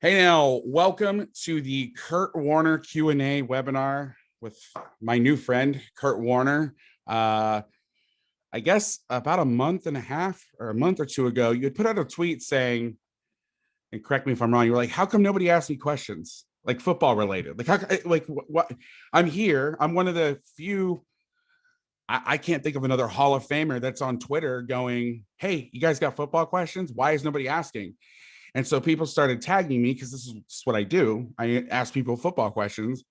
Hey now, welcome to the Kurt Warner Q&A webinar with my new friend, Kurt Warner. I guess about a month and a half or a month or two ago, you had put out a tweet saying, and correct me if I'm wrong, you were like, how come nobody asked me questions like football related? What? I'm here. I'm one of the few, I can't think of another Hall of Famer that's on Twitter going, hey, you guys got football questions? Why is nobody asking? And so people started tagging me because this is what I do. I ask people football questions.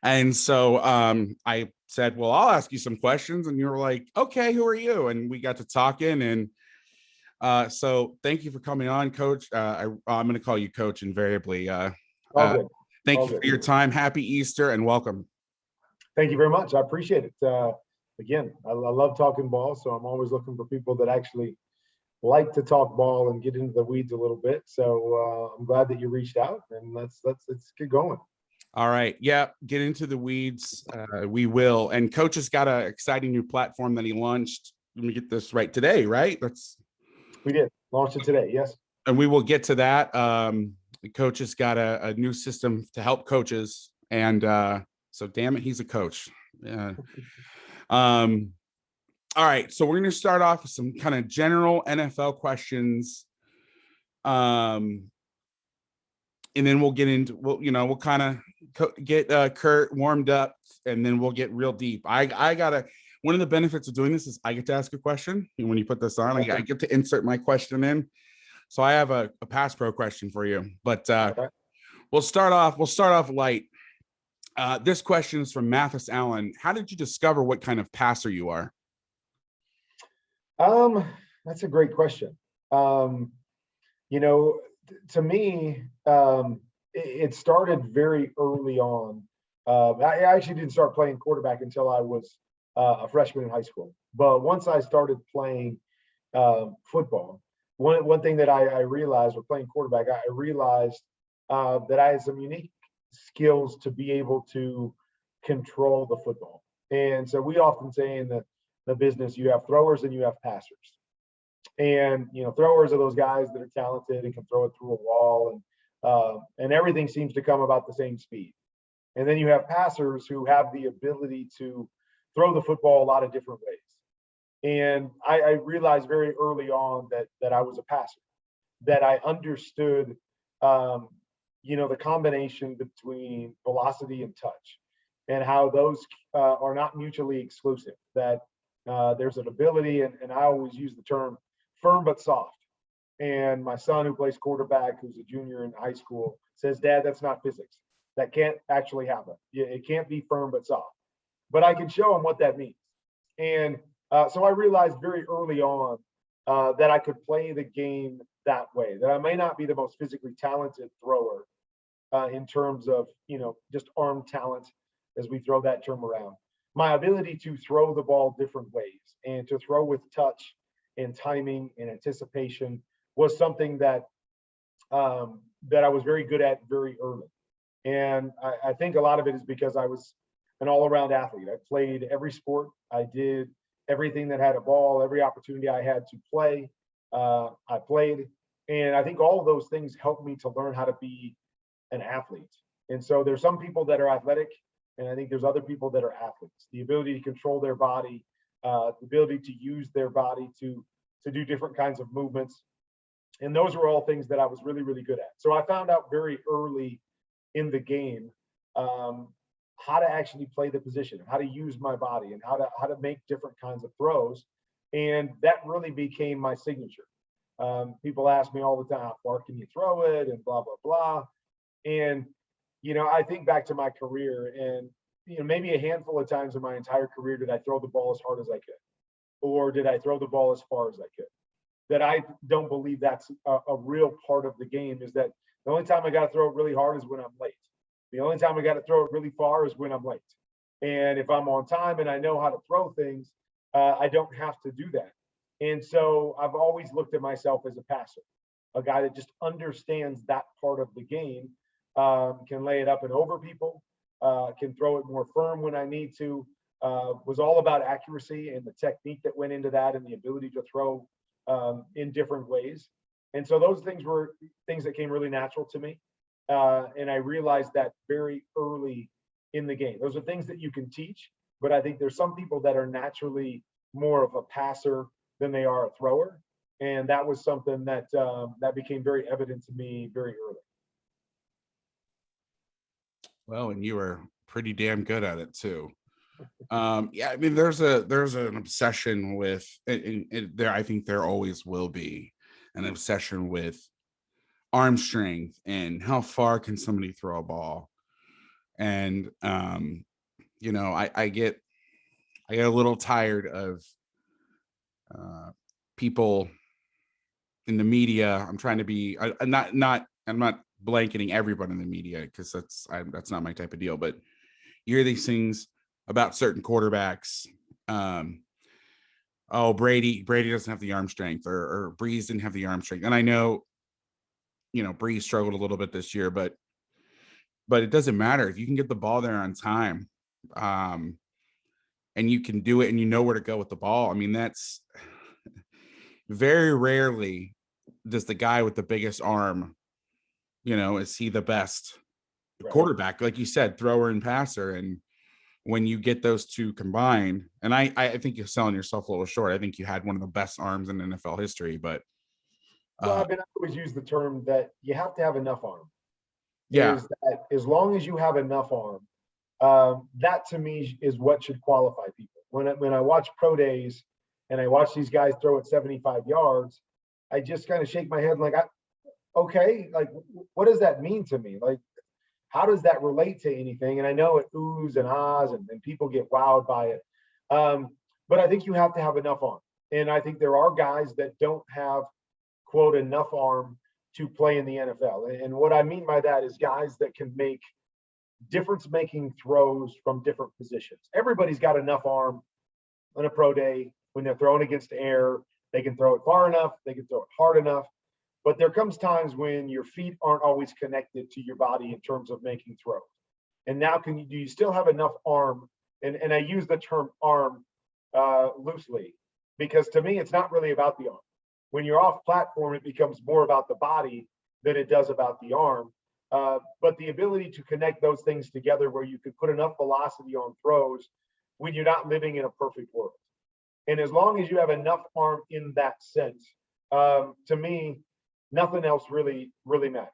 And so I said, well, I'll ask you some questions. And you were like, okay, who are you? And we got to talking. And so thank you for coming on, Coach. I'm going to call you Coach invariably. All good. Thank you for your time. Happy Easter and welcome. Thank you very much. I appreciate it. Again, I love talking ball, so I'm always looking for people that actually like to talk ball and get into the weeds a little bit. So I'm glad that you reached out, and let's get going. All right. Yeah, get into the weeds. We will. And Coach has got an exciting new platform that he launched. Let me get this right today, right? We did launch it today. Yes. And we will get to that. The coach has got a new system to help coaches. And so damn it, he's a coach. All right, so we're going to start off with some kind of general NFL questions, and then we'll get into we'll kind of get Kurt warmed up, and then we'll get real deep. I gotta. One of the benefits of doing this is I get to ask a question, and when you put this on, I get to insert my question in. So I have a Pass Pro question for you, but we'll start off light. This question is from Mathis Allen. How did you discover what kind of passer you are? That's a great question. To me, it started very early on. I actually didn't start playing quarterback until I was a freshman in high school. But once I started playing football, one thing that I realized with playing quarterback, I realized that I had some unique skills to be able to control the football. And so we often say in the business, you have throwers and you have passers. And throwers are those guys that are talented and can throw it through a wall, and everything seems to come about the same speed. And then you have passers who have the ability to throw the football a lot of different ways. And I realized very early on that I was a passer, that I understood the combination between velocity and touch, and how those are not mutually exclusive, that there's an ability, and I always use the term firm but soft. And my son, who plays quarterback, who's a junior in high school, says, Dad, that's not physics. That can't actually happen. It can't be firm but soft. But I can show him what that means. And so I realized very early on that I could play the game that way, that I may not be the most physically talented thrower in terms of, just arm talent, as we throw that term around. My ability to throw the ball different ways and to throw with touch and timing and anticipation was something that I was very good at very early. And I think a lot of it is because I was an all-around athlete. I played every sport. I did everything that had a ball, every opportunity I had to play, I played. And I think all of those things helped me to learn how to be an athlete. And so there's some people that are athletic, and I think there's other people that are athletes. The ability to control their body, the ability to use their body to do different kinds of movements. And those were all things that I was really, really good at. So I found out very early in the game how to actually play the position, how to use my body, and how to make different kinds of throws. And that really became my signature. People ask me all the time, how far can you throw it, and blah, blah, blah. And I think back to my career, and maybe a handful of times in my entire career did I throw the ball as hard as I could, or did I throw the ball as far as I could. That I don't believe that's a real part of the game, is that the only time I got to throw it really hard is when I'm late. The only time I got to throw it really far is when I'm late. And if I'm on time and I know how to throw things, I don't have to do that. And so I've always looked at myself as a passer, a guy that just understands that part of the game. Can lay it up and over people, can throw it more firm when I need to, was all about accuracy and the technique that went into that, and the ability to throw in different ways. And so those things were things that came really natural to me. And I realized that very early in the game. Those are things that you can teach, but I think there's some people that are naturally more of a passer than they are a thrower. And that was something that that became very evident to me very early. Well, and you were pretty damn good at it too. Yeah, I mean, there's an obsession with, and there, I think there always will be an obsession with arm strength and how far can somebody throw a ball. And you know, I get a little tired of people in the media. I'm trying to be, I'm not blanketing everyone in the media, because that's not my type of deal, but you hear these things about certain quarterbacks. Oh, Brady doesn't have the arm strength, or Breeze didn't have the arm strength. And I know, you know, Breeze struggled a little bit this year, but it doesn't matter if you can get the ball there on time, and you can do it, and you know where to go with the ball. I mean, that's very rarely does the guy with the biggest arm, you know, is he the best quarterback, like you said, thrower and passer. And when you get those two combined, and I think you're selling yourself a little short. I think you had one of the best arms in NFL history, but Well, I always use the term that you have to have enough arm. yeah, Is that as long as you have enough arm, that to me is what should qualify people. When I watch pro days and I watch these guys throw it 75 yards, I just kind of shake my head like, okay, like what does that mean to me? Like, how does that relate to anything? And I know it oohs and ahs, and people get wowed by it. But I think you have to have enough arm. And I think there are guys that don't have, quote, enough arm to play in the NFL. And what I mean by that is guys that can make difference-making throws from different positions. Everybody's got enough arm on a pro day when they're throwing against air. They can throw it far enough, they can throw it hard enough. But there comes times when your feet aren't always connected to your body in terms of making throws. And now do you still have enough arm? And I use the term arm loosely, because to me, it's not really about the arm. When you're off platform, it becomes more about the body than it does about the arm. But the ability to connect those things together where you could put enough velocity on throws when you're not living in a perfect world. And as long as you have enough arm in that sense, to me, nothing else really matters.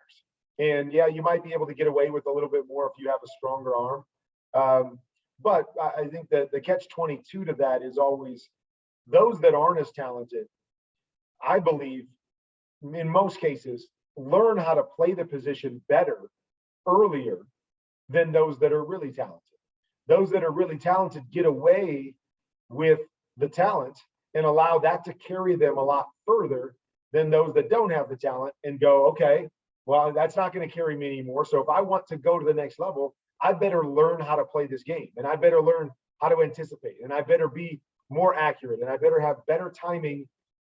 And yeah, you might be able to get away with a little bit more if you have a stronger arm. But I think that the catch-22 to that is always those that aren't as talented, I believe, in most cases, learn how to play the position better earlier than those that are really talented. Those that are really talented get away with the talent and allow that to carry them a lot further than those that don't have the talent and go, okay, well, that's not going to carry me anymore. So if I want to go to the next level, I better learn how to play this game, and I better learn how to anticipate, and I better be more accurate, and I better have better timing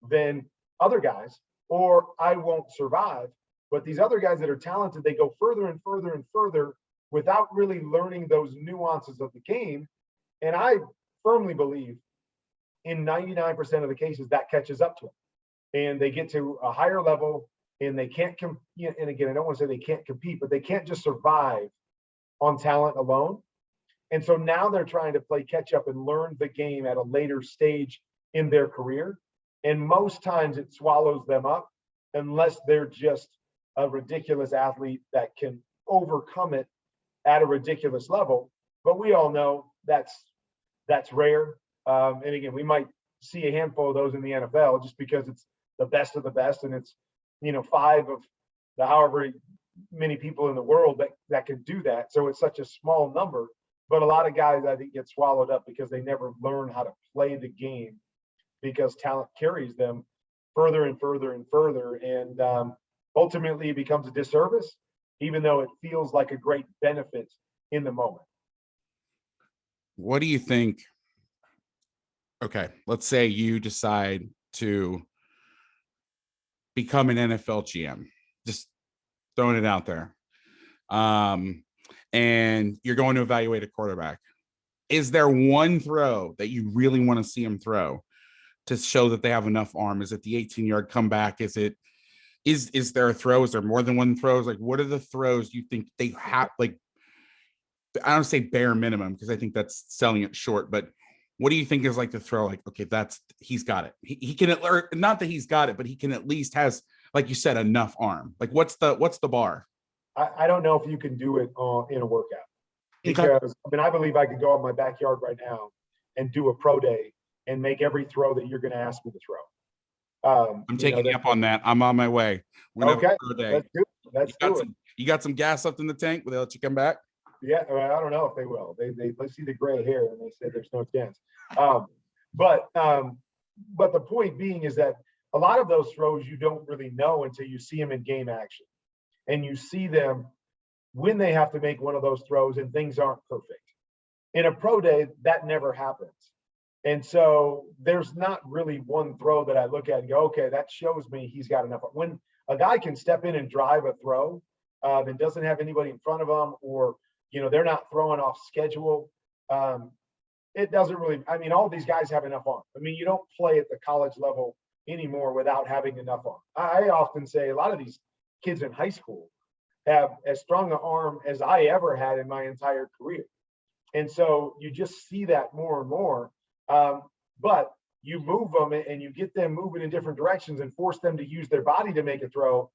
than other guys, or I won't survive. But these other guys that are talented, they go further and further and further without really learning those nuances of the game. And I firmly believe in 99% of the cases that catches up to them, and they get to a higher level, and they can't and again, I don't want to say they can't compete, but they can't just survive on talent alone. And so now they're trying to play catch up and learn the game at a later stage in their career. And most times it swallows them up unless they're just a ridiculous athlete that can overcome it at a ridiculous level. But we all know that's rare. And again, we might see a handful of those in the NFL just because it's the best of the best, and it's, you know, 5 of the however many people in the world that can do that. So it's such a small number. But a lot of guys, I think, get swallowed up because they never learn how to play the game, because talent carries them further and further and further. And ultimately it becomes a disservice, even though it feels like a great benefit in the moment. What do you think? Okay, let's say you decide to become an NFL GM, just throwing it out there. And you're going to evaluate a quarterback. Is there one throw that you really want to see him throw to show that they have enough arm? Is it the 18-yard comeback? Is it Is there a throw? Is there more than one throws? Like, what are the throws you think they have? Like, I don't say bare minimum because I think that's selling it short, but what do you think is like the throw? Like, okay, he's got it. He can, or not that he's got it, but he can at least has, like you said, enough arm. Like, what's the bar? I don't know if you can do it in a workout, Okay. because I mean, I believe I could go out in my backyard right now and do a pro day and make every throw that you're going to ask me to throw. I'm taking you up on that. I'm on my way. We're gonna Okay, have a pro day. let's do it. Let's do it. You got some gas left in the tank? Will they let you come back? Yeah, I don't know if they will. They see the gray hair and they said there's no chance. But the point being is that a lot of those throws you don't really know until you see them in game action, and you see them when they have to make one of those throws and things aren't perfect. In a pro day, that never happens. And so there's not really one throw that I look at and go, okay, that shows me he's got enough. When a guy can step in and drive a throw and doesn't have anybody in front of them, or they're not throwing off schedule, it doesn't really. I mean, all these guys have enough arm. I mean, you don't play at the college level anymore without having enough arm. I often say a lot of these kids in high school have as strong an arm as I ever had in my entire career. And so you just see that more and more. But you move them and you get them moving in different directions and force them to use their body to make a throw,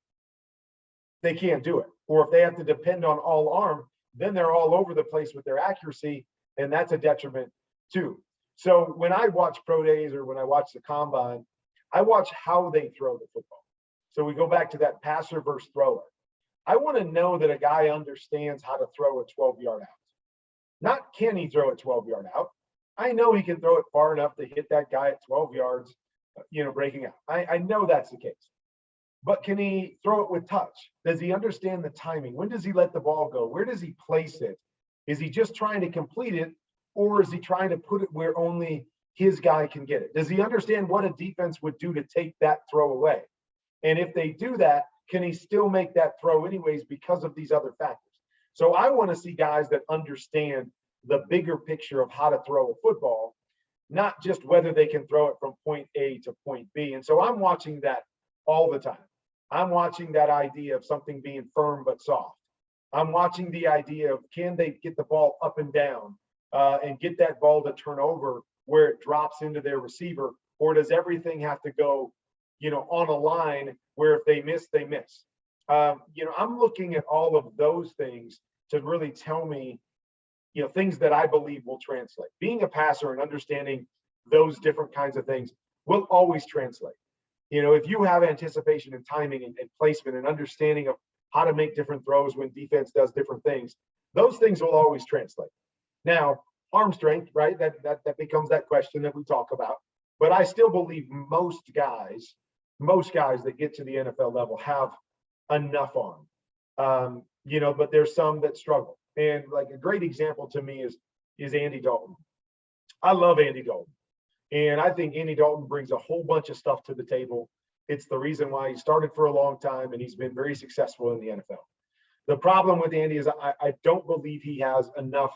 they can't do it. Or if they have to depend on all arm, then they're all over the place with their accuracy, and that's a detriment too. So when I watch pro days or when I watch the combine, I watch how they throw the football. So we go back to that passer versus thrower. I want to know that a guy understands how to throw a 12-yard out. Not can he throw a 12-yard out. I know he can throw it far enough to hit that guy at 12 yards, breaking out. I know that's the case. But can he throw it with touch? Does he understand the timing? When does he let the ball go? Where does he place it? Is he just trying to complete it, or is he trying to put it where only his guy can get it? Does he understand what a defense would do to take that throw away? And if they do that, can he still make that throw anyways because of these other factors? So I want to see guys that understand the bigger picture of how to throw a football, not just whether they can throw it from point A to point B. And so I'm watching that all the time. I'm watching that idea of something being firm but soft. I'm watching the idea of, can they get the ball up and down and get that ball to turn over where it drops into their receiver, or does everything have to go, on a line where if they miss, they miss? I'm looking at all of those things to really tell me, things that I believe will translate. Being a passer and understanding those different kinds of things will always translate. If you have anticipation and timing and placement and understanding of how to make different throws when defense does different things, those things will always translate. Now, arm strength, right? That becomes that question that we talk about. But I still believe most guys that get to the NFL level have enough arm. But there's some that struggle. And like a great example to me is Andy Dalton. I love Andy Dalton. And I think Andy Dalton brings a whole bunch of stuff to the table. It's the reason why he started for a long time, and he's been very successful in the NFL. The problem with Andy is I don't believe he has enough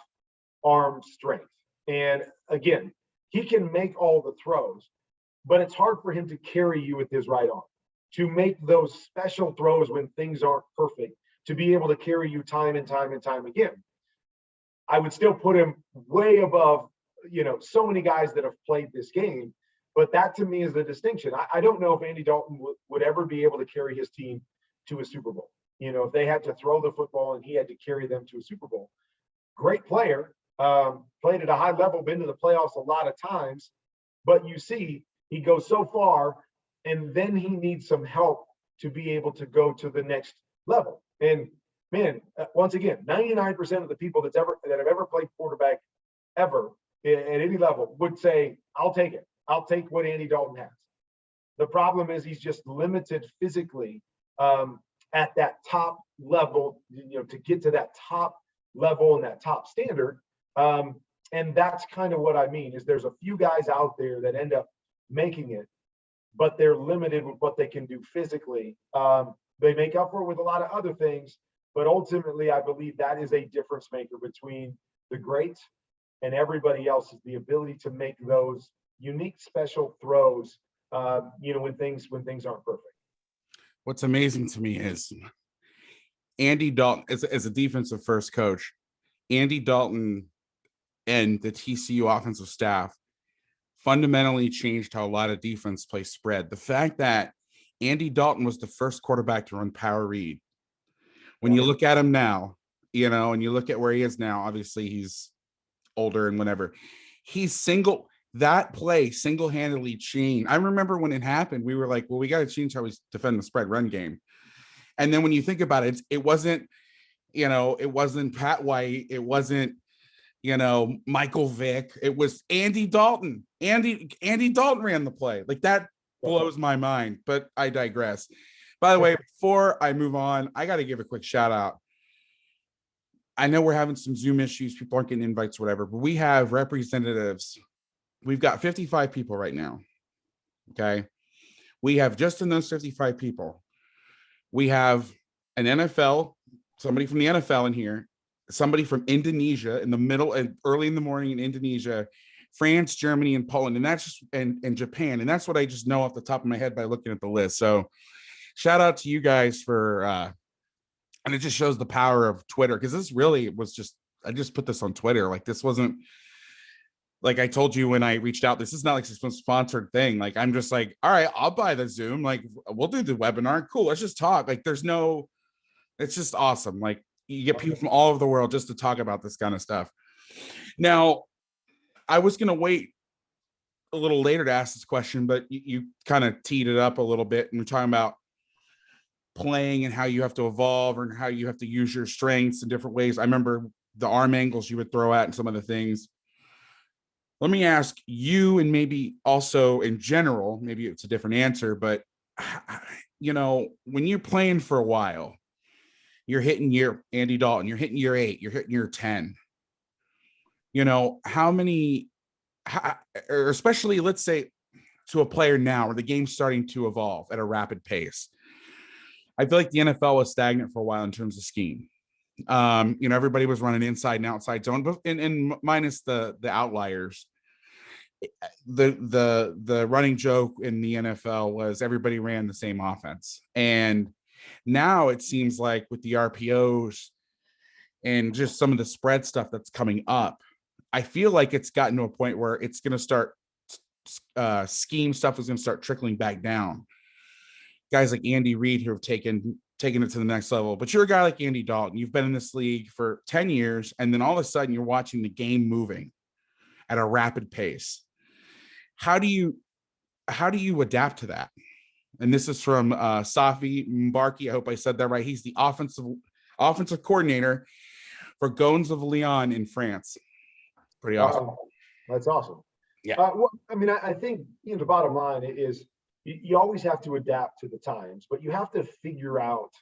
arm strength. And again, he can make all the throws, but it's hard for him to carry you with his right arm, to make those special throws when things aren't perfect, to be able to carry you time and time and time again. I would still put him way above, so many guys that have played this game, but that to me is the distinction. I don't know if Andy Dalton would ever be able to carry his team to a Super Bowl. If they had to throw the football and he had to carry them to a Super Bowl. Great player, played at a high level, been to the playoffs a lot of times, but you see, he goes so far and then he needs some help to be able to go to the next level. And man, once again, 99% of the people that have ever played quarterback ever at any level would say, I'll take it. I'll take what Andy Dalton has. The problem is he's just limited physically at that top level, to get to that top level and that top standard. And that's kind of what I mean, is there's a few guys out there that end up making it, but they're limited with what they can do physically. They make up for it with a lot of other things, but ultimately I believe that is a difference maker between the greats and everybody else, is the ability to make those unique special throws, when things aren't perfect. what's amazing to me is Andy Dalton, as a defensive first coach, Andy Dalton and the TCU offensive staff fundamentally changed how a lot of defense plays spread. The fact that Andy Dalton was the first quarterback to run power read. When you look at him now, and you look at where he is now, obviously he's older and whatever. That play single-handedly changed. I remember when it happened, we were like, well, we got to change how we defend the spread run game. And then when you think about it, it wasn't Pat White. It wasn't, Michael Vick. It was Andy Dalton. Andy Dalton ran the play. Like, that blows my mind, but I digress. By the way, before I move on, I got to give a quick shout out. I know we're having some Zoom issues. People aren't getting invites, whatever, but we have representatives. We've got 55 people right now. Okay. We have, just in those 55 people, we have an NFL, somebody from the NFL in here, somebody from Indonesia in the middle and early in the morning in Indonesia, France, Germany, and Poland. And that's just, and Japan. And that's what I just know off the top of my head by looking at the list. So shout out to you guys for, and it just shows the power of Twitter. Cause this really was just, I just put this on Twitter. Like, this wasn't, like I told you when I reached out, this is not like some sponsored thing. Like, I'm just like, all right, I'll buy the Zoom. Like, we'll do the webinar. Cool. Let's just talk. Like, it's just awesome. Like, you get people from all over the world just to talk about this kind of stuff. Now, I was going to wait a little later to ask this question, but you kind of teed it up a little bit. And we're talking about playing and how you have to evolve and how you have to use your strengths in different ways. I remember the arm angles you would throw at and some of the things. Let me ask you, and maybe also in general, maybe it's a different answer, but when you're playing for a while, you're hitting year Andy Dalton, you're hitting year 8, you're hitting year 10. Or especially, let's say, to a player now where the game's starting to evolve at a rapid pace. I feel like the NFL was stagnant for a while in terms of scheme. Everybody was running inside and outside zone, but and minus the outliers. The running joke in the NFL was everybody ran the same offense. And now it seems like with the RPOs and just some of the spread stuff that's coming up, I feel like it's gotten to a point where it's going to start scheme stuff is going to start trickling back down. Guys like Andy Reid who have taken it to the next level, but you're a guy like Andy Dalton. You've been in this league for 10 years, and then all of a sudden you're watching the game moving at a rapid pace. How do you adapt to that? And this is from Safi Mbarki. I hope I said that right. He's the offensive coordinator for Gones of Lyon in France. Pretty awesome. That's awesome. Yeah. I think the bottom line is you always have to adapt to the times, but you have to figure out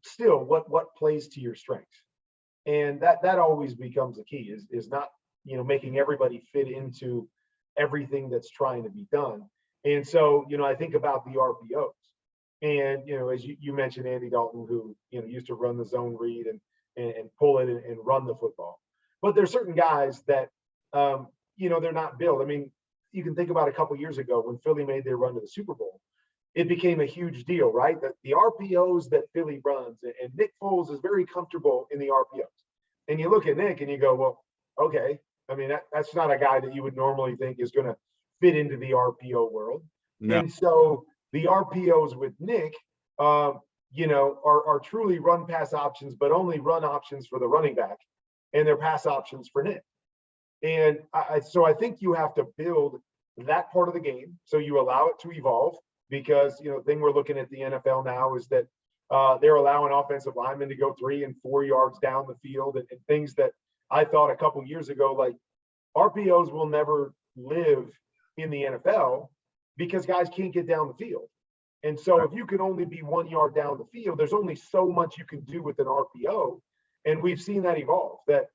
still what plays to your strengths, and that always becomes the key. Is not making everybody fit into everything that's trying to be done. And so I think about the RPOs, and as you mentioned, Andy Dalton, who used to run the zone read and pull it and run the football. But there's certain guys that they're not built. I mean, you can think about a couple years ago when Philly made their run to the Super Bowl. It became a huge deal, right? The RPOs that Philly runs, and Nick Foles is very comfortable in the RPOs. And you look at Nick and you go, well, okay. I mean, that's not a guy that you would normally think is going to fit into the RPO world. No. And so the RPOs with Nick, are truly run pass options, but only run options for the running back, and they're pass options for Nick. And so I think you have to build that part of the game so you allow it to evolve, because the thing we're looking at the NFL now is that they're allowing offensive linemen to go 3 and 4 yards down the field, and things that I thought a couple years ago, like RPOs will never live in the NFL because guys can't get down the field. And so if you can only be 1 yard down the field, there's only so much you can do with an RPO. And we've seen that evolve, that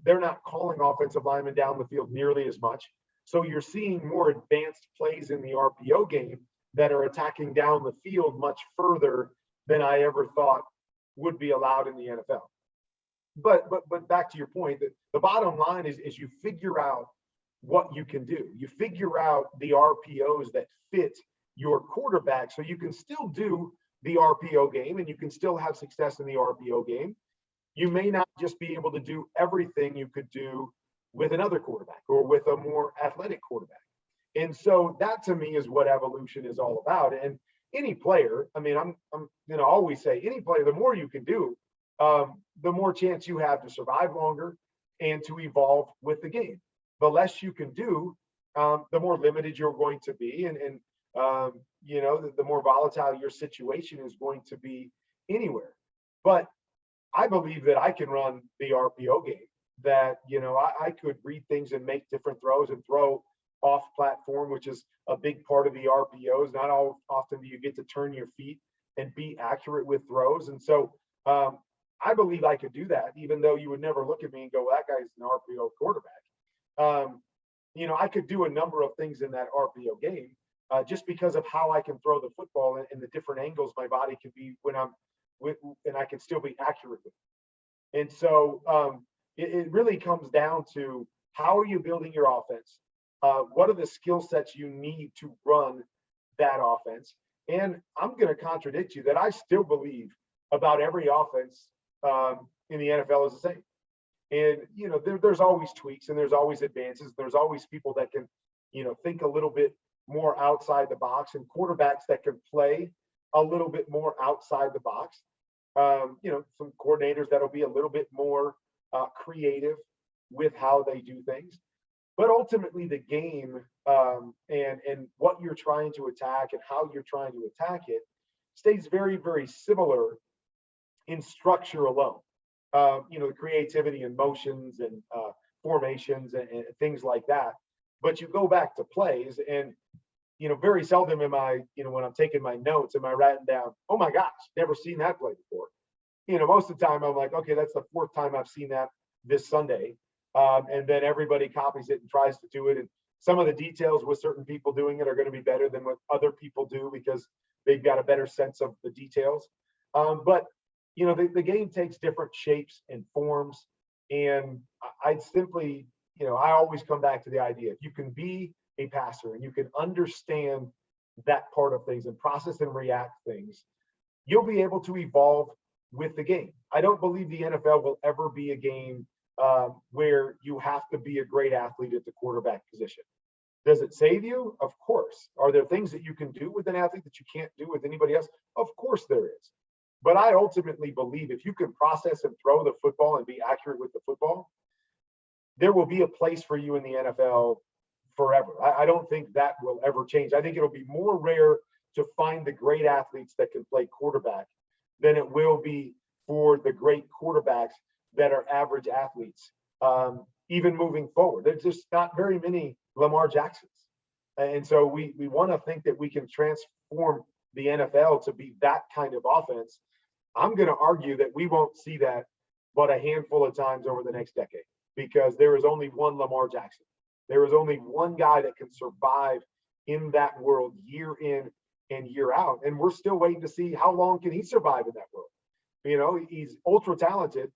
they're not calling offensive linemen down the field nearly as much. So you're seeing more advanced plays in the RPO game that are attacking down the field much further than I ever thought would be allowed in the NFL. But back to your point, that the bottom line is you figure out what you can do. You figure out the RPOs that fit your quarterback so you can still do the RPO game and you can still have success in the RPO game. You may not just be able to do everything you could do with another quarterback or with a more athletic quarterback. And so that to me is what evolution is all about. And any player, I mean, I'm going to always say any player, the more you can do, the more chance you have to survive longer and to evolve with the game. The less you can do, the more limited you're going to be. And you know, the more volatile your situation is going to be anywhere. But I believe that I can run the RPO game, that, you know, I could read things and make different throws and throw off platform, which is a big part of the RPOs. Not all often do you get to turn your feet and be accurate with throws. And so I believe I could do that, even though you would never look at me and go, well, that guy's an RPO quarterback. You know, I could do a number of things in that RPO game just because of how I can throw the football and the different angles my body can be when I'm with, and I can still be accurate with it. And so it really comes down to how are you building your offense? What are the skill sets you need to run that offense? And I'm going to contradict you that I still believe about every offense in the NFL is the same. And, you know, there's always tweaks and there's always advances. There's always people that can, you know, think a little bit more outside the box and quarterbacks that can play a little bit more outside the box. You know, some coordinators that'll be a little bit more creative with how they do things. But ultimately the game and what you're trying to attack and how you're trying to attack it stays very, very similar in structure alone. You know, the creativity and motions and formations and things like that. But you go back to plays and, you know, very seldom am I, you know, when I'm taking my notes, am I writing down, oh my gosh, never seen that play before. You know, most of the time I'm like, okay, that's the fourth time I've seen that this Sunday. And then everybody copies it and tries to do it. And some of the details with certain people doing it are going to be better than what other people do because they've got a better sense of the details. But, you know, the game takes different shapes and forms. And I'd simply, you know, I always come back to the idea, if you can be a passer and you can understand that part of things and process and react things, you'll be able to evolve with the game. I don't believe the NFL will ever be a game where you have to be a great athlete at the quarterback position. Does it save you? Of course. Are there things that you can do with an athlete that you can't do with anybody else? Of course there is. But I ultimately believe if you can process and throw the football and be accurate with the football, there will be a place for you in the NFL forever. I don't think that will ever change. I think it'll be more rare to find the great athletes that can play quarterback than it will be for the great quarterbacks that are average athletes. Even moving forward, there's just not very many Lamar Jacksons. And so we want to think that we can transform the NFL to be that kind of offense. I'm going to argue that we won't see that but a handful of times over the next decade, because there is only one Lamar Jackson. There is only one guy that can survive in that world year in and year out. And we're still waiting to see how long can he survive in that world. You know, he's ultra talented,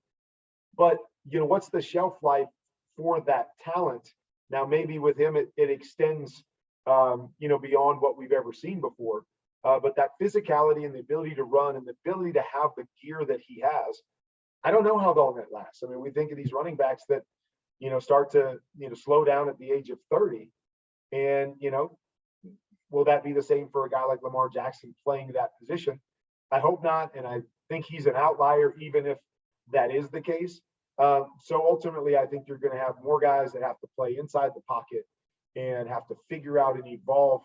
but, you know, what's the shelf life for that talent? Now, maybe with him, it extends, you know, beyond what we've ever seen before. But that physicality and the ability to run and the ability to have the gear that he has, I don't know how long that lasts. I mean, we think of these running backs that, you know, start to, you know, slow down at the age of 30. And, you know, will that be the same for a guy like Lamar Jackson playing that position? I hope not. And I think he's an outlier, even if that is the case. So ultimately, I think you're going to have more guys that have to play inside the pocket and have to figure out and evolve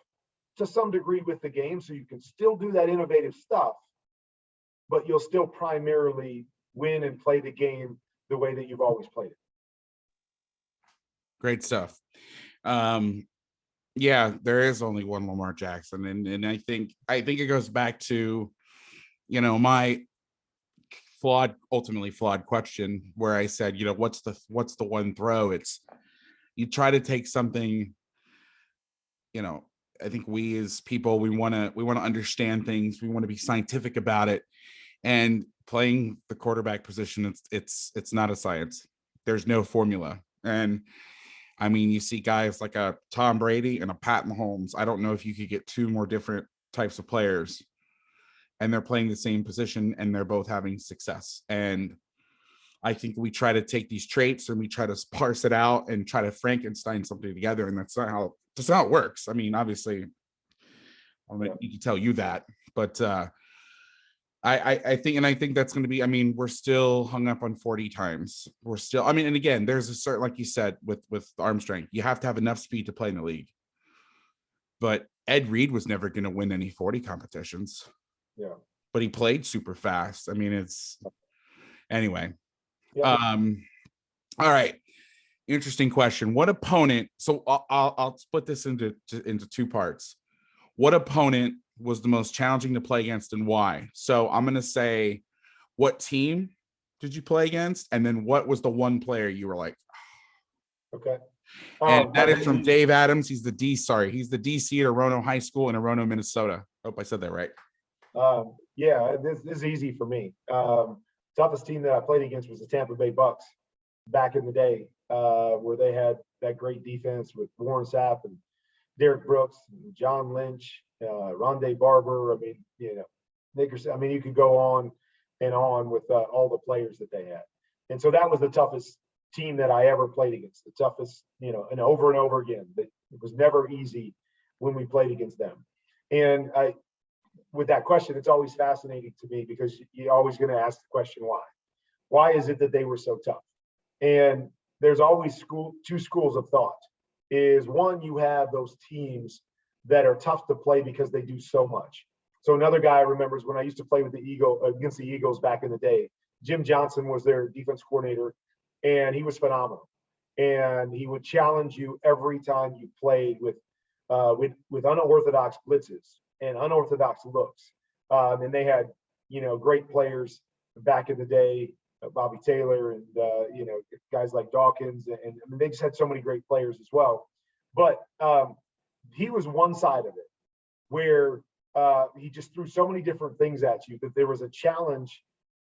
to some degree with the game. So you can still do that innovative stuff, but you'll still primarily win and play the game the way that you've always played it. Great stuff. Yeah, there is only one Lamar Jackson. And I think it goes back to, you know, my ultimately flawed question where I said, you know, what's the one throw? It's, you try to take something, you know, I think we as people, we want to understand things. We want to be scientific about it. And playing the quarterback position, it's not a science. There's no formula. And I mean, you see guys like a Tom Brady and a Pat Mahomes. I don't know if you could get two more different types of players, and they're playing the same position and they're both having success. And I think we try to take these traits and we try to parse it out and try to Frankenstein something together. And that's not how it works. I mean, obviously, I don't need to tell you that, but I think that's going to be, I mean, we're still hung up on 40 times. We're still, I mean, and again, there's a certain, like you said, with arm strength, you have to have enough speed to play in the league. But Ed Reed was never going to win any 40 competitions. Yeah. But he played super fast. I mean, it's anyway. Yeah. All right. Interesting question. What opponent? So I'll split this into two parts. What opponent was the most challenging to play against and why? So I'm going to say, what team did you play against? And then what was the one player you were like, okay. And that is from Dave Adams. He's the DC at Orono High School in Orono, Minnesota. Hope I said that right. Yeah, this is easy for me. Toughest team that I played against was the Tampa Bay Bucks back in the day, where they had that great defense with Warren Sapp and Derek Brooks, and John Lynch, Rondé Barber. I mean, Nickerson. I mean, you could go on and on with all the players that they had. And so that was the toughest team that I ever played against, the toughest, and over again. It was never easy when we played against them. And with that question, it's always fascinating to me because you're always going to ask the question, why? Why is it that they were so tough? And there's always two schools of thought. Is one, you have those teams that are tough to play because they do so much. So another guy remembers when I used to play with against the Eagles back in the day, Jim Johnson was their defense coordinator, and he was phenomenal. And he would challenge you every time you played with unorthodox blitzes and unorthodox looks. And they had, great players back in the day, Bobby Taylor and, guys like Dawkins. And I mean, they just had so many great players as well. But he was one side of it where he just threw so many different things at you that there was a challenge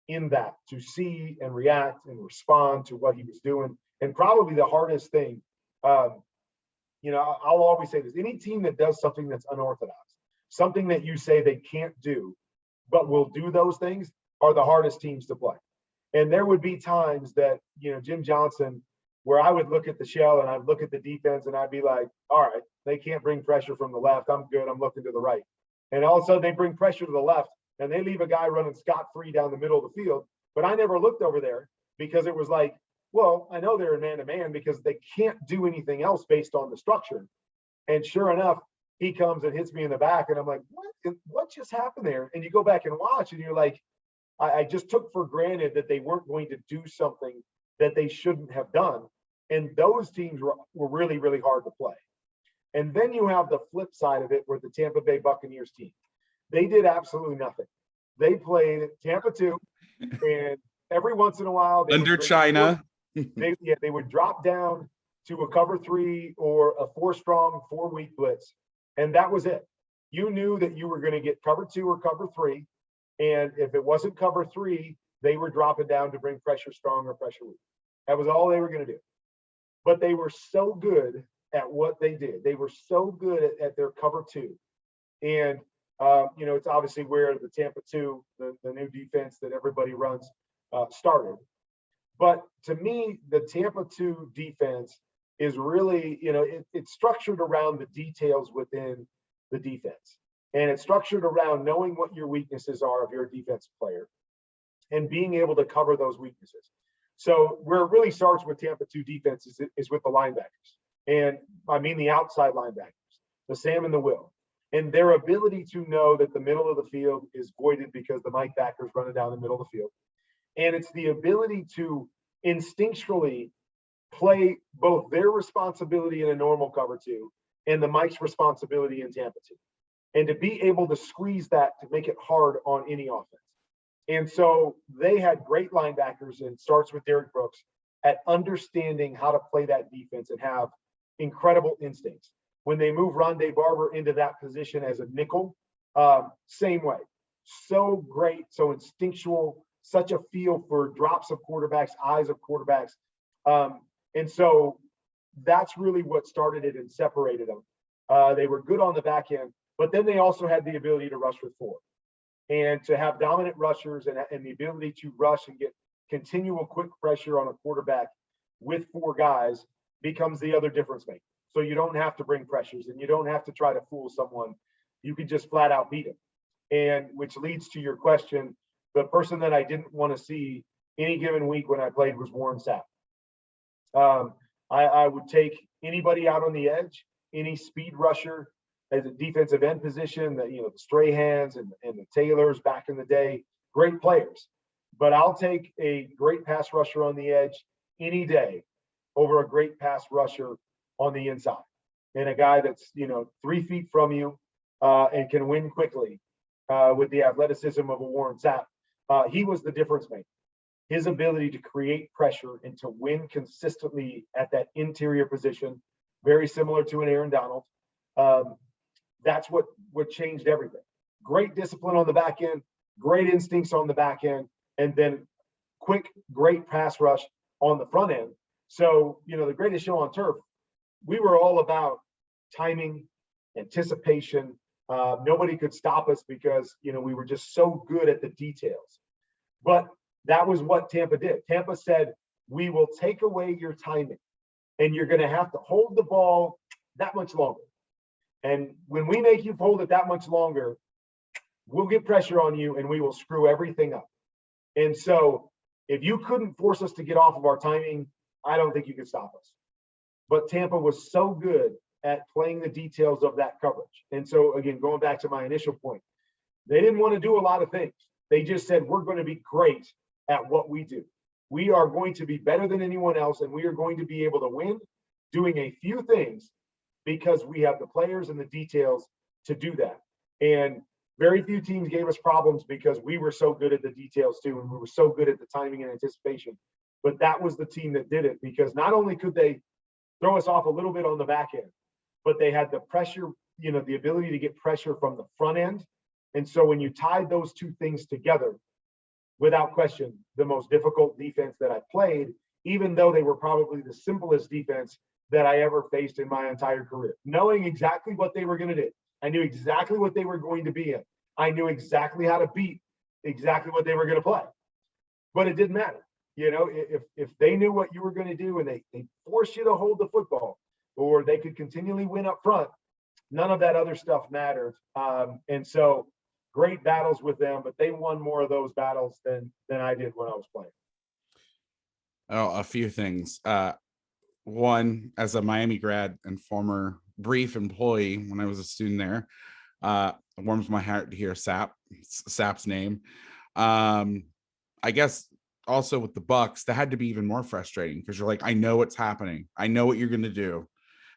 in that to see and react and respond to what he was doing. And probably the hardest thing, I'll always say this, any team that does something that's unorthodox, something that you say they can't do, but will do those things, are the hardest teams to play. And there would be times that, Jim Johnson, where I would look at the shell and I'd look at the defense and I'd be like, all right, they can't bring pressure from the left. I'm good. I'm looking to the right. And all of a sudden they bring pressure to the left and they leave a guy running scot-free down the middle of the field. But I never looked over there because it was like, well, I know they're man-to-man because they can't do anything else based on the structure. And sure enough, he comes and hits me in the back and I'm like, what just happened there? And you go back and watch and you're like, I just took for granted that they weren't going to do something that they shouldn't have done. And those teams were really, really hard to play. And then you have the flip side of it where the Tampa Bay Buccaneers team, they did absolutely nothing. They played Tampa II, and every once in a while, under China, they would drop down to a cover 3 or a 4-strong, 4-weak blitz. And that was it. You knew that you were going to get cover 2 or cover 3. And if it wasn't cover 3, they were dropping down to bring pressure strong or pressure weak. That was all they were going to do. But they were so good at what they did. They were so good at their cover 2. And, it's obviously where the Tampa II, the new defense that everybody runs, started. But to me, the Tampa II defense is really, it's structured around the details within the defense. And it's structured around knowing what your weaknesses are if you're a defensive player and being able to cover those weaknesses. So where it really starts with Tampa II defense is with the linebackers. And I mean the outside linebackers, the Sam and the Will. And their ability to know that the middle of the field is voided because the Mike backers running down the middle of the field. And it's the ability to instinctually play both their responsibility in a normal cover 2 and the Mike's responsibility in Tampa 2. And to be able to squeeze that to make it hard on any offense. And so they had great linebackers, and it starts with Derek Brooks, at understanding how to play that defense and have incredible instincts. When they move Rondé Barber into that position as a nickel, same way. So great, so instinctual, such a feel for drops of quarterbacks, eyes of quarterbacks. And so that's really what started it and separated them. They were good on the back end, but then they also had the ability to rush with four and to have dominant rushers and the ability to rush and get continual quick pressure on a quarterback with four guys becomes the other difference maker. So you don't have to bring pressures and you don't have to try to fool someone. You can just flat out beat them. And which leads to your question, the person that I didn't want to see any given week when I played was Warren Sapp. I would take anybody out on the edge, any speed rusher as a defensive end position, the Strahans and the Taylors back in the day, great players. But I'll take a great pass rusher on the edge any day over a great pass rusher on the inside. And a guy that's, 3 feet from you and can win quickly with the athleticism of a Warren Sapp. He was the difference maker. His ability to create pressure and to win consistently at that interior position, very similar to an Aaron Donald. That's what changed everything. Great discipline on the back end, great instincts on the back end, and then quick, great pass rush on the front end. So, the greatest show on turf, we were all about timing, anticipation. Nobody could stop us because, we were just so good at the details. But that was what Tampa did. Tampa said, we will take away your timing and you're going to have to hold the ball that much longer. And when we make you hold it that much longer, we'll get pressure on you and we will screw everything up. And so if you couldn't force us to get off of our timing, I don't think you could stop us. But Tampa was so good at playing the details of that coverage. And so, again, going back to my initial point, they didn't want to do a lot of things. They just said, we're going to be great at what we do. We are going to be better than anyone else, and we are going to be able to win doing a few things because we have the players and the details to do that. And very few teams gave us problems because we were so good at the details too, and we were so good at the timing and anticipation. But that was the team that did it, because not only could they throw us off a little bit on the back end, but they had the pressure, the ability to get pressure from the front end. And so when you tied those two things together, without question, the most difficult defense that I played, even though they were probably the simplest defense that I ever faced in my entire career. Knowing exactly what they were going to do. I knew exactly what they were going to be in. I knew exactly how to beat exactly what they were going to play. But it didn't matter. If they knew what you were going to do and they forced you to hold the football, or they could continually win up front, none of that other stuff mattered. And so great battles with them, but they won more of those battles than I did when I was playing. Oh, a few things. One, as a Miami grad and former brief employee when I was a student there, it warms my heart to hear Sapp's name. I guess also with the Bucks, that had to be even more frustrating because you're like, I know what's happening. I know what you're going to do.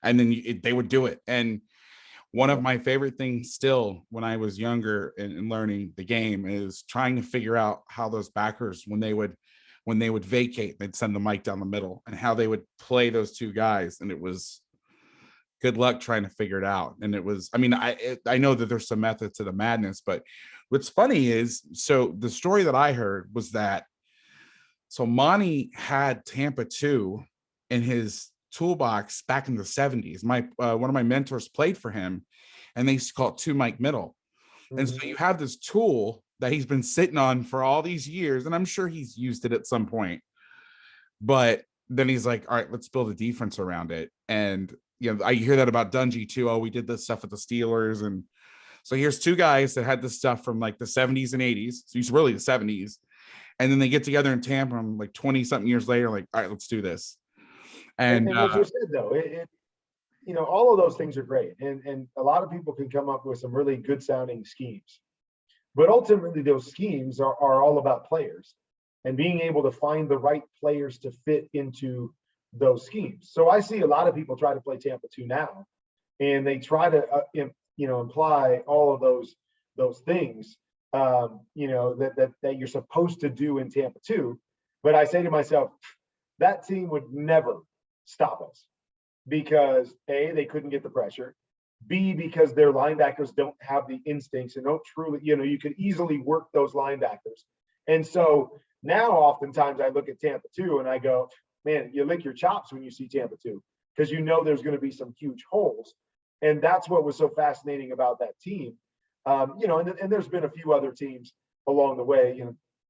And then they would do it. And one of my favorite things still when I was younger and learning the game is trying to figure out how those backers, when they would vacate, they'd send the mic down the middle, and how they would play those two guys. And it was good luck trying to figure it out. And it was, I know that there's some method to the madness, but what's funny is, so the story that I heard was that, so Monty had Tampa II in his toolbox back in the 70s. One of my mentors played for him, and they used to call it 2 Mike Middle. Mm-hmm. And so you have this tool that he's been sitting on for all these years, and I'm sure he's used it at some point. But then he's like, all right, let's build a defense around it. And I hear that about Dungy too. Oh, we did this stuff with the Steelers. And so here's two guys that had this stuff from like the 70s and 80s. So he's really the 70s. And then they get together in Tampa, and like 20 something years later, like, all right, let's do this. And as you said, though, all of those things are great. And a lot of people can come up with some really good sounding schemes. But ultimately, those schemes are all about players and being able to find the right players to fit into those schemes. So I see a lot of people try to play Tampa II now, and they try to, imply all of those things, that you're supposed to do in Tampa II. But I say to myself, that team would never stop us because A, they couldn't get the pressure. B, because their linebackers don't have the instincts and don't truly, you could easily work those linebackers. And so now oftentimes I look at Tampa II and I go, man, you lick your chops when you see Tampa II because you know there's going to be some huge holes. And that's what was so fascinating about that team. And there's been a few other teams along the way.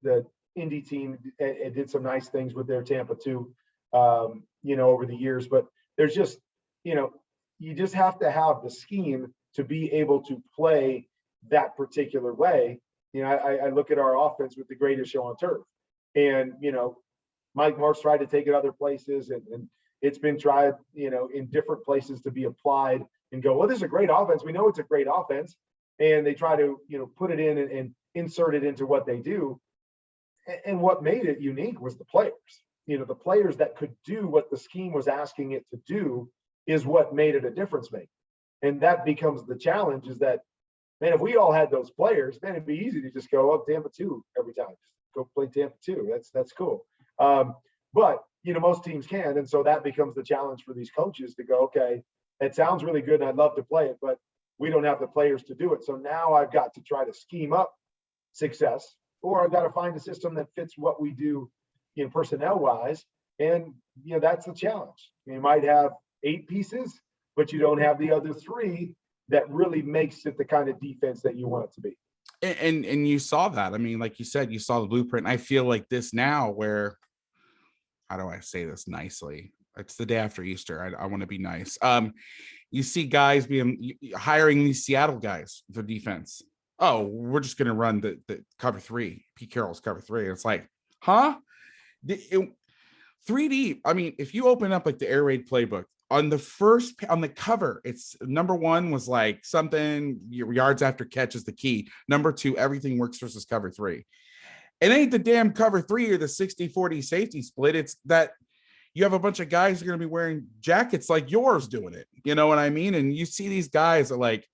The Indy team, it did some nice things with their Tampa II, over the years. But there's just, you just have to have the scheme to be able to play that particular way. I look at our offense with the greatest show on turf, and Mike Martz tried to take it other places, and it's been tried, in different places to be applied and go, well, this is a great offense. We know it's a great offense, and they try to, put it in and insert it into what they do. And what made it unique was the players. The players that could do what the scheme was asking it to do is what made it a difference maker. And that becomes the challenge, is that, man, if we all had those players, man, it'd be easy to just go up Tampa II every time. Just go play Tampa II. That's cool. But most teams can. And so that becomes the challenge for these coaches to go, okay, it sounds really good and I'd love to play it, but we don't have the players to do it. So now I've got to try to scheme up success, or I've got to find a system that fits what we do, personnel wise. And, that's the challenge. You might have 8 pieces, but you don't have the other 3 that really makes it the kind of defense that you want it to be. And you saw that. I mean, like you said, you saw the blueprint. I feel like this now where, how do I say this nicely? It's the day after Easter. I want to be nice. You see guys hiring these Seattle guys for defense. Oh, we're just going to run the cover 3. Pete Carroll's cover 3. It's like, huh? 3D. I mean, if you open up like the air raid playbook, on the cover, it's number 1 was like something yards after catch is the key. Number 2, everything works versus cover 3. It ain't the damn cover 3 or the 60-40 safety split. It's that you have a bunch of guys who are going to be wearing jackets like yours doing it. You know what I mean? And you see these guys that like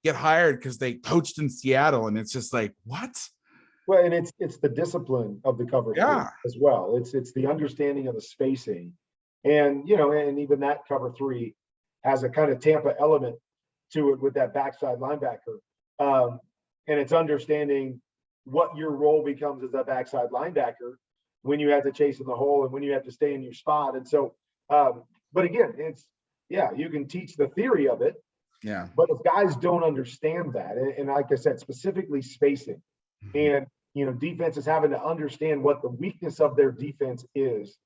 get hired because they coached in Seattle, and it's just like, what? Well, and it's the discipline of the cover 3 as well. It's the understanding of the spacing. And, and even that cover 3 has a kind of Tampa element to it with that backside linebacker. And it's understanding what your role becomes as a backside linebacker when you have to chase in the hole and when you have to stay in your spot. And so, but again, you can teach the theory of it. Yeah. But if guys don't understand that, and like I said, specifically spacing, and, defenses having to understand what the weakness of their defense is,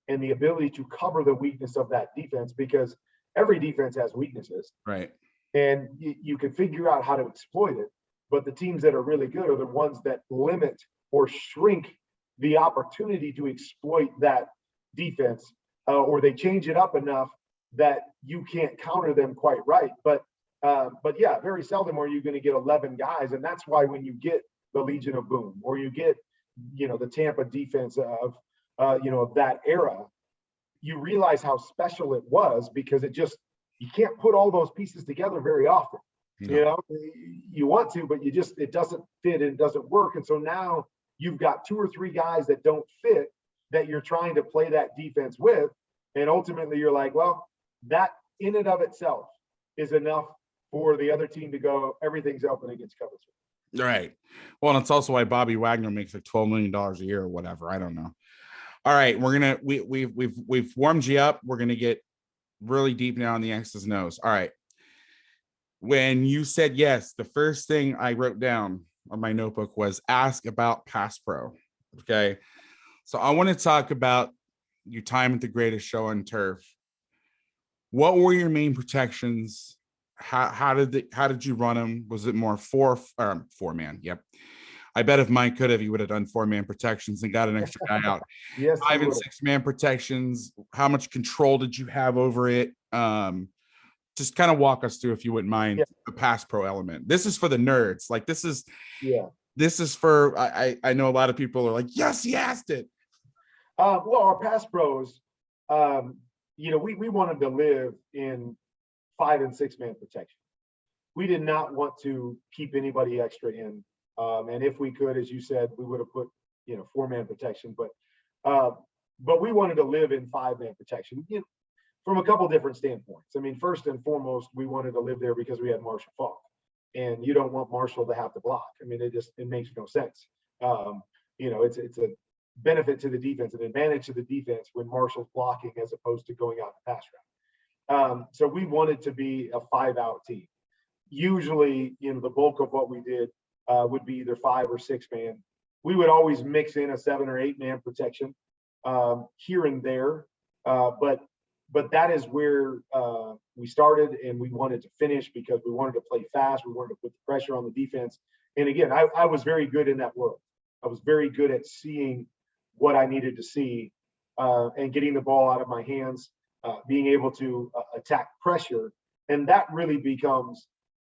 and the ability to cover the weakness of that defense, because every defense has weaknesses. Right. And you can figure out how to exploit it. But the teams that are really good are the ones that limit or shrink the opportunity to exploit that defense, or they change it up enough that you can't counter them quite right. But yeah, very seldom are you going to get 11 guys. And that's why when you get the Legion of Boom, or you get, the Tampa defense of that era, you realize how special it was, because you can't put all those pieces together very often. You want to, but it doesn't fit and it doesn't work. And so now you've got 2 or 3 guys that don't fit, that you're trying to play that defense with. And ultimately you're like, well, that in and of itself is enough for the other team to go, everything's open against cover 3. Right. Well, and it's also why Bobby Wagner makes like $12 million a year or whatever. I don't know. All right, we've warmed you up. We're gonna get really deep now on the X's and O's. All right. When you said yes, the first thing I wrote down on my notebook was ask about Pass Pro. Okay. So I want to talk about your time at the greatest show on turf. What were your main protections? How did you run them? Was it more four man? Yep. I bet if Mike could have, he would have done 4-man protections and got an extra guy out. Yes, 5 and 6-man protections. How much control did you have over it? Just kind of walk us through, if you wouldn't mind, the Pass Pro element. This is for the nerds. Like this is for, I know a lot of people are like, yes, he asked it. Well, our Pass Pros, we wanted to live in 5 and 6-man protection. We did not want to keep anybody extra in. And if we could, as you said, we would have put, 4-man protection, but we wanted to live in 5-man protection, from a couple different standpoints. I mean, first and foremost, we wanted to live there because we had Marshall Faulk, and you don't want Marshall to have to block. I mean, it makes no sense. It's a benefit to the defense, an advantage to the defense when Marshall's blocking as opposed to going out the pass route. So we wanted to be a 5-out team. Usually, the bulk of what we did would be either 5 or 6 man. We would always mix in a 7 or 8 man protection here and there, but that is where we started, and we wanted to finish because we wanted to play fast. We wanted to put the pressure on the defense. And again, I was very good in that world. I was very good at seeing what I needed to see and getting the ball out of my hands, being able to attack pressure. And that really becomes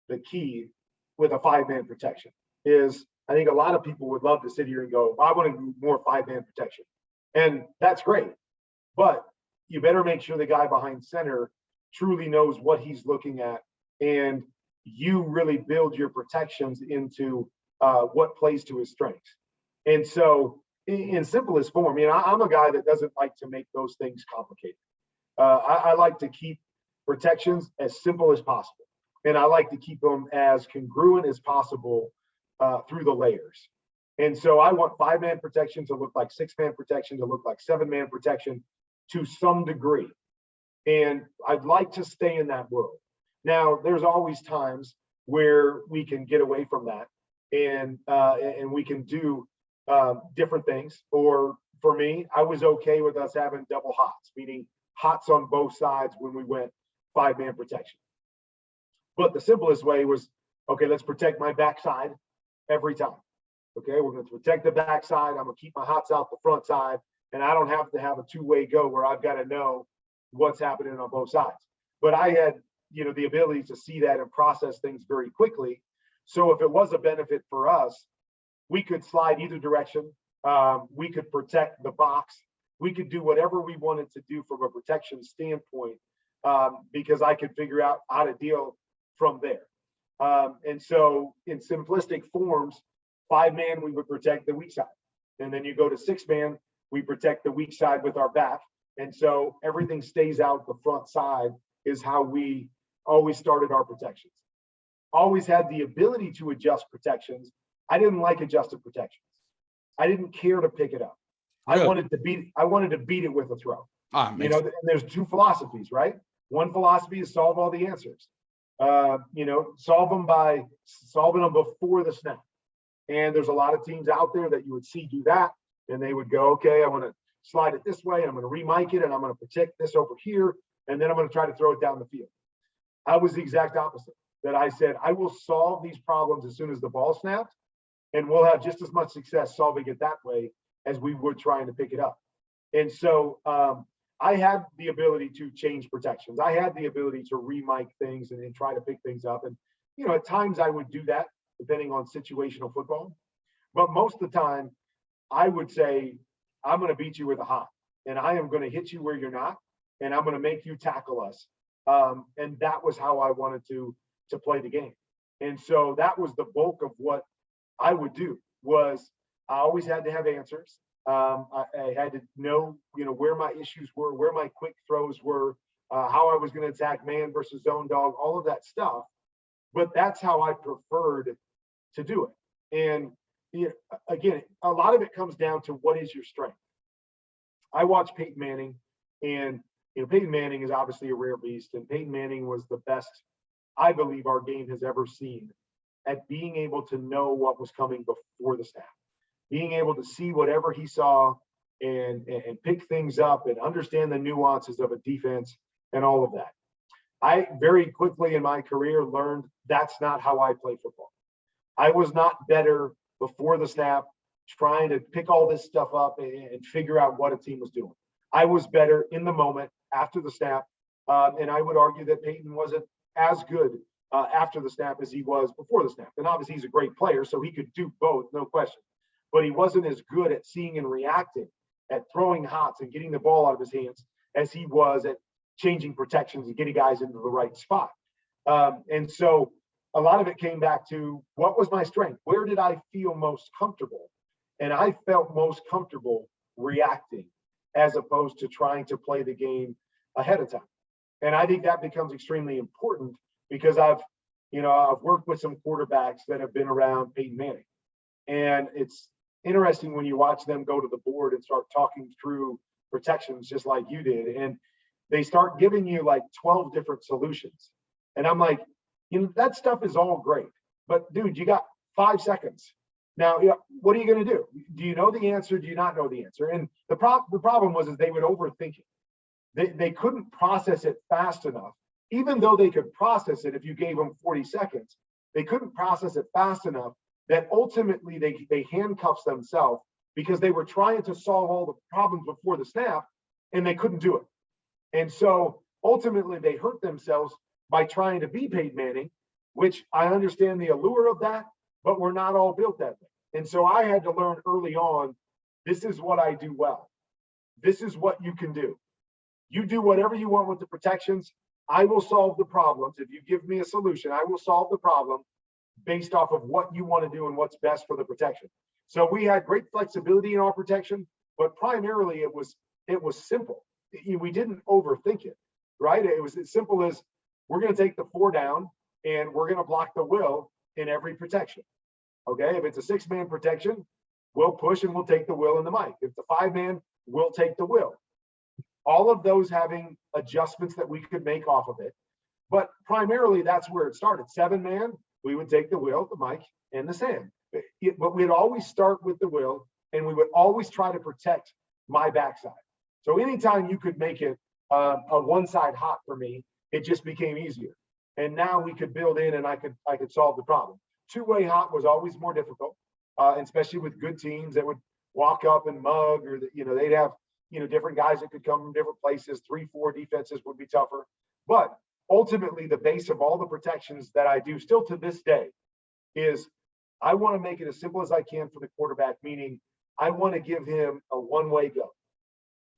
the key with a 5-man protection. Is I think a lot of people would love to sit here and go, I want to do more 5-man protection. And that's great. But you better make sure the guy behind center truly knows what he's looking at, and you really build your protections into what plays to his strengths. And so in simplest form, I'm a guy that doesn't like to make those things complicated. I like to keep protections as simple as possible. And I like to keep them as congruent as possible through the layers. And so I want 5-man protection to look like 6-man protection, to look like 7-man protection to some degree. And I'd like to stay in that world. Now, there's always times where we can get away from that, and we can do different things. Or for me, I was okay with us having double hots, meaning hots on both sides when we went 5-man protection. But the simplest way was, okay, let's protect my backside every time. Okay, we're going to protect the backside. I'm going to keep my hots out the front side, and I don't have to have a two-way go where I've got to know what's happening on both sides. But I had, the ability to see that and process things very quickly. So if it was a benefit for us, we could slide either direction. We could protect the box. We could do whatever we wanted to do from a protection standpoint, because I could figure out how to deal from there. And so in simplistic forms, 5-man, we would protect the weak side. And then you go to 6-man, we protect the weak side with our back. And so everything stays out the front side is how we always started our protections. Always had the ability to adjust protections. I didn't like adjusted protections. I didn't care to pick it up. Really? I wanted to beat it with a throw. And there's two philosophies, right? One philosophy is solve all the answers. Solve them by solving them before the snap. And there's a lot of teams out there that you would see do that, and they would go, okay, I want to slide it this way, and I'm going to re-mic it, and I'm going to protect this over here, and then I'm going to try to throw it down the field. I was the exact opposite. That I said, I will solve these problems as soon as the ball snaps, and we'll have just as much success solving it that way as we would trying to pick it up. And so I had the ability to change protections. I had the ability to re-mic things and try to pick things up. And, at times I would do that depending on situational football. But most of the time, I would say, I'm going to beat you with a hot, and I am going to hit you where you're not, and I'm going to make you tackle us. And that was how I wanted to play the game. And so that was the bulk of what I would do. Was I always had to have answers. I had to know, where my issues were, where my quick throws were, how I was going to attack man versus zone dog, all of that stuff. But that's how I preferred to do it. And again, a lot of it comes down to what is your strength. I watched Peyton Manning, and Peyton Manning is obviously a rare beast, and Peyton Manning was the best I believe our game has ever seen at being able to know what was coming before the snap, being able to see whatever he saw and pick things up and understand the nuances of a defense and all of that. I very quickly in my career learned that's not how I play football. I was not better before the snap trying to pick all this stuff up and figure out what a team was doing. I was better in the moment after the snap. And I would argue that Peyton wasn't as good after the snap as he was before the snap. And obviously he's a great player, so he could do both, no question. But he wasn't as good at seeing and reacting, at throwing hots and getting the ball out of his hands as he was at changing protections and getting guys into the right spot. And so a lot of it came back to what was my strength? Where did I feel most comfortable? And I felt most comfortable reacting as opposed to trying to play the game ahead of time. And I think that becomes extremely important because I've worked with some quarterbacks that have been around Peyton Manning. And it's interesting when you watch them go to the board and start talking through protections just like you did. And they start giving you like 12 different solutions. And I'm like, that stuff is all great, but dude, you got 5 seconds. Now, what are you going to do? Do you know the answer? Do you not know the answer? And the problem was is they would overthink it. They couldn't process it fast enough. Even though they could process it if you gave them 40 seconds, they couldn't process it fast enough that ultimately they handcuffed themselves because they were trying to solve all the problems before the snap and they couldn't do it. And so ultimately they hurt themselves by trying to be Peyton Manning, which I understand the allure of that, but we're not all built that way. And so I had to learn early on, this is what I do well. This is what you can do. You do whatever you want with the protections. I will solve the problems. If you give me a solution, I will solve the problem based off of what you want to do and what's best for the protection. So we had great flexibility in our protection, but primarily it was simple. We didn't overthink it, right? It was as simple as we're going to take the 4 down and we're going to block the will in every protection. Okay, if it's a 6-man protection, we'll push and we'll take the will and the mic. If it's a 5-man, we'll take the will. All of those having adjustments that we could make off of it. But primarily that's where it started. 7-man, we would take the will, the mic, and the sand. But we'd always start with the will, and we would always try to protect my backside. So anytime you could make it a one-side hot for me, it just became easier. And now we could build in and I could solve the problem. 2-way hot was always more difficult, especially with good teams that would walk up and mug, or they'd have different guys that could come from different places. 3-4 defenses would be tougher. But ultimately, the base of all the protections that I do still to this day is I want to make it as simple as I can for the quarterback, meaning I want to give him a one-way go.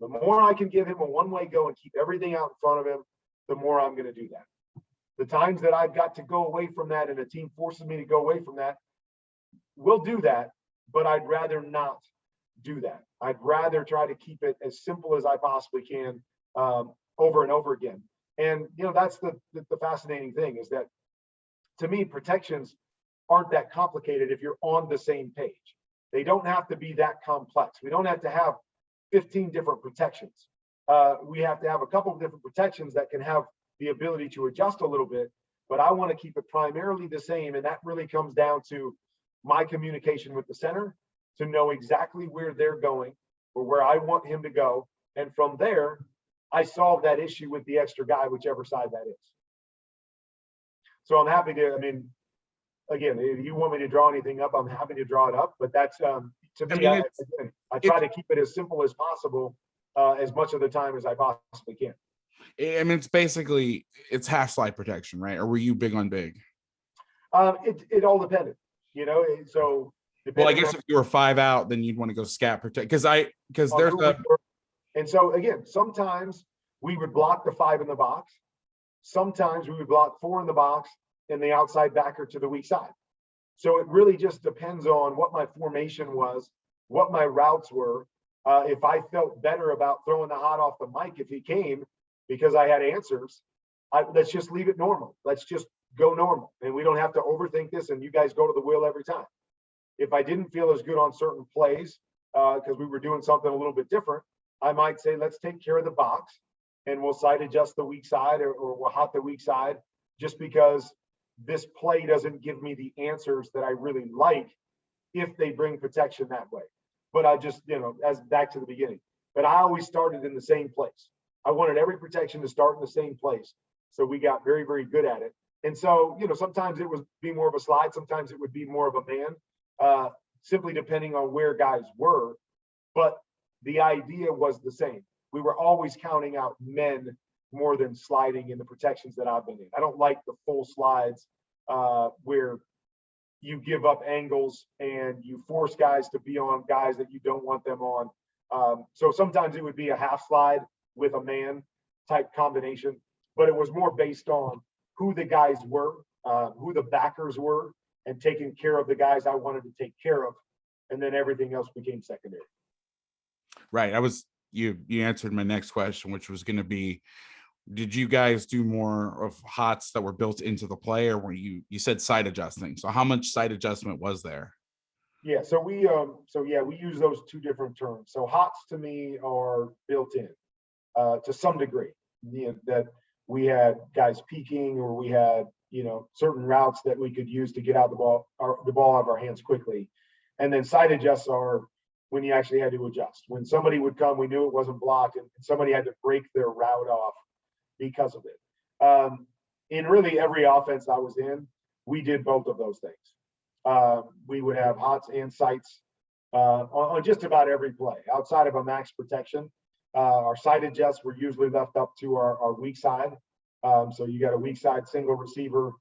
The more I can give him a one-way go and keep everything out in front of him, the more I'm going to do that. The times that I've got to go away from that and a team forces me to go away from that, we'll do that, but I'd rather not do that. I'd rather try to keep it as simple as I possibly can over and over again. And, that's the fascinating thing is that, to me, protections aren't that complicated if you're on the same page. They don't have to be that complex. We don't have to have 15 different protections. We have to have a couple of different protections that can have the ability to adjust a little bit, but I want to keep it primarily the same. And that really comes down to my communication with the center to know exactly where they're going or where I want him to go. And from there, I solve that issue with the extra guy, whichever side that is. So I'm happy to, again, if you want me to draw anything up, I'm happy to draw it up, but that's, to me, I try to keep it as simple as possible, as much of the time as I possibly can. It's half slide protection, right? Or were you big on big? It all depended, so. Well, I guess if you were 5 out, then you'd want to go scat protect because there's and so again, sometimes we would block the 5 in the box. Sometimes we would block 4 in the box and the outside backer to the weak side. So it really just depends on what my formation was, what my routes were. If I felt better about throwing the hot off the mic if he came because I had answers, let's just leave it normal. Let's just go normal. And we don't have to overthink this and you guys go to the wheel every time. If I didn't feel as good on certain plays, because we were doing something a little bit different, I might say, let's take care of the box and we'll side adjust the weak side or we'll hot the weak side just because this play doesn't give me the answers that I really like if they bring protection that way. But I just, as back to the beginning, but I always started in the same place. I wanted every protection to start in the same place. So we got very, very good at it. And so, sometimes it would be more of a slide. Sometimes it would be more of a man, simply depending on where guys were. But the idea was the same. We were always counting out men more than sliding in the protections that I've been in. I don't like the full slides where you give up angles and you force guys to be on guys that you don't want them on. So sometimes it would be a half slide with a man type combination, but it was more based on who the guys were, who the backers were, and taking care of the guys I wanted to take care of. And then everything else became secondary. Right. You answered my next question, which was going to be, did you guys do more of hots that were built into the play, or were you said side adjusting? So how much side adjustment was there? Yeah, so we use those 2 different terms. So hots to me are built in to some degree. that we had guys peeking, or we had, certain routes that we could use to get out the ball out of our hands quickly. And then side adjusts are when you actually had to adjust. When somebody would come, we knew it wasn't blocked, and somebody had to break their route off because of it. In really every offense I was in, we did both of those things. We would have hots and sights on just about every play. Outside of a max protection, our side adjusts were usually left up to our weak side. So you got a weak side single receiver.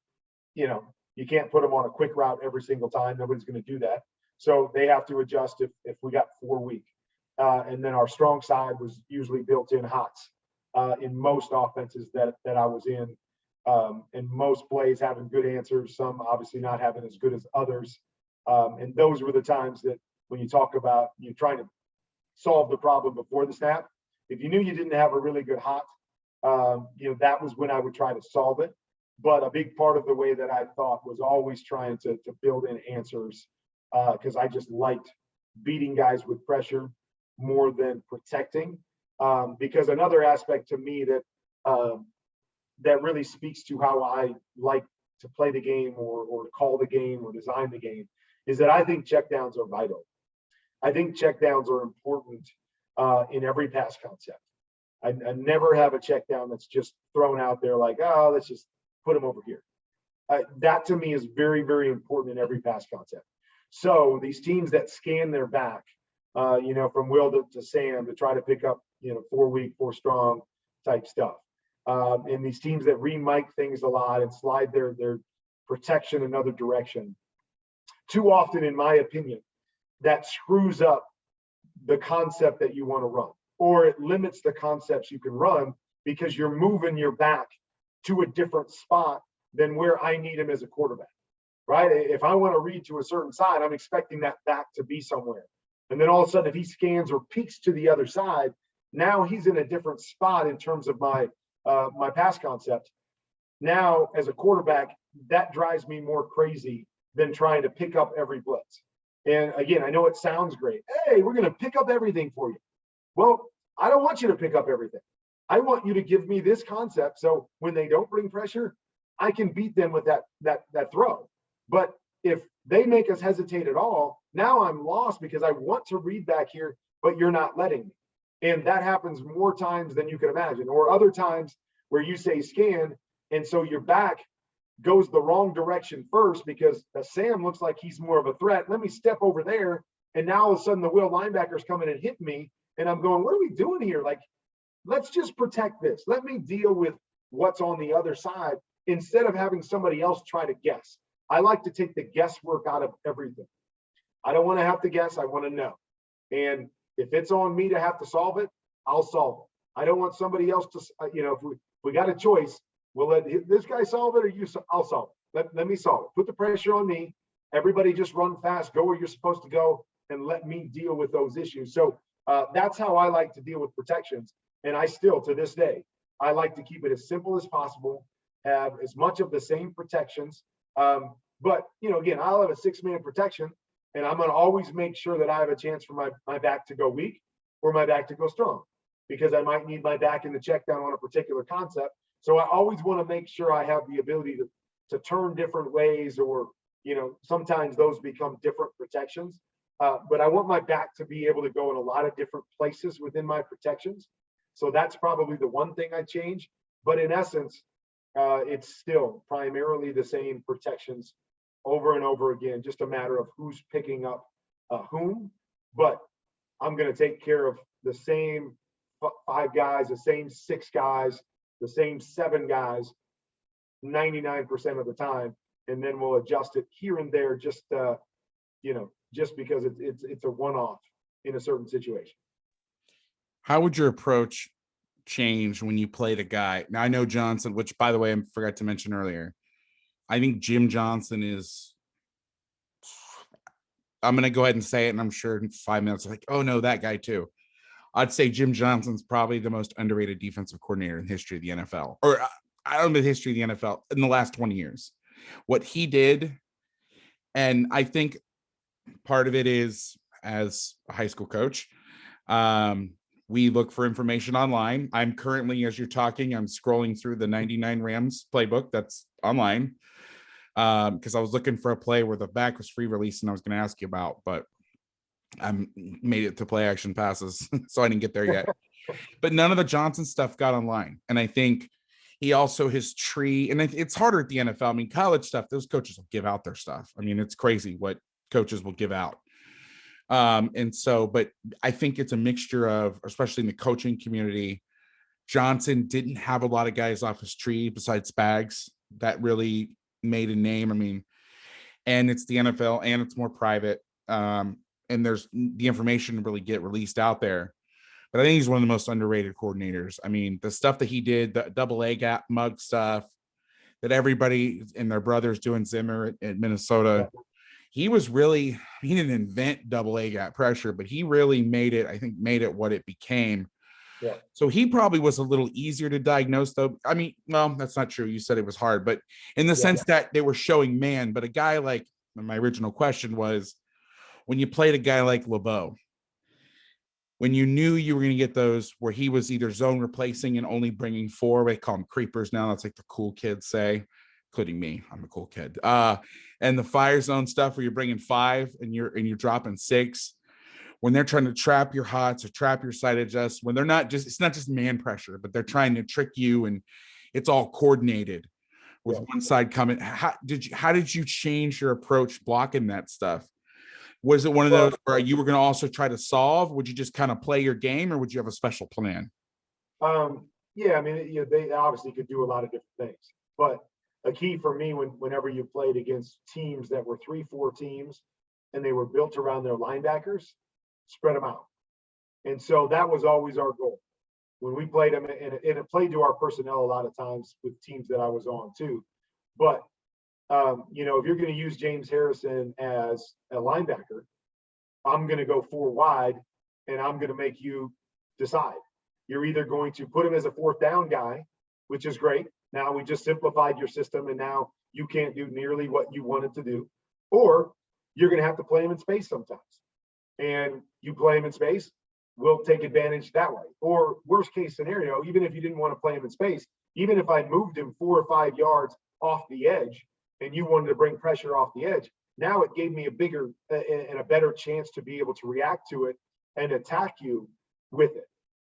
You can't put them on a quick route every single time. Nobody's going to do that. So they have to adjust if we got 4 weak. And then our strong side was usually built in hots in most offenses that I was in. And most plays having good answers, some obviously not having as good as others. And those were the times that when you talk about you trying to solve the problem before the snap, if you knew you didn't have a really good hot, that was when I would try to solve it. But a big part of the way that I thought was always trying to build in answers, because I just liked beating guys with pressure more than protecting. Because another aspect to me that really speaks to how I like to play the game or call the game or design the game is that I think checkdowns are vital. I think checkdowns are important in every pass concept. I never have a check down that's just thrown out there like, oh, let's just put him over here. That to me is very, very important in every pass concept. So these teams that scan their back, from Will to Sam to try to pick up, 4 weak, 4 strong type stuff. And these teams that remike things a lot and slide their protection another direction. Too often, in my opinion, that screws up the concept that you want to run, or it limits the concepts you can run because you're moving your back to a different spot than where I need him as a quarterback, right? If I want to read to a certain side, I'm expecting that back to be somewhere. And then all of a sudden, if he scans or peeks to the other side, now he's in a different spot in terms of my pass concept. Now, as a quarterback, that drives me more crazy than trying to pick up every blitz. And again, I know it sounds great. Hey, we're going to pick up everything for you. Well, I don't want you to pick up everything. I want you to give me this concept so when they don't bring pressure, I can beat them with that throw. But if they make us hesitate at all, now I'm lost because I want to read back here, but you're not letting me. And that happens more times than you can imagine, or other times where you say scan, and so your back goes the wrong direction first because Sam looks like he's more of a threat. Let me step over there, and now all of a sudden the Will linebacker's coming and hit me, and I'm going, what are we doing here? Like, let's just protect this. Let me deal with what's on the other side instead of having somebody else try to guess. I like to take the guesswork out of everything. I don't want to have to guess. I want to know. And if it's on me to have to solve it, I'll solve it. I don't want somebody else to, if we got a choice, we'll let this guy solve it or I'll solve it. Let me solve it. Put the pressure on me. Everybody just run fast, go where you're supposed to go, and let me deal with those issues. So that's how I like to deal with protections. And I still, to this day, I like to keep it as simple as possible, have as much of the same protections. But, again, I'll have a 6-man protection, and I'm going to always make sure that I have a chance for my back to go weak or my back to go strong, because I might need my back in the check down on a particular concept. So I always want to make sure I have the ability to turn different ways, or, sometimes those become different protections. But I want my back to be able to go in a lot of different places within my protections. So that's probably the one thing I change. But in essence, it's still primarily the same protections over and over again, just a matter of who's picking up whom. But I'm going to take care of the same 5 guys, the same 6 guys, the same 7 guys 99% of the time, and then we'll adjust it here and there, just because it's a one-off in a certain situation. How would your approach change when you played a guy? Now, I know Johnson, which, by the way, I forgot to mention earlier. I think Jim Johnson is, I'm going to go ahead and say it, and I'm sure in 5 minutes, like, oh, no, that guy too. I'd say Jim Johnson's probably the most underrated defensive coordinator in the history of the NFL. Or I don't know the history of the NFL in the last 20 years. What he did, and I think part of it is as a high school coach, We look for information online. I'm currently, as you're talking, I'm scrolling through the 99 Rams playbook that's online, because I was looking for a play where the back was free release and I was going to ask you about, but I made it to play action passes, so I didn't get there yet. But none of the Johnson stuff got online. And I think he also, his tree, and it's harder at the NFL. I mean, college stuff, those coaches will give out their stuff. I mean, it's crazy what coaches will give out. And so, but I think it's a mixture of, especially in the coaching community, Johnson didn't have a lot of guys off his tree besides Spags that really made a name. I mean, and it's the NFL and it's more private. And there's the information to really get released out there. But I think he's one of the most underrated coordinators. I mean, the stuff that he did, the double A gap mug stuff that everybody and their brothers doing Zimmer at Minnesota. He was really, he didn't invent double A gap pressure, but he really made it, I think, made it what it became. Yeah. So he probably was a little easier to diagnose, though. I mean, well, that's not true. You said it was hard, but in the sense that they were showing man. But a guy like, my original question was, when you played a guy like LeBeau, when you knew you were going to get those where he was either zone replacing and only bringing four, they call them creepers now. That's like the cool kids say, including me. I'm a cool kid. And the fire zone stuff where you're bringing five and you're dropping six, when they're trying to trap your hots or trap your side adjusts, when they're not just, it's not just man pressure, but they're trying to trick you, and it's all coordinated with one side coming. How did you change your approach blocking that stuff? Was it one of those where you were going to also try to solve? Would you just kind of play your game, or would you have a special plan? Yeah, I mean, they obviously could do a lot of different things, but a key for me whenever you played against teams that were 3-4 teams and they were built around their linebackers, spread them out. And so that was always our goal when we played them, and it played to our personnel a lot of times with teams that I was on too. But if you're going to use James Harrison as a linebacker, I'm going to go four wide and I'm going to make you decide. You're either going to put him as a fourth down guy, which is great. Now we just simplified your system and now you can't do nearly what you wanted to do, or you're going to have to play him in space sometimes. And you play him in space, we'll take advantage that way. Or worst case scenario, even if you didn't want to play him in space, even if I moved him 4 or 5 yards off the edge and you wanted to bring pressure off the edge, now it gave me a bigger and a better chance to be able to react to it and attack you with it.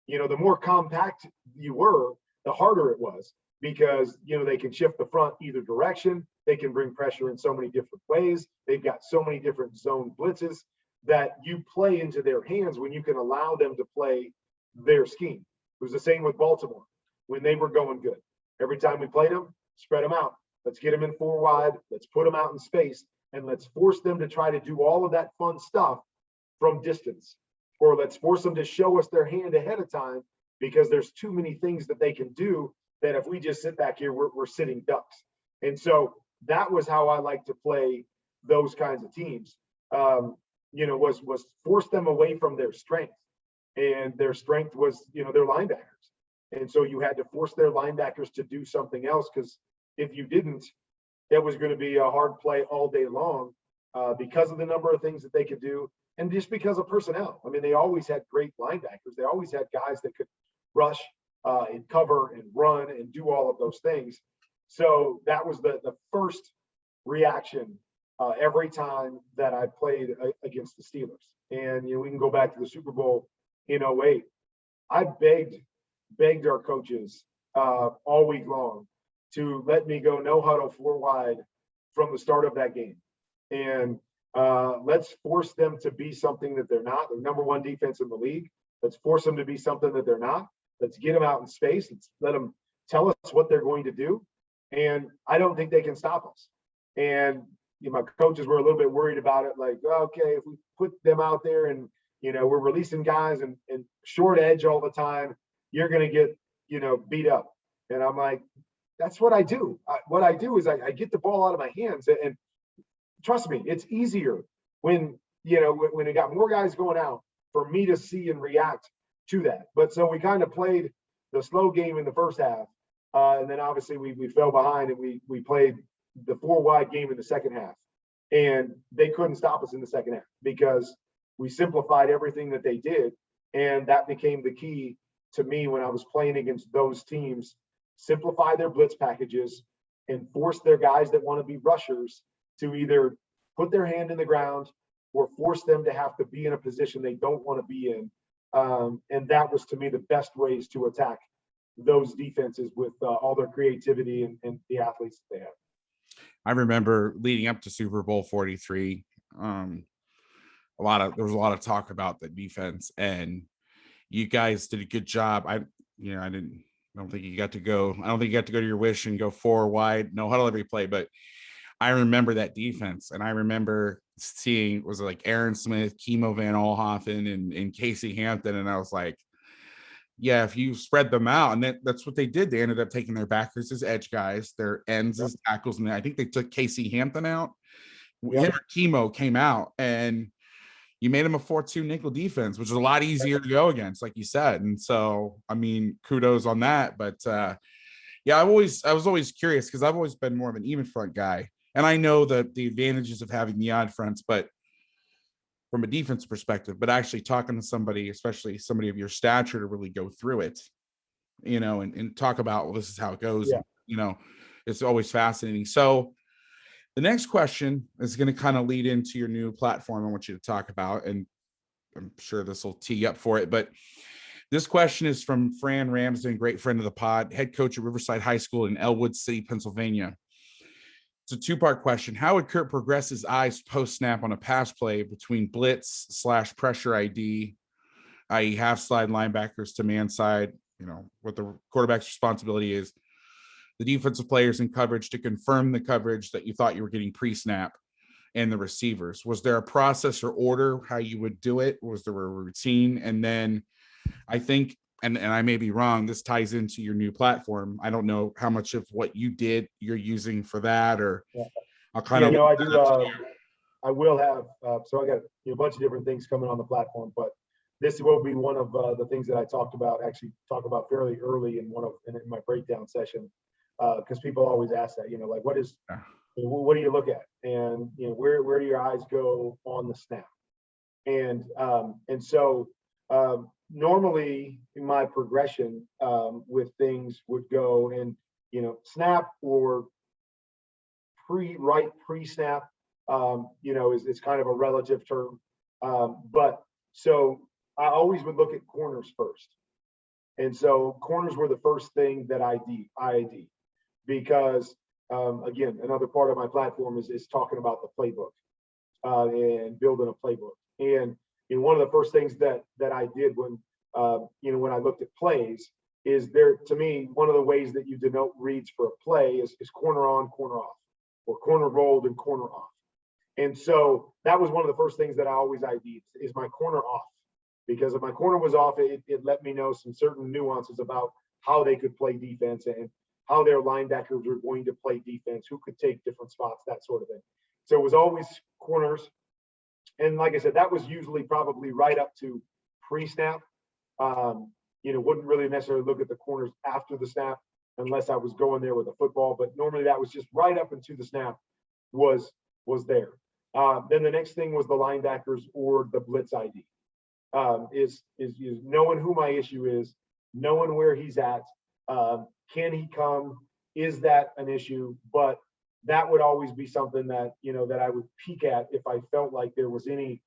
The more compact you were, the harder it was, because, they can shift the front either direction. They can bring pressure in so many different ways. They've got so many different zone blitzes that you play into their hands when you can allow them to play their scheme. It was the same with Baltimore when they were going good. Every time we played them, spread them out. Let's get them in four wide. Let's put them out in space, and let's force them to try to do all of that fun stuff from distance, or let's force them to show us their hand ahead of time, because there's too many things that they can do that if we just sit back here, we're sitting ducks. And so that was how I like to play those kinds of teams. Was force them away from their strength, and their strength was, their linebackers. And so you had to force their linebackers to do something else, because if you didn't, it was going to be a hard play all day long, because of the number of things that they could do, and just because of personnel. I mean, they always had great linebackers. They always had guys that could rush and cover and run and do all of those things. So that was the first reaction every time that I played against the Steelers. And we can go back to the Super Bowl in 2008. I begged our coaches all week long to let me go no huddle four wide from the start of that game. And let's force them to be something that they're not. The number one defense in the league. Let's force them to be something that they're not. Let's get them out in space. Let's let them tell us what they're going to do. And I don't think they can stop us. And my coaches were a little bit worried about it. Like, okay, if we put them out there and, we're releasing guys and short edge all the time, you're going to get, beat up. And I'm like, that's what I do. What I do is I get the ball out of my hands. And trust me, it's easier when it got more guys going out for me to see and react to that. But so we kind of played the slow game in the first half. And then obviously we fell behind, and we played the four wide game in the second half. And they couldn't stop us in the second half because we simplified everything that they did. And that became the key to me when I was playing against those teams. Simplify their blitz packages and force their guys that want to be rushers to either put their hand in the ground or force them to have to be in a position they don't want to be in. And that was, to me, the best ways to attack those defenses with all their creativity and the athletes that they have. I remember leading up to Super Bowl 43, there was a lot of talk about the defense, and you guys did a good job. I don't think you got to go to your wish and go 4 wide, no huddle every play, but I remember that defense, and I remember seeing, was it like Aaron Smith, Kimo Van Olhoffen, and Casey Hampton, and I was like, yeah, if you spread them out, and that's what they did. They ended up taking their backers as edge guys, their ends as tackles, and I think they took Casey Hampton out. Him or Kimo came out, and you made him a 4-2 nickel defense, which is a lot easier to go against, like you said. And so, I mean, kudos on that. But yeah, I was always curious, because I've always been more of an even front guy, and I know the advantages of having the odd fronts, but from a defense perspective, but actually talking to somebody, especially somebody of your stature, to really go through it, and talk about, well, this is how it goes. Yeah. It's always fascinating. So the next question is going to kind of lead into your new platform I want you to talk about, and I'm sure this will tee you up for it. But this question is from Fran Ramsden, great friend of the pod, head coach at Riverside High School in Elwood City, Pennsylvania. It's a 2-part question. How would Kurt progress his eyes post-snap on a pass play between blitz/pressure ID, i.e. half slide linebackers to man side, what the quarterback's responsibility is, the defensive players in coverage to confirm the coverage that you thought you were getting pre-snap, and the receivers? Was there a process or order how you would do it? Was there a routine? And then I think, and I may be wrong, this ties into your new platform. I don't know how much of what you did you're using for that, or I'll kind of. I do. I will have. So I got a bunch of different things coming on the platform, but this will be one of the things that I talk about fairly early in my breakdown session, because people always ask that, like, what do you look at, and where do your eyes go on the snap, and so. Normally my progression with things would go and snap or pre-snap is kind of a relative term, but so I always would look at corners first, and so corners were the first thing that I ID, because again, another part of my platform is talking about the playbook and building a playbook. And one of the first things that I did when I looked at plays is, to me, one of the ways that you denote reads for a play is corner on, corner off, or corner rolled and corner off. And so that was one of the first things that I always ID'd, is my corner off, because if my corner was off, it let me know some certain nuances about how they could play defense and how their linebackers were going to play defense, who could take different spots, that sort of thing. So it was always corners. And like I said, that was usually probably right up to pre-snap. Wouldn't really necessarily look at the corners after the snap unless I was going there with a football. But normally that was just right up into the snap was there. Then the next thing was the linebackers or the blitz ID. Is knowing who my issue is, knowing where he's at. Can he come? Is that an issue? But that would always be something that, that I would peek at if I felt like there was any,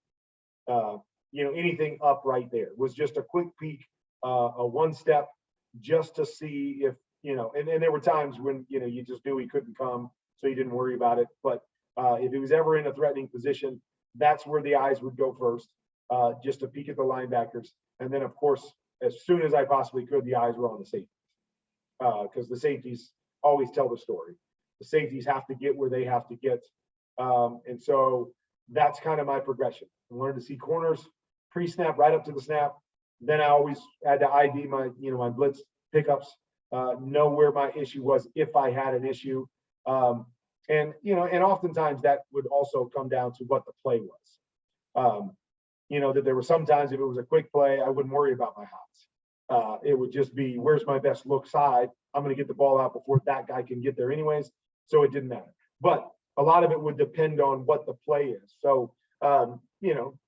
anything up right there. It was just a quick peek, a one step, just to see if, and there were times when, you just knew he couldn't come, so you didn't worry about it. But if he was ever in a threatening position, that's where the eyes would go first, just to peek at the linebackers. And then, of course, as soon as I possibly could, the eyes were on the safeties, because the safeties always tell the story. The safeties have to get where they have to get. And so that's kind of my progression. I wanted to see corners pre-snap right up to the snap. Then I always had to ID my, my blitz pickups, know where my issue was if I had an issue. And oftentimes that would also come down to what the play was. That there were sometimes, if it was a quick play, I wouldn't worry about my hots. It would just be, where's my best look side? I'm going to get the ball out before that guy can get there anyways. So it didn't matter. But a lot of it would depend on what the play is. So,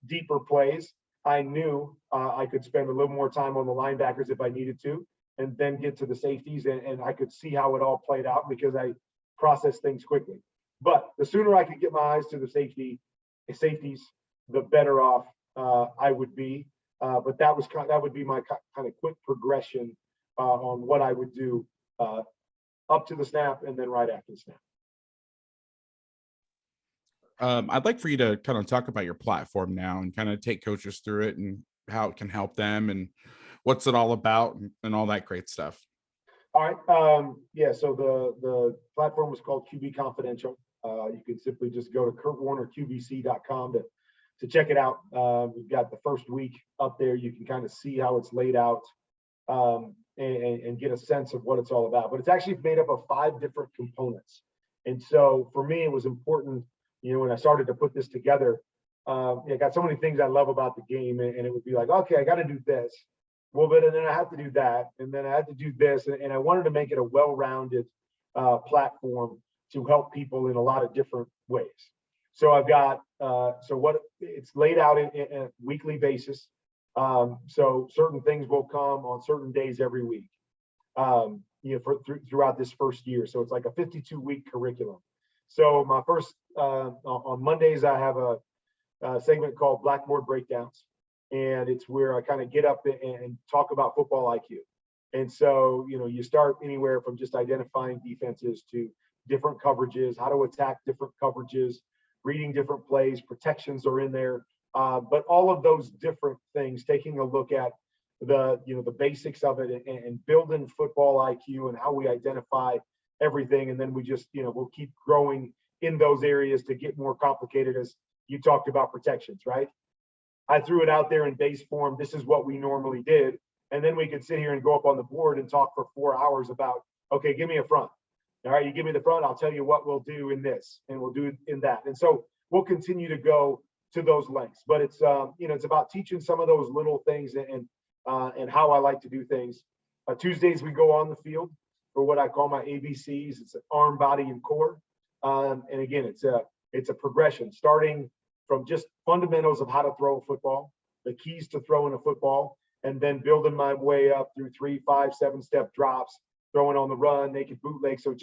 deeper plays, I knew I could spend a little more time on the linebackers if I needed to, and then get to the safeties, and I could see how it all played out because I process things quickly. But the sooner I could get my eyes to the safeties, the better off I would be. But that would be my kind of quick progression on what I would do up to the snap and then right after the snap. I'd like for you to kind of talk about your platform now and kind of take coaches through it and how it can help them and what's it all about and all that great stuff. All right. Yeah. So the platform is called QB Confidential. You can simply just go to kurtwarnerqbc.com to check it out. We've got the first week up there. You can kind of see how it's laid out and get a sense of what it's all about. But it's actually made up of 5 different components. And so for me, it was important, when I started to put this together, I got so many things I love about the game, and it would be like, okay, I got to do this. Well, but and then I have to do that, and then I had to do this, and I wanted to make it a well-rounded platform to help people in a lot of different ways. So I've got it's laid out in a weekly basis. So certain things will come on certain days every week, throughout this first year. So it's like a 52-week curriculum. So my first on Mondays, I have a segment called Blackboard Breakdowns, and it's where I kind of get up and talk about football IQ. And so, you start anywhere from just identifying defenses to different coverages, how to attack different coverages, reading different plays, protections are in there. But all of those different things, taking a look at the basics of it and building football IQ and how we identify everything. And then we just, we'll keep growing in those areas to get more complicated, as you talked about protections, right? I threw it out there in base form. This is what we normally did. And then we could sit here and go up on the board and talk for 4 hours about, okay, give me a front. All right, you give me the front, I'll tell you what we'll do in this, and we'll do it in that. And so we'll continue to go to those lengths. But it's it's about teaching some of those little things and how I like to do things. Tuesdays we go on the field for what I call my ABCs. It's an arm, body, and core. And again, it's a progression starting from just fundamentals of how to throw a football, the keys to throwing a football, and then building my way up through 3, 5, 7-step drops, throwing on the run, naked bootleg. So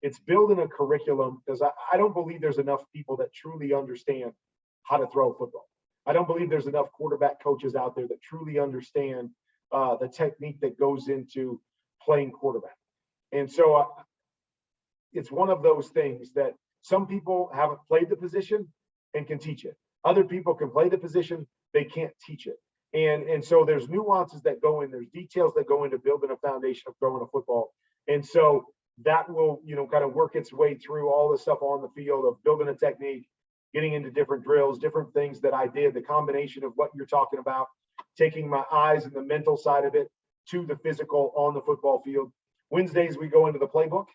it's building a curriculum, because I don't believe there's enough people that truly understand how to throw a football. I don't believe there's enough quarterback coaches out there that truly understand the technique that goes into playing quarterback. And so it's one of those things that some people haven't played the position and can teach it. Other people can play the position, they can't teach it. And so there's nuances that go in, there's details that go into building a foundation of throwing a football. And so that will, kind of work its way through all the stuff on the field of building a technique, getting into different drills, different things that I did, the combination of what you're talking about, taking my eyes and the mental side of it to the physical on the football field. Wednesdays, we go into the playbook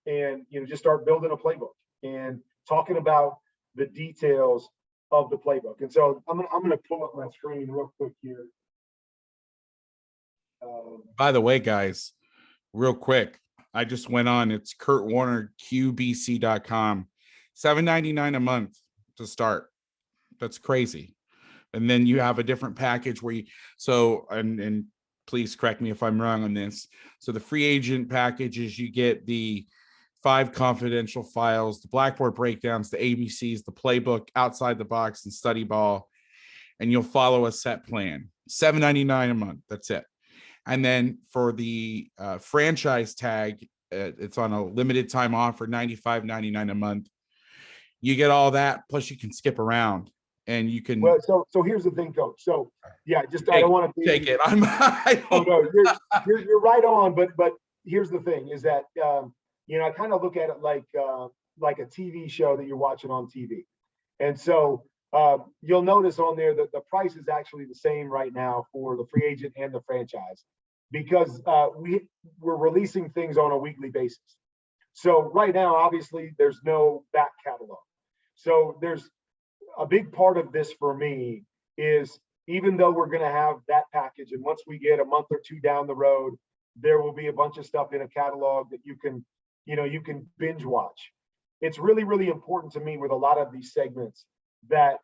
and, just start building a playbook and talking about the details of the playbook. And so I'm gonna pull up my screen real quick here. By the way, guys, real quick, I just went on. It's kurtwarnerqbc.com. $7.99 a month to start. That's crazy. And then you have a different package where and please correct me if I'm wrong on this. So the free agent packages, you get the 5 confidential files, the Blackboard breakdowns, the ABCs, the playbook, outside the box, and study ball, and you'll follow a set plan. $7.99 a month. That's it. And then for the franchise tag, it's on a limited time offer, $95.99 a month. You get all that, plus you can skip around, and you can. Well, so here's the thing, Coach. So yeah, I don't want to take it. No, you're right on, but here's the thing: is that I kind of look at it like a TV show that you're watching on TV, and so you'll notice on there that the price is actually the same right now for the free agent and the franchise, because we're releasing things on a weekly basis. So right now, obviously, there's no back catalog. So there's a big part of this for me is, even though we're going to have that package, and once we get a month or 2 down the road, there will be a bunch of stuff in a catalog that you can binge watch. It's really, really important to me with a lot of these segments that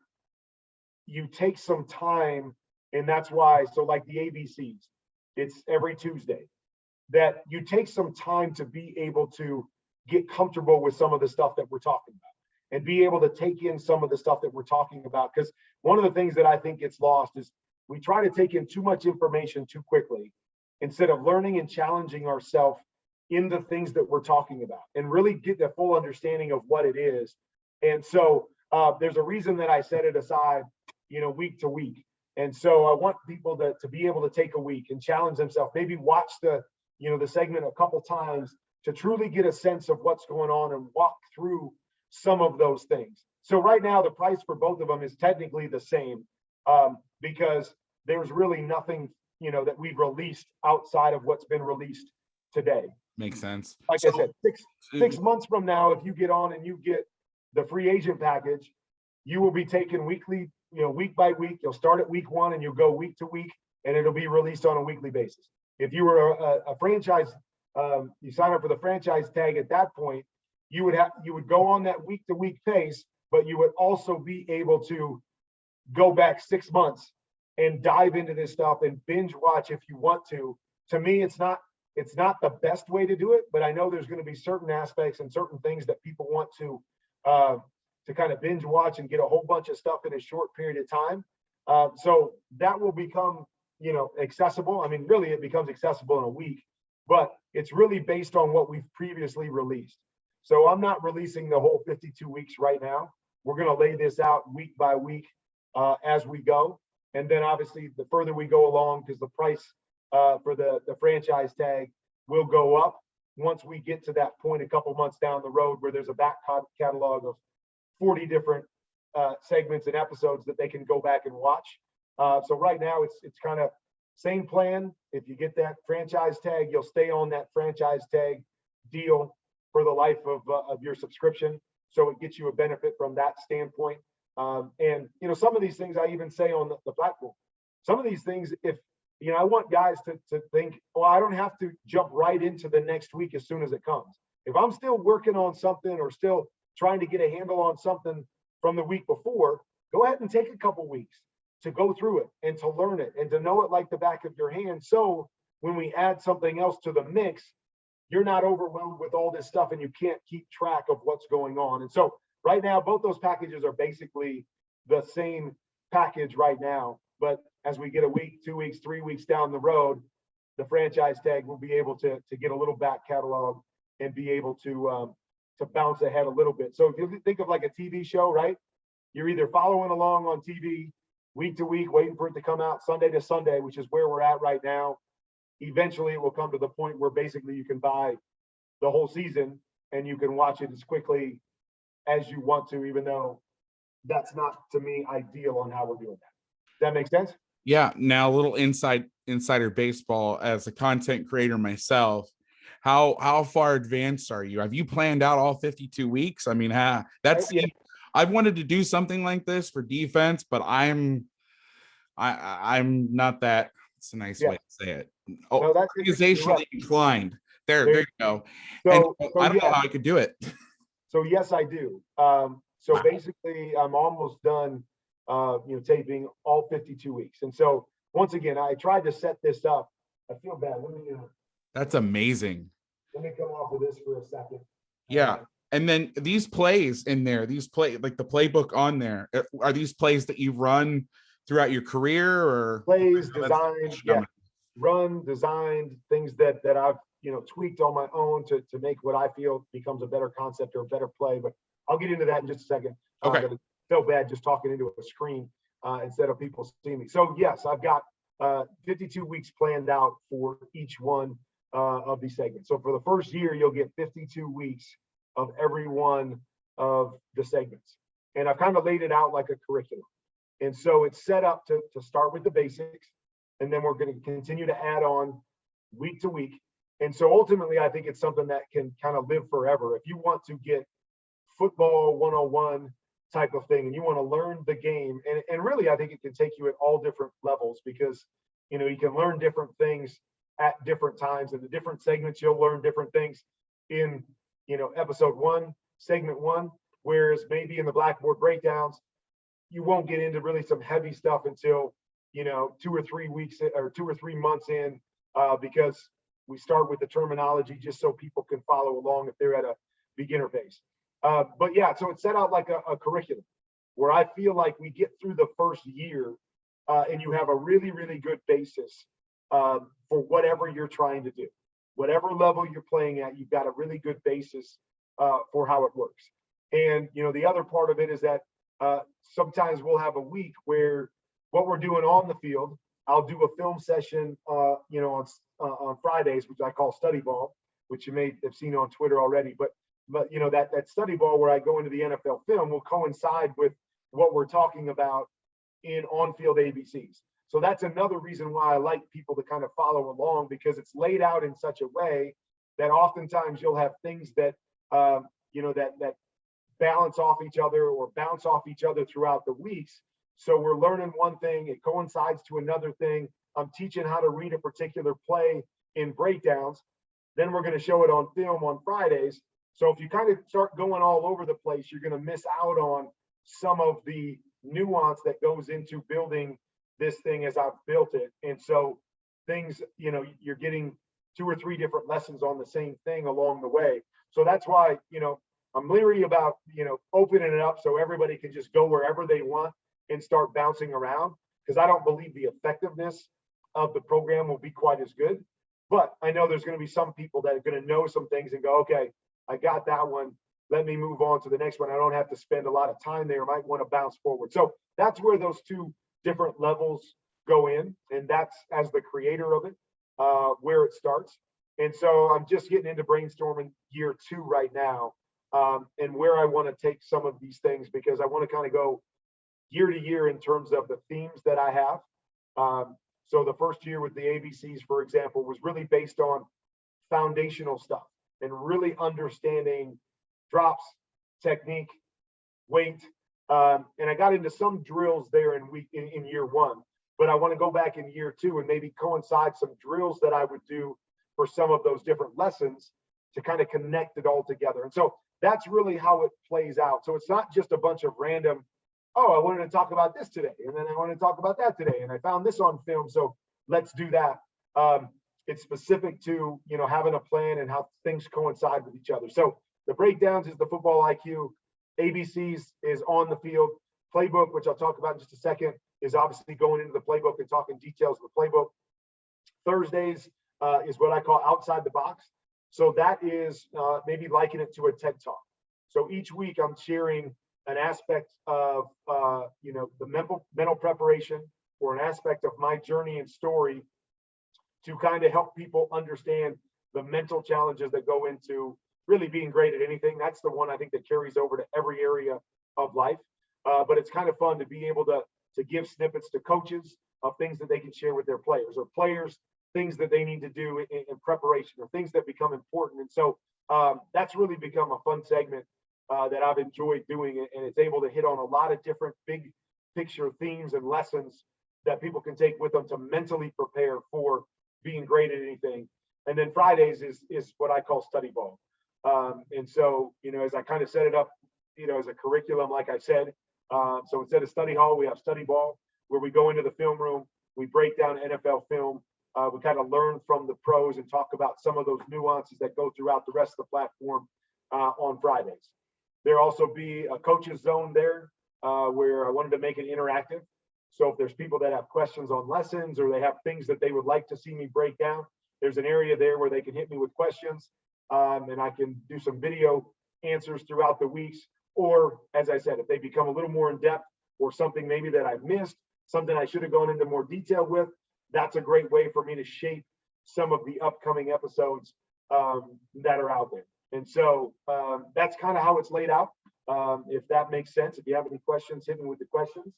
you take some time, and that's why, so like the ABCs, it's every Tuesday, that you take some time to be able to get comfortable with some of the stuff that we're talking about and be able to take in some of the stuff that we're talking about. Because one of the things that I think gets lost is we try to take in too much information too quickly instead of learning and challenging ourselves in the things that we're talking about and really get the full understanding of what it is. And so there's a reason that I set it aside, week to week. And so I want people to be able to take a week and challenge themselves, maybe watch the segment a couple times to truly get a sense of what's going on and walk through some of those things. So right now, the price for both of them is technically the same because there's really nothing, that we've released outside of what's been released today. Makes sense. Like I said, six months from now, if you get on and you get the free agent package, you will be taken weekly, week by week. You'll start at week 1 and you'll go week to week, and it'll be released on a weekly basis. If you were a franchise, you sign up for the franchise tag at that point, you would go on that week to week pace, but you would also be able to go back 6 months and dive into this stuff and binge watch if you want to. To me, it's not the best way to do it, but I know there's going to be certain aspects and certain things that people want to kind of binge watch and get a whole bunch of stuff in a short period of time. So that will become, accessible. I mean, really, it becomes accessible in a week, but it's really based on what we've previously released. So I'm not releasing the whole 52 weeks right now. We're going to lay this out week by week as we go. And then obviously the further we go along, because the price for the franchise tag will go up once we get to that point a couple months down the road where there's a back catalog of 40 different segments and episodes that they can go back and watch. So right now it's kind of same plan. If you get that franchise tag, you'll stay on that franchise tag deal for the life of your subscription. So it gets you a benefit from that standpoint. And some of these things I even say on the platform, some of these things, if I want guys to think, well, I don't have to jump right into the next week as soon as it comes. If I'm still working on something or still trying to get a handle on something from the week before, go ahead and take a couple weeks to go through it and to learn it and to know it like the back of your hand. So when we add something else to the mix, you're not overwhelmed with all this stuff and you can't keep track of what's going on. And so right now, both those packages are basically the same package right now. But as we get a week, 2 weeks, 3 weeks down the road, the franchise tag will be able to get a little back catalog and be able to bounce ahead a little bit. So if you think of like a TV show, right? You're either following along on TV week to week, waiting for it to come out Sunday to Sunday, which is where we're at right now. Eventually, it will come to the point where basically you can buy the whole season and you can watch it as quickly as you want to, even though that's not, to me, ideal on how we're doing that. That makes sense? Yeah. Now a little insider baseball as a content creator myself. How far advanced are you? Have you planned out all 52 weeks? I mean, I've wanted to do something like this for defense, but I'm not that. It's a nice way to say it. No, that's organizationally inclined. There you go. So I don't know how I could do it. So yes, I do. So basically, I'm almost done, taping all 52 weeks. And so once again, I tried to set this up. I feel bad. That's amazing. Let me come off of this for a second. Yeah. And then these plays in there, like the playbook on there, are these plays that you run throughout your career or plays designed? Yeah. Run, designed, things that I've, tweaked on my own to make what I feel becomes a better concept or a better play. But I'll get into that in just a second. Okay. I feel bad just talking into a screen instead of people seeing me. So yes, I've got 52 weeks planned out for each one of these segments. So for the first year, you'll get 52 weeks of every one of the segments. And I've kind of laid it out like a curriculum. And so it's set up to start with the basics, and then we're going to continue to add on week to week. And so ultimately, I think it's something that can kind of live forever. If you want to get football 101 type of thing, and you want to learn the game, and really, I think it can take you at all different levels because, you can learn different things at different times. In the different segments, you'll learn different things in, episode 1, segment 1, whereas maybe in the Blackboard breakdowns, you won't get into really some heavy stuff until, 2 or 3 weeks or 2 or 3 months in, because we start with the terminology just so people can follow along if they're at a beginner pace. But yeah, so it's set out like a curriculum where I feel like we get through the first year, and you have a really, really good basis for whatever you're trying to do. Whatever level you're playing at, you've got a really good basis for how it works. And, the other part of it is that sometimes we'll have a week where what we're doing on the field, I'll do a film session, on Fridays, which I call study ball, which you may have seen on Twitter already. But that study ball where I go into the NFL film will coincide with what we're talking about in on-field ABCs. So that's another reason why I like people to kind of follow along, because it's laid out in such a way that oftentimes you'll have things that that balance off each other or bounce off each other throughout the weeks. So we're learning one thing, it coincides to another thing. I'm teaching how to read a particular play in breakdowns. Then we're going to show it on film on Fridays. So if you kind of start going all over the place, you're going to miss out on some of the nuance that goes into building this thing as I've built it. And so things, you're getting 2 or 3 different lessons on the same thing along the way. So that's why, I'm leery about, opening it up so everybody can just go wherever they want and start bouncing around, because I don't believe the effectiveness of the program will be quite as good. But I know there's going to be some people that are going to know some things and go, okay, I got that one. Let me move on to the next one. I don't have to spend a lot of time there. I might want to bounce forward. So that's where those 2 different levels go in. And that's, as the creator of it, where it starts. And so I'm just getting into brainstorming year 2 right now, and where I want to take some of these things, because I want to kind of go year to year in terms of the themes that I have. So the first year with the ABCs, for example, was really based on foundational stuff and really understanding drops, technique, weight. And I got into some drills there in year 1, but I want to go back in year 2 and maybe coincide some drills that I would do for some of those different lessons to kind of connect it all together. And so that's really how it plays out. So it's not just a bunch of random, oh, I wanted to talk about this today, and then I wanted to talk about that today, and I found this on film, so let's do that. It's specific to, having a plan and how things coincide with each other. So the breakdowns is the football IQ, ABCs is on the field, playbook, which I'll talk about in just a second, is obviously going into the playbook and talking details of the playbook. Thursdays is what I call outside the box. So that is maybe liken it to a TED Talk. So each week I'm sharing an aspect of the mental preparation, or an aspect of my journey and story, to kind of help people understand the mental challenges that go into really being great at anything. That's the one I think that carries over to every area of life. But it's kind of fun to be able to give snippets to coaches of things that they can share with their players, or players things that they need to do in preparation, or things that become important. And so that's really become a fun segment that I've enjoyed doing it, and it's able to hit on a lot of different big picture themes and lessons that people can take with them to mentally prepare for being great at anything. And then Fridays is what I call study ball. And so, as I kind of set it up, as a curriculum, like I said, so instead of study hall, we have study ball, where we go into the film room, we break down NFL film, we kind of learn from the pros and talk about some of those nuances that go throughout the rest of the platform on Fridays. There'll also be a coach's zone there, where I wanted to make it interactive. So if there's people that have questions on lessons, or they have things that they would like to see me break down, there's an area there where they can hit me with questions, and I can do some video answers throughout the weeks. Or, as I said, if they become a little more in depth, or something maybe that I've missed, something I should have gone into more detail with, that's a great way for me to shape some of the upcoming episodes that are out there. And so that's kind of how it's laid out. If that makes sense, if you have any questions, hit me with the questions.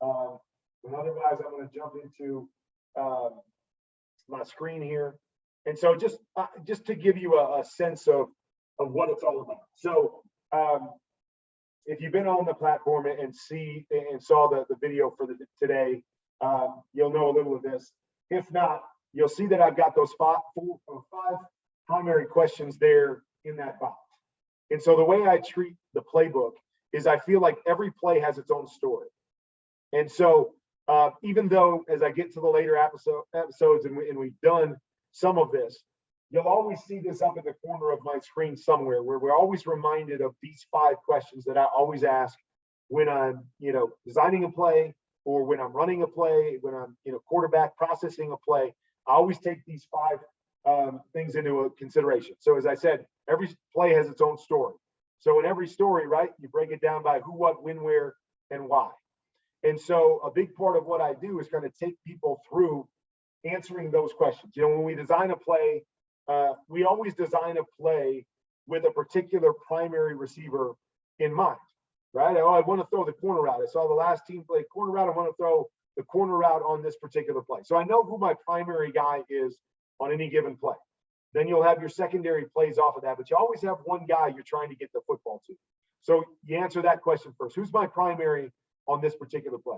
And otherwise, I'm going to jump into my screen here. And so just to give you a sense of what it's all about. So if you've been on the platform and saw the video for today, you'll know a little of this. If not, you'll see that I've got those 5 primary questions there in that box. And so the way I treat the playbook is I feel like every play has its own story. And so even though as I get to the later episodes and we've done some of this, you'll always see this up in the corner of my screen somewhere where we're always reminded of these 5 questions that I always ask when I'm, designing a play, or when I'm running a play, when I'm, quarterback processing a play. I always take these 5 things into consideration. So as I said, every play has its own story. So in every story, right, you break it down by who, what, when, where, and why. And so a big part of what I do is kind of take people through answering those questions. When we design a play, we always design a play with a particular primary receiver in mind, right? Oh, I want to throw the corner route. I saw the last team play corner route. I want to throw the corner route on this particular play. So I know who my primary guy is on any given play. Then you'll have your secondary plays off of that, but you always have one guy you're trying to get the football to. So you answer that question first. Who's my primary on this particular play?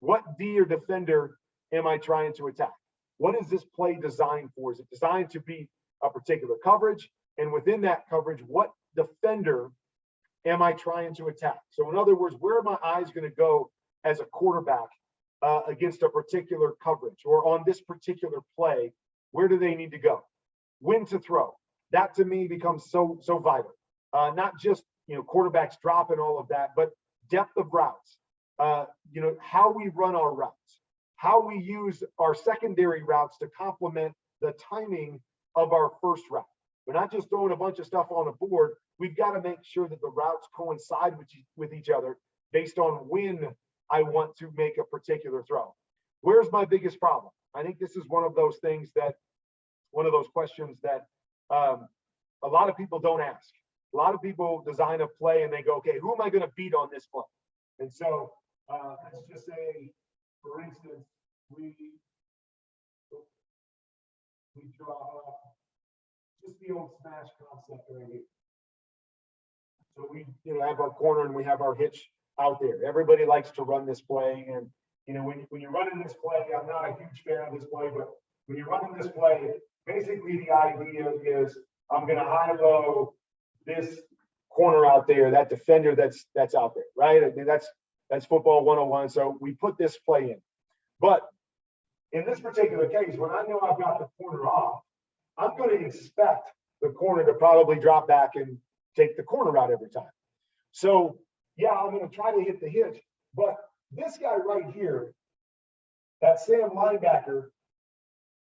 What D or defender am I trying to attack? What is this play designed for? Is it designed to be a particular coverage? And within that coverage, what defender am I trying to attack? So in other words, where are my eyes going to go as a quarterback against a particular coverage, or on this particular play? Where do they need to go? When to throw? That to me becomes so vital. Not just quarterbacks drop and all of that, but depth of routes. How we run our routes, how we use our secondary routes to complement the timing of our first route. We're not just throwing a bunch of stuff on a board. We've got to make sure that the routes coincide with each other based on when I want to make a particular throw. Where's my biggest problem? I think this is one of those questions that a lot of people don't ask. A lot of people design a play and they go, okay, who am I going to beat on this play? And so let's just say, for instance, we draw just the old smash concept right here. So we have our corner and we have our hitch out there. Everybody likes to run this play, and when you're running this play, I'm not a huge fan of this play, but when you're running this play, basically the idea is I'm going to high-low this corner out there, that defender that's out there, right? I mean, that's football 101. So we put this play in. But in this particular case, when I know I've got the corner off, I'm going to expect the corner to probably drop back and take the corner out every time. So yeah, I'm going to try to hit the hitch, but this guy right here, that Sam linebacker,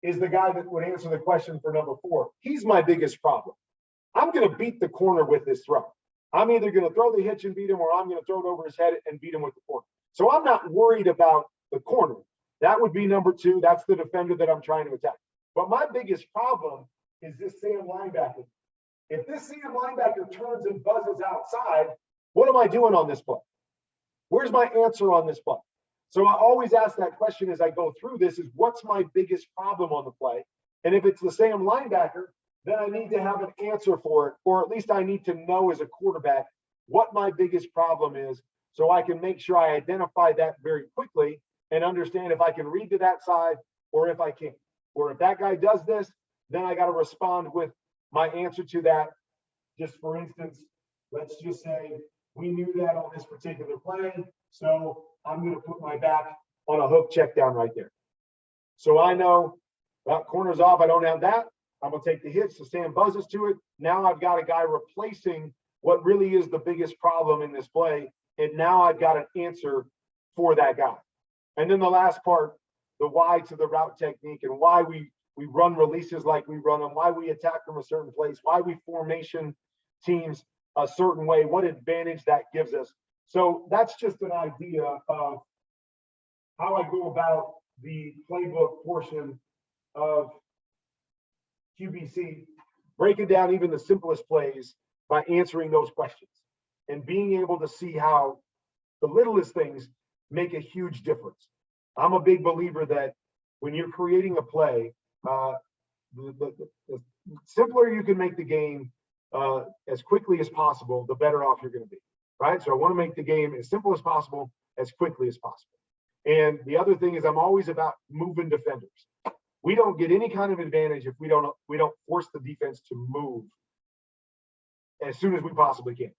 is the guy that would answer the question for number 4. He's my biggest problem. I'm going to beat the corner with this throw. I'm either going to throw the hitch and beat him, or I'm going to throw it over his head and beat him with the corner. So I'm not worried about the corner. That would be number 2. That's the defender that I'm trying to attack. But my biggest problem is this Sam linebacker. If this Sam linebacker turns and buzzes outside, what am I doing on this play? Where's my answer on this play? So I always ask that question as I go through this, is what's my biggest problem on the play? And if it's the Sam linebacker, then I need to have an answer for it, or at least I need to know as a quarterback what my biggest problem is, so I can make sure I identify that very quickly and understand if I can read to that side or if I can't. Or if that guy does this, then I got to respond with my answer to that. Just for instance, let's just say we knew that on this particular play, so I'm going to put my back on a hook check down right there. So I know that corner's off. I don't have that. I'm going to take the hitch. So Sam buzzes to it. Now I've got a guy replacing what really is the biggest problem in this play. And now I've got an answer for that guy. And then the last part, the why to the route technique, and why we run releases like we run them, why we attack from a certain place, why we formation teams a certain way, what advantage that gives us. So that's just an idea of how I go about the playbook portion of QBC, breaking down even the simplest plays by answering those questions and being able to see how the littlest things make a huge difference. I'm a big believer that when you're creating a play, the simpler you can make the game as quickly as possible, the better off you're going to be, right? So I want to make the game as simple as possible, as quickly as possible. And the other thing is I'm always about moving defenders. We don't get any kind of advantage if we don't force the defense to move as soon as we possibly can.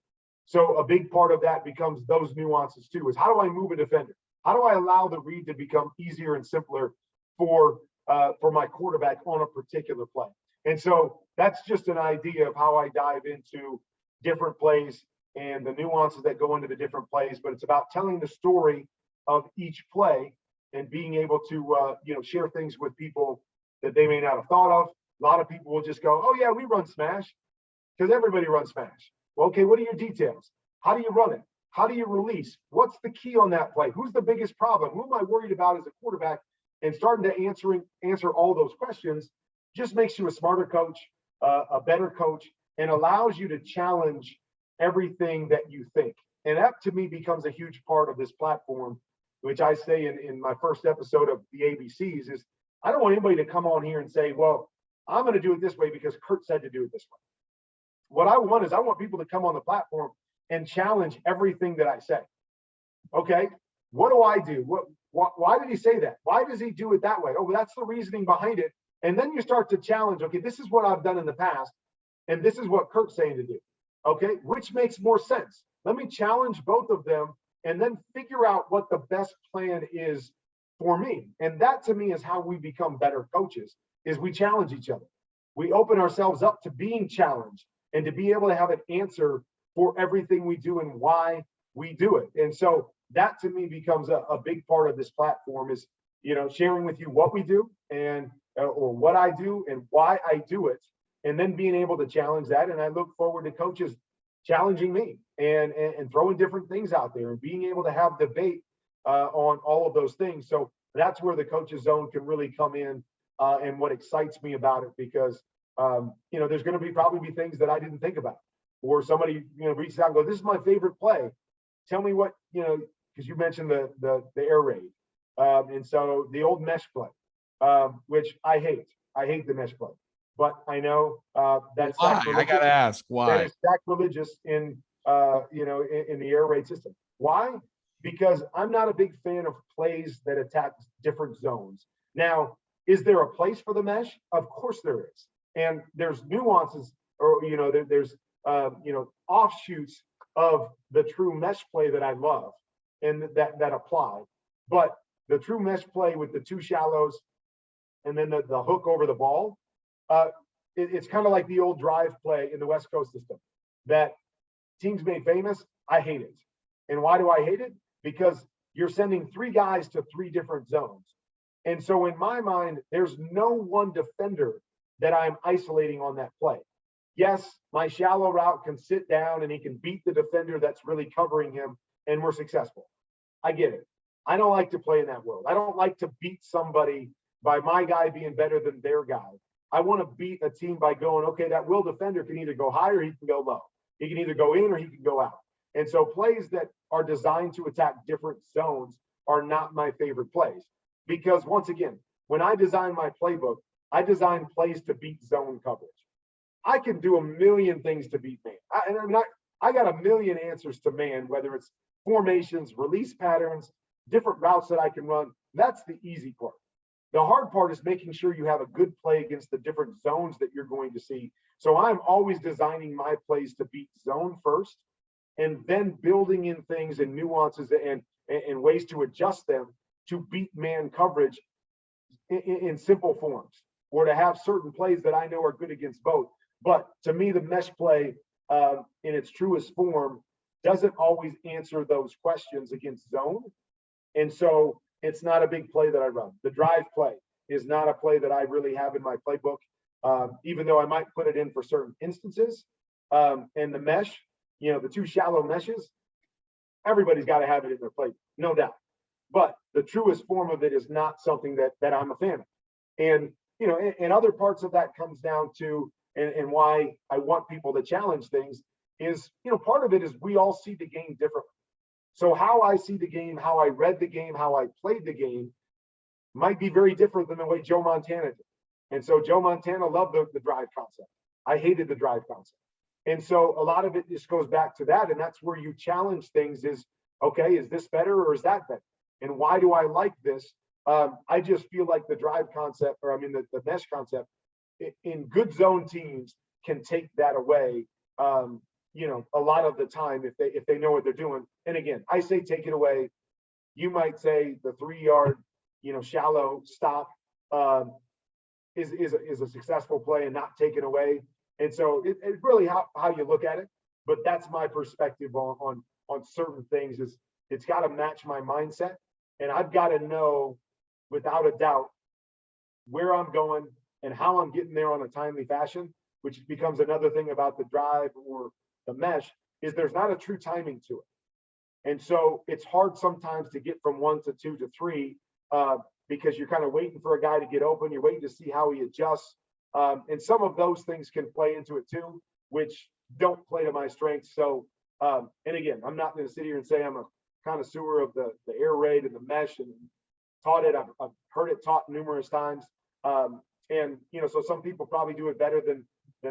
So a big part of that becomes those nuances too, is how do I move a defender? How do I allow the read to become easier and simpler for my quarterback on a particular play? And so that's just an idea of how I dive into different plays and the nuances that go into the different plays. But it's about telling the story of each play and being able to share things with people that they may not have thought of. A lot of people will just go, oh yeah, we run smash, because everybody runs smash. Well, okay, what are your details? How do you run it? How do you release? What's the key on that play? Who's the biggest problem? Who am I worried about as a quarterback? And starting to answer all those questions just makes you a smarter coach, a better coach, and allows you to challenge everything that you think. And that to me becomes a huge part of this platform, which I say in my first episode of the ABCs is I don't want anybody to come on here and say, well, I'm going to do it this way because Kurt said to do it this way. What I want is I want people to come on the platform and challenge everything that I say. Okay, what do I do? Why did he say that? Why does he do it that way? Oh, well, that's the reasoning behind it. And then you start to challenge, okay, this is what I've done in the past, and this is what Kurt's saying to do. Okay, which makes more sense? Let me challenge both of them and then figure out what the best plan is for me. And that to me is how we become better coaches, is we challenge each other. We open ourselves up to being challenged and to be able to have an answer for everything we do and why we do it. And so that to me becomes a big part of this platform is, sharing with you what we do and or what I do and why I do it, and then being able to challenge that. And I look forward to coaches challenging me and throwing different things out there and being able to have debate on all of those things. So that's where the Coach's Zone can really come in and what excites me about it, because there's going to probably be things that I didn't think about, or somebody reaches out and goes, this is my favorite play, tell me what, because you mentioned the air raid, and so the old mesh play, which I hate the mesh play, but I know that's why? I gotta ask why. That is sacrilegious in in the air raid system. Why? Because I'm not a big fan of plays that attack different zones. Now, is there a place for the mesh? Of course there is. And there's nuances, or there's offshoots of the true mesh play that I love and that apply. But the true mesh play with the two shallows and then the hook over the ball, it's kind of like the old drive play in the West Coast system that teams made famous. I hate it. And why do I hate it? Because you're sending three guys to three different zones. And so in my mind, there's no one defender that I'm isolating on that play. Yes, my shallow route can sit down and he can beat the defender that's really covering him, and we're successful. I get it. I don't like to play in that world. I don't like to beat somebody by my guy being better than their guy. I want to beat a team by going, okay, that will defender can either go high or he can go low. He can either go in or he can go out. And so plays that are designed to attack different zones are not my favorite plays. Because once again, when I design my playbook, I design plays to beat zone coverage. I can do a million things to beat man. I got a million answers to man, whether it's formations, release patterns, different routes that I can run. That's the easy part. The hard part is making sure you have a good play against the different zones that you're going to see. So I'm always designing my plays to beat zone first, and then building in things and nuances and ways to adjust them to beat man coverage in simple forms, or to have certain plays that I know are good against both. But to me, the mesh play in its truest form doesn't always answer those questions against zone. And so it's not a big play that I run. The drive play is not a play that I really have in my playbook, even though I might put it in for certain instances. And the mesh, the two shallow meshes, everybody's got to have it in their play, no doubt. But the truest form of it is not something that I'm a fan of. And, and other parts of that comes down to, and why I want people to challenge things is, part of it is we all see the game differently. So how I see the game, how I read the game, how I played the game might be very different than the way Joe Montana did. And so Joe Montana loved the drive concept. I hated the drive concept. And so a lot of it just goes back to that. And that's where you challenge things is, okay, is this better or is that better? And why do I like this? I just feel like the drive concept, or the mesh concept in good zone teams can take that away. A lot of the time if they know what they're doing. And again, I say take it away you might say the 3-yard, shallow stop is a successful play and not taken away. And so it's really how you look at it. But that's my perspective on certain things. Is it's got to match my mindset, and I've got to know without a doubt where I'm going and how I'm getting there on a timely fashion, which becomes another thing about the drive or the mesh, is there's not a true timing to it. And so it's hard sometimes to get from 1 to 2 to 3 because you're kind of waiting for a guy to get open. You're waiting to see how he adjusts. And some of those things can play into it too, which don't play to my strengths. So, and again, I'm not going to sit here and say I'm a connoisseur of the air raid and the mesh and taught it. I've heard it taught numerous times. And, so some people probably do it better than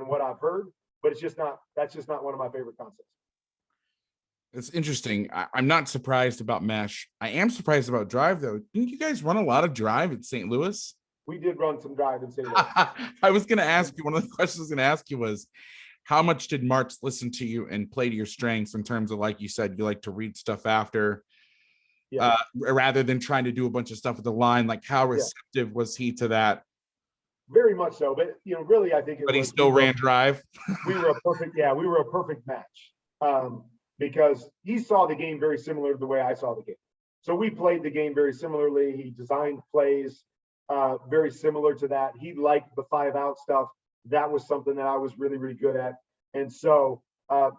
what I've heard, but that's just not one of my favorite concepts. It's interesting. I'm not surprised about mesh. I am surprised about drive, though. Didn't you guys run a lot of drive at St. Louis? We did run some drive in St. Louis. I was going to ask you, one of the questions I was going to ask you was, how much did Martz listen to you and play to your strengths in terms of, like you said, you like to read stuff after, rather than trying to do a bunch of stuff with the line? Like, how receptive was he to that? Very much so. But, really, I think but he still ran drive. We were a perfect match. Because he saw the game very similar to the way I saw the game. So we played the game very similarly. He designed plays very similar to that. He liked the 5-out stuff. That was something that I was really, really good at. And so, that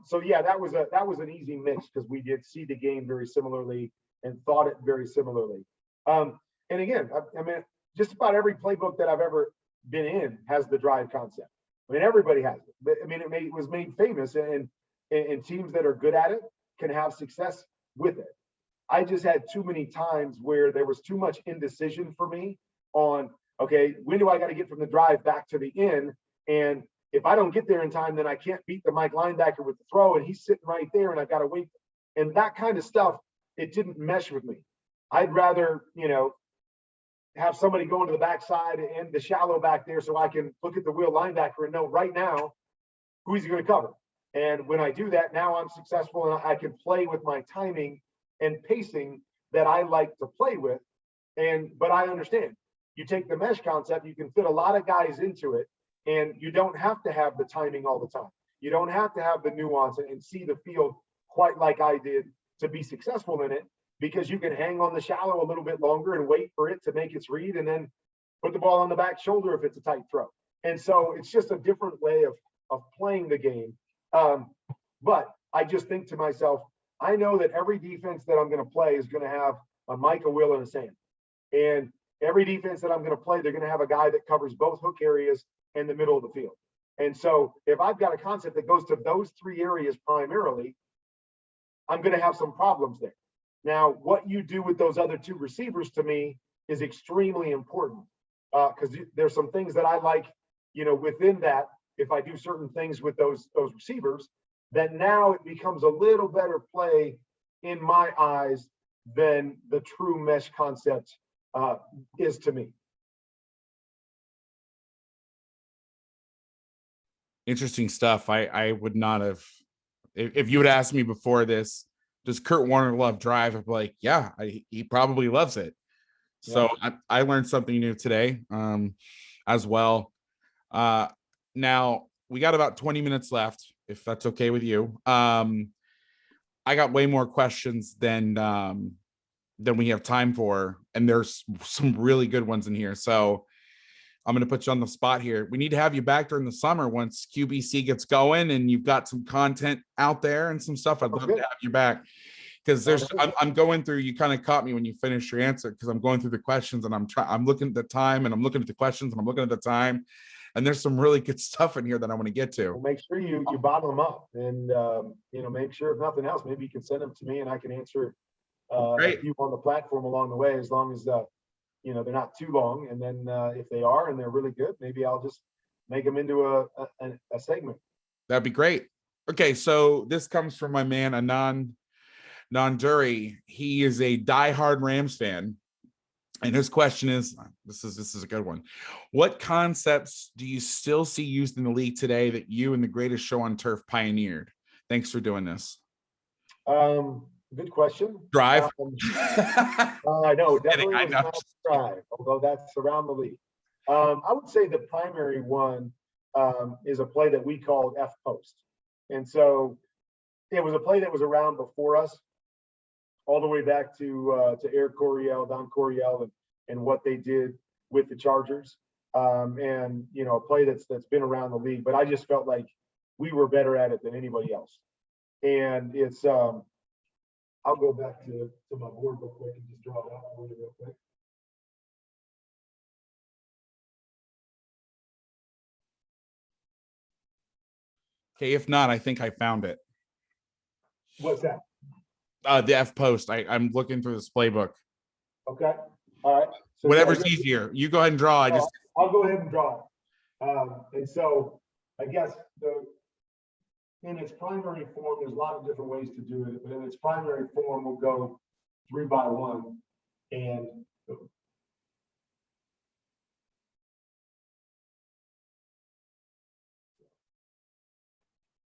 was an easy mix because we did see the game very similarly and thought it very similarly. And again, I mean, just about every playbook that I've ever been in has the drive concept. I mean, everybody has it. I mean, it was made famous, and teams that are good at it can have success with it. I just had too many times where there was too much indecision for me on, okay, when do I got to get from the drive back to the in? And if I don't get there in time, then I can't beat the Mike linebacker with the throw, and he's sitting right there, and I've got to wait. And that kind of stuff, it didn't mesh with me. I'd rather, have somebody go into the backside and the shallow back there so I can look at the wheel linebacker and know right now who he's going to cover. And when I do that, now I'm successful and I can play with my timing and pacing that I like to play with. But I understand, you take the mesh concept, you can fit a lot of guys into it, and you don't have to have the timing all the time. You don't have to have the nuance and see the field quite like I did to be successful in it, because you can hang on the shallow a little bit longer and wait for it to make its read and then put the ball on the back shoulder if it's a tight throw. And so it's just a different way of playing the game. But I just think to myself, I know that every defense that I'm going to play is going to have a Mike, a Will, and a Sam. And every defense that I'm going to play, they're going to have a guy that covers both hook areas and the middle of the field. And so if I've got a concept that goes to those 3 areas primarily, I'm going to have some problems there. Now, what you do with those other 2 receivers to me is extremely important, because there's some things that I like, within that. If I do certain things with those receivers, then now it becomes a little better play in my eyes than the true mesh concept is to me. Interesting stuff. I would not have, if you would ask me before this, does Kurt Warner love drive? I'd be like, yeah, he probably loves it. So I learned something new today as well. Now we got about 20 minutes left, if that's okay with you. I got way more questions than we have time for, and there's some really good ones in here. So I'm going to put you on the spot here. We need to have you back during the summer once QBC gets going and you've got some content out there and some stuff. I'd love to have you back, because I'm going through, you kind of caught me when you finished your answer, because I'm going through the questions and I'm looking at the time and I'm looking at the questions and I'm looking at the time. And there's some really good stuff in here that I want to get to. Well, make sure you bottle them up, and make sure, if nothing else, maybe you can send them to me and I can answer a few on the platform along the way, as long as they're not too long. And then if they are and they're really good, maybe I'll just make them into a segment. That'd be great. Okay, so this comes from my man Anand Nanduri. He is a diehard Rams fan. And his question is, this is a good one. What concepts do you still see used in the league today that you and the Greatest Show on Turf pioneered? Thanks for doing this. Good question. Drive. No, definitely I was know. not drive, although that's around the league. I would say the primary one is a play that we called F post. And so it was a play that was around before us, all the way back to Eric Coryell, Don Coryell, and what they did with the Chargers. And you know, a play that's been around the league, but I just felt like we were better at it than anybody else. And it's I'll go back to my board real quick and just draw it out for you real quick. Okay, if not, I think I found it. What's that? The F post. I'm looking through this playbook. Okay. All right. So Whatever's easier. You go ahead and draw. I'll go ahead and draw it. And so I guess in its primary form, there's a lot of different ways to do it, but in its primary form, we'll go 3-by-1 and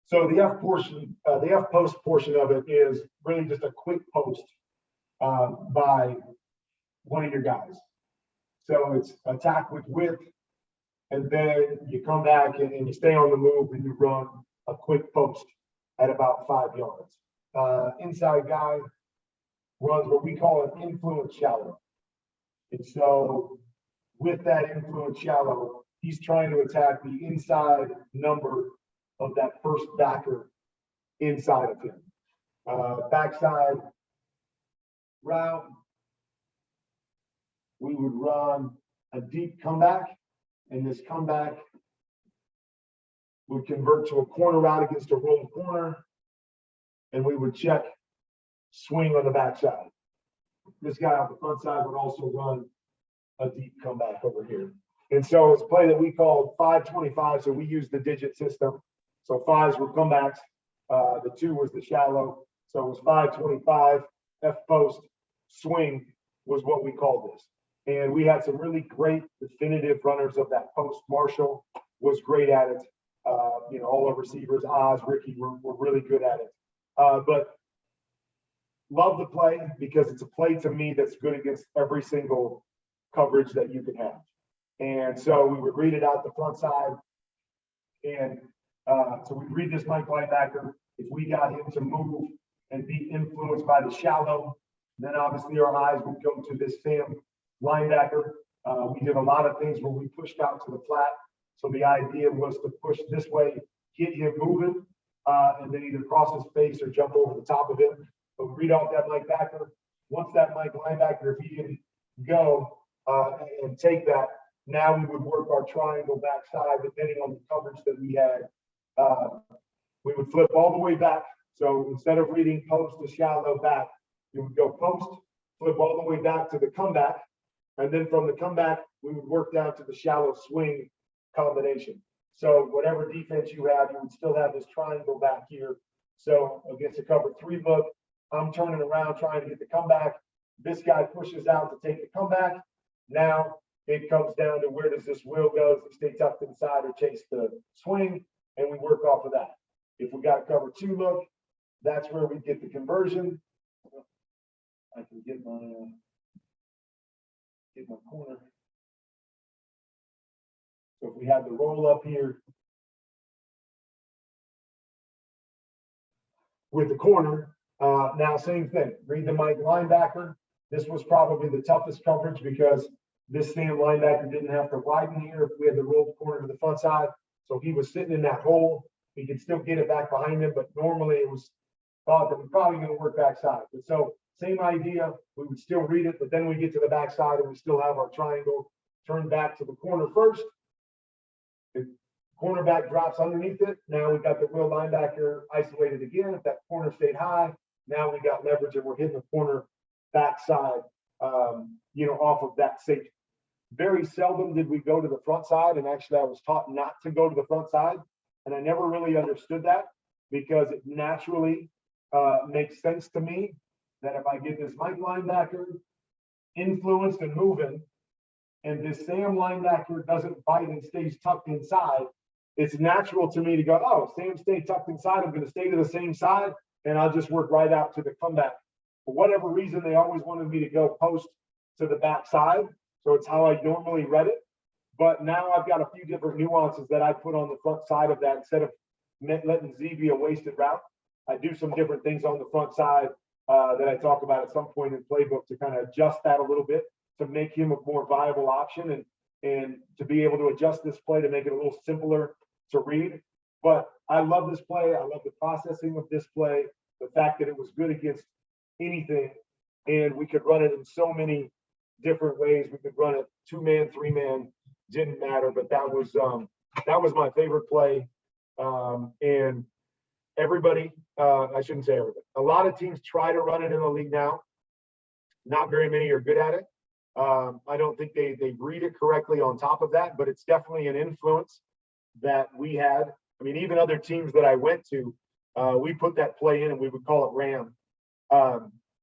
so the F portion, the F post portion of it is really just a quick post by one of your guys. So it's attack with width, and then you come back and you stay on the move and you run a quick post at about 5 yards. Inside guy runs what we call an influence shallow. And so with that influence shallow, he's trying to attack the inside number of that first backer inside of him. Backside route, we would run a deep comeback, and this comeback would convert to a corner route against a rolled corner, and we would check swing on the backside. This guy off the front side would also run a deep comeback over here. And so it's a play that we called 5-25, so we used the digit system. So 5s were comebacks, the 2 was the shallow, so it was 5-25, F post, swing was what we called this. And we had some really great definitive runners of that post. Marshall was great at it. You know, all our receivers, Oz, Ricky were really good at it. But love the play because it's a play to me that's good against every single coverage that you can have. And so we would read it out the front side. And so we'd read this Mike linebacker. If we got him to move and be influenced by the shallow, then obviously our eyes would go to this Sam linebacker. We did a lot of things where we pushed out to the flat. So the idea was to push this way, get him moving, and then either cross his face or jump over the top of him. But we read off that Mike backer. Once that Mike linebacker, if he didn't go and take that, now we would work our triangle backside, depending on the coverage that we had. We would flip all the way back. So instead of reading post to shallow back, you would go post, flip all the way back to the comeback. And then from the comeback, we would work down to the shallow swing combination. So whatever defense you have, you would still have this triangle back here. So against a cover 3 look, I'm turning around trying to get the comeback. This guy pushes out to take the comeback. Now it comes down to where does this wheel go? Does it stay tucked inside or chase the swing? And we work off of that. If we got a cover 2 look, that's where we get the conversion. I can get my corner. So if we have the roll up here with the corner, now same thing. Read the Mike linebacker. This was probably the toughest coverage because this Sam linebacker didn't have to widen here if we had the rolled corner to the front side. So he was sitting in that hole. We could still get it back behind him, but normally it was thought that we're probably going to work backside. But so same idea, we would still read it, but then we get to the backside and we still have our triangle turned back to the corner first. The cornerback drops underneath it. Now we got the wheel linebacker isolated again. If that corner stayed high, now we got leverage and we're hitting the corner backside, you know, off of that safety. Very seldom did we go to the front side, and actually I was taught not to go to the front side, and I never really understood that because it naturally makes sense to me that if I get this Mike linebacker influenced and moving, and this Sam linebacker doesn't bite and stays tucked inside, it's natural to me to go, oh, Sam stayed tucked inside, I'm going to stay to the same side, and I'll just work right out to the comeback For whatever reason, they always wanted me to go post to the backside. So it's how I normally read it. But now I've got a few different nuances that I put on the front side of that. Instead of letting Z be a wasted route, I do some different things on the front side that I talk about at some point in playbook to kind of adjust that a little bit to make him a more viable option and to be able to adjust this play to make it a little simpler to read. But I love this play. I love the processing of this play, the fact that it was good against anything, and we could run it in so many different ways. We could run it 2-man, 3-man, didn't matter. But that was my favorite play. And everybody, I shouldn't say everybody, a lot of teams try to run it in the league now. Not very many are good at it. I don't think they read it correctly on top of that, but it's definitely an influence that we had. I mean, even other teams that I went to, we put that play in and we would call it Ram.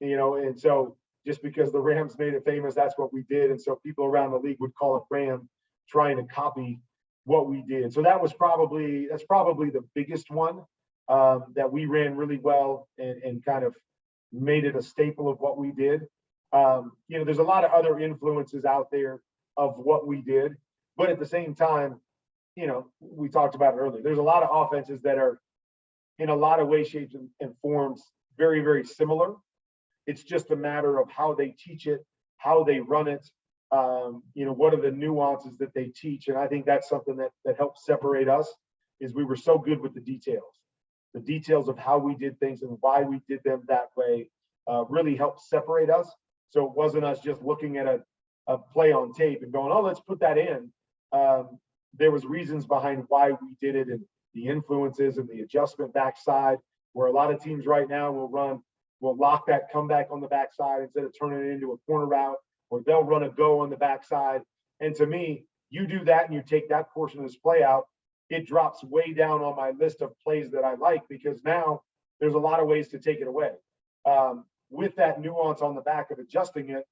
And so just because the Rams made it famous, that's what we did. And so people around the league would call it Ram, trying to copy what we did. So that's probably the biggest one that we ran really well and kind of made it a staple of what we did. There's a lot of other influences out there of what we did, but at the same time, we talked about it earlier. There's a lot of offenses that are in a lot of ways, shapes, and forms very, very similar. It's just a matter of how they teach it, how they run it, what are the nuances that they teach. And I think that's something that helps separate us is we were so good with the details of how we did things and why we did them that way really helped separate us. So it wasn't us just looking at a play on tape and going, oh, let's put that in. There was reasons behind why we did it and the influences and the adjustment backside, where a lot of teams right now will lock that comeback on the backside instead of turning it into a corner route, or they'll run a go on the backside. And to me, you do that and you take that portion of this play out, it drops way down on my list of plays that I like, because now there's a lot of ways to take it away. With that nuance on the back of adjusting it,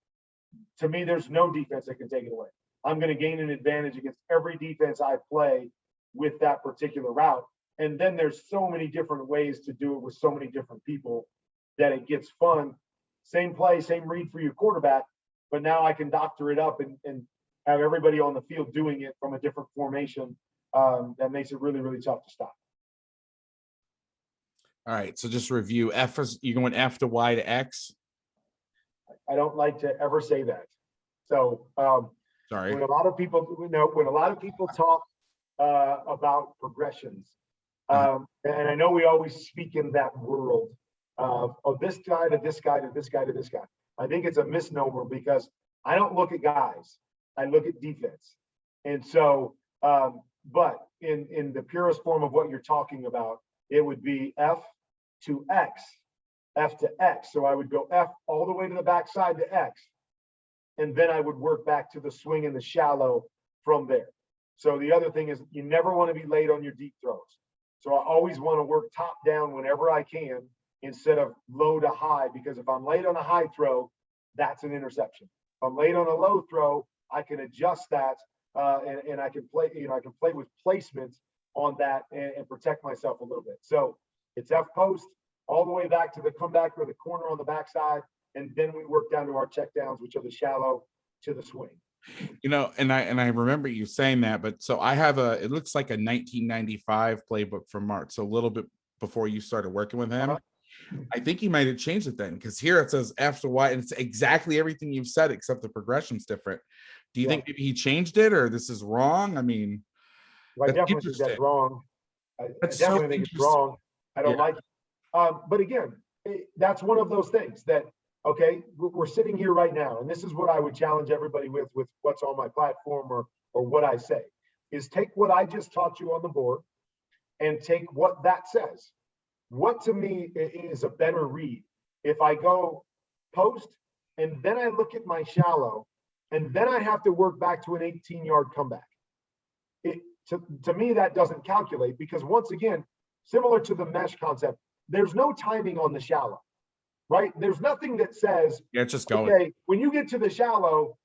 to me, there's no defense that can take it away. I'm going to gain an advantage against every defense I play with that particular route. And then there's so many different ways to do it with so many different people that it gets fun. Same play, same read for your quarterback, but now I can doctor it up and have everybody on the field doing it from a different formation. That makes it really, really tough to stop. All right, so just review. You going F to Y to X? I don't like to ever say that. So sorry. When a lot of people talk about progressions, and I know we always speak in that world of this guy to this guy to this guy to this guy. I think it's a misnomer, because I don't look at guys, I look at defense. And so, but in the purest form of what you're talking about, it would be F to X, F to X. So I would go F all the way to the backside to X, and then I would work back to the swing and the shallow from there. So the other thing is, you never want to be late on your deep throws. So I always want to work top down whenever I can instead of low to high, because if I'm late on a high throw, that's an interception. If I'm late on a low throw, I can adjust that and I can play, I can play with placement on that and protect myself a little bit. So it's F post all the way back to the comeback or the corner on the backside, and then we work down to our check downs, which are the shallow to the swing. And I remember you saying that, but so I have it looks like a 1995 playbook from Martz, so a little bit before you started working with him. I think he might have changed it then, because here it says F to Y, and it's exactly everything you've said except the progression's different. Do you think maybe he changed it, or this is wrong? I mean, I definitely think that's wrong. I definitely think it's wrong. I don't like it. But again, that's one of those things that, okay, we're sitting here right now, and this is what I would challenge everybody with what's on my platform or what I say, is take what I just taught you on the board and take what that says. What to me is a better read? If I go post and then I look at my shallow and then I have to work back to an 18-yard comeback. To me, that doesn't calculate, because once again, similar to the mesh concept, there's no timing on the shallow, right? There's nothing that says, it's just going. Okay, when you get to the shallow,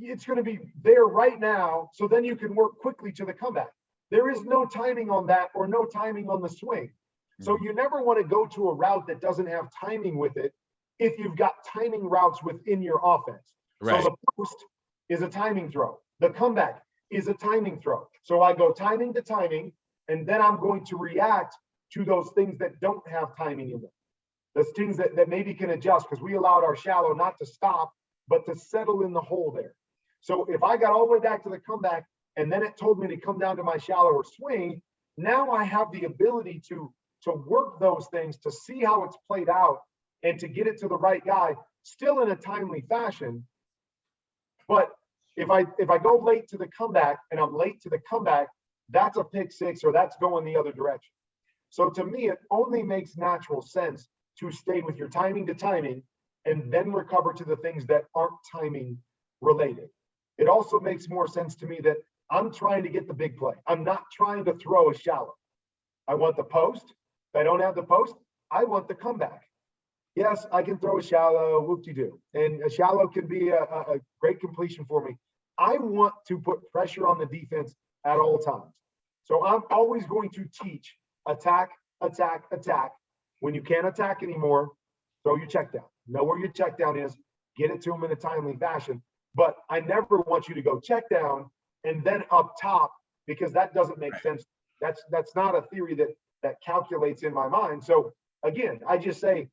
it's going to be there right now. So then you can work quickly to the comeback. There is no timing on that, or no timing on the swing. So you never want to go to a route that doesn't have timing with it, if you've got timing routes within your offense. Right. So the post is a timing throw. The comeback is a timing throw. So I go timing to timing, and then I'm going to react to those things that don't have timing in them. Those things that maybe can adjust, because we allowed our shallow not to stop, but to settle in the hole there. So if I got all the way back to the comeback and then it told me to come down to my shallow or swing, now I have the ability to work those things, to see how it's played out and to get it to the right guy, still in a timely fashion. But if I go late to the comeback and I'm late to the comeback, that's a pick six, or that's going the other direction. So to me, it only makes natural sense to stay with your timing to timing and then recover to the things that aren't timing related. It also makes more sense to me that I'm trying to get the big play. I'm not trying to throw a shallow. I want the post. If I don't have the post, I want the comeback. Yes, I can throw a shallow, whoop-de-doo. And a shallow can be a great completion for me. I want to put pressure on the defense at all times. So I'm always going to teach attack, attack, attack. When you can't attack anymore, throw your check down. Know where your check down is, get it to them in a timely fashion. But I never want you to go check down and then up top, because that doesn't make sense. That's not a theory that calculates in my mind. So again, I just say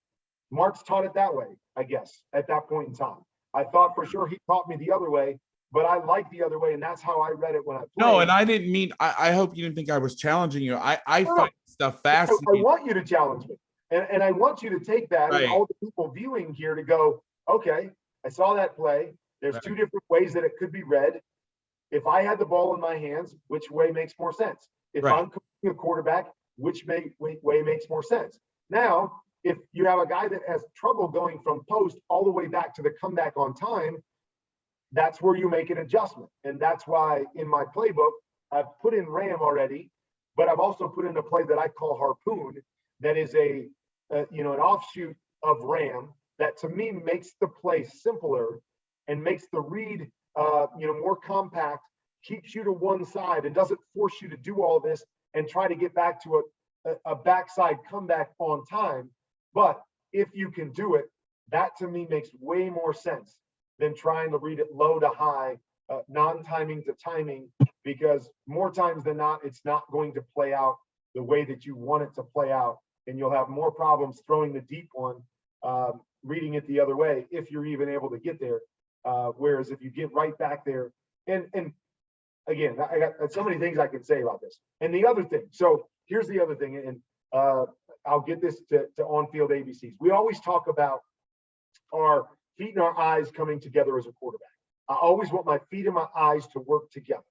Martz taught it that way, I guess, at that point in time. I thought for sure he taught me the other way, but I like the other way, and that's how I read it when I played. No, and I didn't mean, I hope you didn't think I was challenging you. I find stuff I fascinating. want you to challenge me. And I want you to take that Right. and all the people viewing here to go, okay, I saw that play. There's Right. two different ways that it could be read. If I had the ball in my hands, which way makes more sense? If Right. I'm coaching a quarterback, which way makes more sense? Now, if you have a guy that has trouble going from post all the way back to the comeback on time, that's where you make an adjustment. And that's why in my playbook, I've put in Ram already, but I've also put in a play that I call Harpoon. That is an offshoot of Ram that to me makes the play simpler and makes the read more compact, keeps you to one side and doesn't force you to do all this and try to get back to a backside comeback on time. But if you can do it, that to me makes way more sense than trying to read it low to high, non-timing to timing, because more times than not, it's not going to play out the way that you want it to play out. And you'll have more problems throwing the deep one, reading it the other way, if you're even able to get there. Whereas if you get right back there, and again, I got so many things I can say about this. And the other thing, so here's the other thing, and I'll get this to on-field ABCs. We always talk about our feet and our eyes coming together as a quarterback. I always want my feet and my eyes to work together.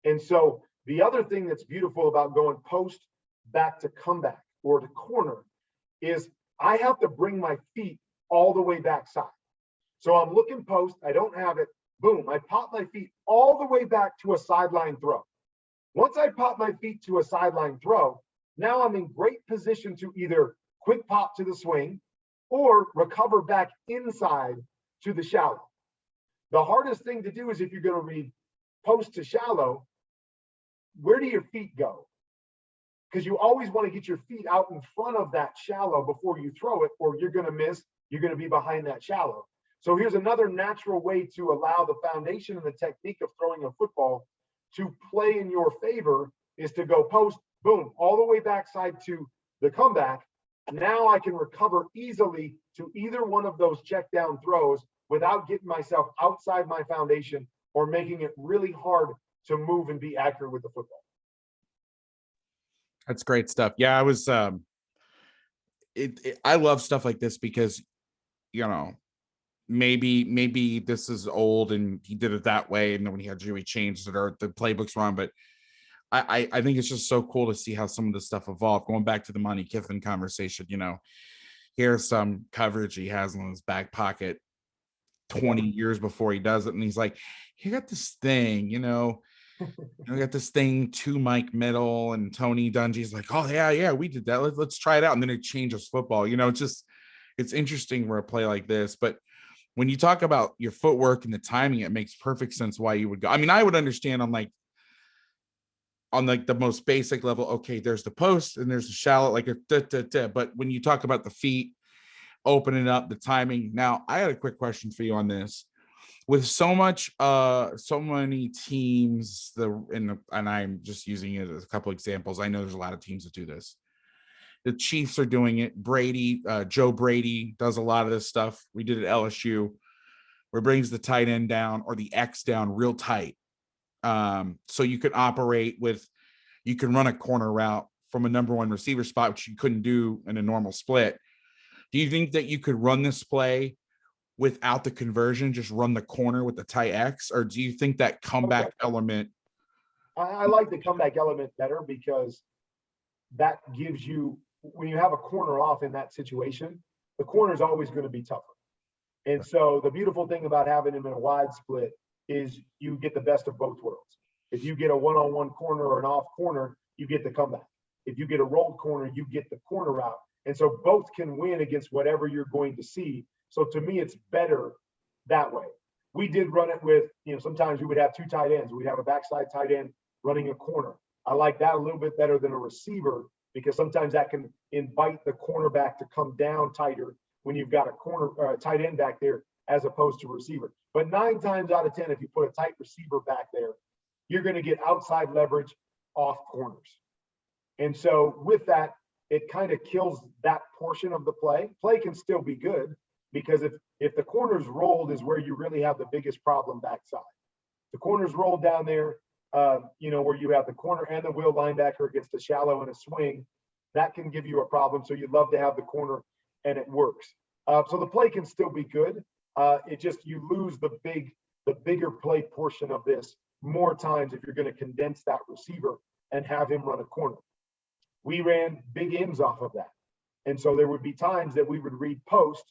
And so the other thing that's beautiful about going post back to comeback or to corner is I have to bring my feet all the way backside. So I'm looking post, I don't have it, boom, I pop my feet all the way back to a sideline throw. Once I pop my feet to a sideline throw, now I'm in great position to either quick pop to the swing or recover back inside to the shallow. The hardest thing to do is if you're going to read post to shallow, where do your feet go? Because you always want to get your feet out in front of that shallow before you throw it, or you're going to miss, you're going to be behind that shallow. So here's another natural way to allow the foundation and the technique of throwing a football to play in your favor is to go post, boom, all the way backside to the comeback. Now I can recover easily to either one of those check down throws without getting myself outside my foundation or making it really hard to move and be accurate with the football. That's great stuff. Yeah, I was I love stuff like this because maybe this is old and he did it that way, and then when he had Dewey changed it or the playbook's wrong, but I think it's just so cool to see how some of this stuff evolved. Going back to the Monty Kiffin conversation, here's some coverage he has in his back pocket 20 years before he does it, and he's like, "You got this thing, I got this thing to Mike Middle," and Tony Dungy's like, "Oh yeah, we did that. Let's try it out," and then it changes football. It's interesting for a play like this, but when you talk about your footwork and the timing, it makes perfect sense why you would go. I mean, I would understand on the most basic level, okay, there's the post and there's the shallow, like a but when you talk about the feet, opening up the timing. Now, I had a quick question for you on this. With so many teams, and I'm just using it as a couple examples. I know there's a lot of teams that do this. The Chiefs are doing it. Joe Brady does a lot of this stuff. We did it at LSU, where it brings the tight end down or the X down real tight. So you can you can run a corner route from a number one receiver spot, which you couldn't do in a normal split. Do you think that you could run this play without the conversion, just run the corner with the tight X? Or do you think that comeback element? I like the comeback element better because that gives you, when you have a corner off in that situation, the corner is always going to be tougher. And so the beautiful thing about having him in a wide split is you get the best of both worlds. If you get a one-on-one corner or an off corner, you get the comeback. If you get a rolled corner, you get the corner route. And so both can win against whatever you're going to see. So to me, it's better that way. We did run it with, sometimes we would have two tight ends. We'd have a backside tight end running a corner. I like that a little bit better than a receiver because sometimes that can invite the cornerback to come down tighter when you've got a tight end back there as opposed to receiver. But 9 times out of 10, if you put a tight receiver back there, you're going to get outside leverage off corners. And so with that, it kind of kills that portion of the play. Play can still be good because if the corner's rolled is where you really have the biggest problem backside. The corner's rolled down there, where you have the corner and the wheel linebacker against a shallow and a swing, that can give you a problem. So you'd love to have the corner and it works. So the play can still be good. It just, you lose the bigger play portion of this more times if you're going to condense that receiver and have him run a corner. We ran big ends off of that. And so there would be times that we would read post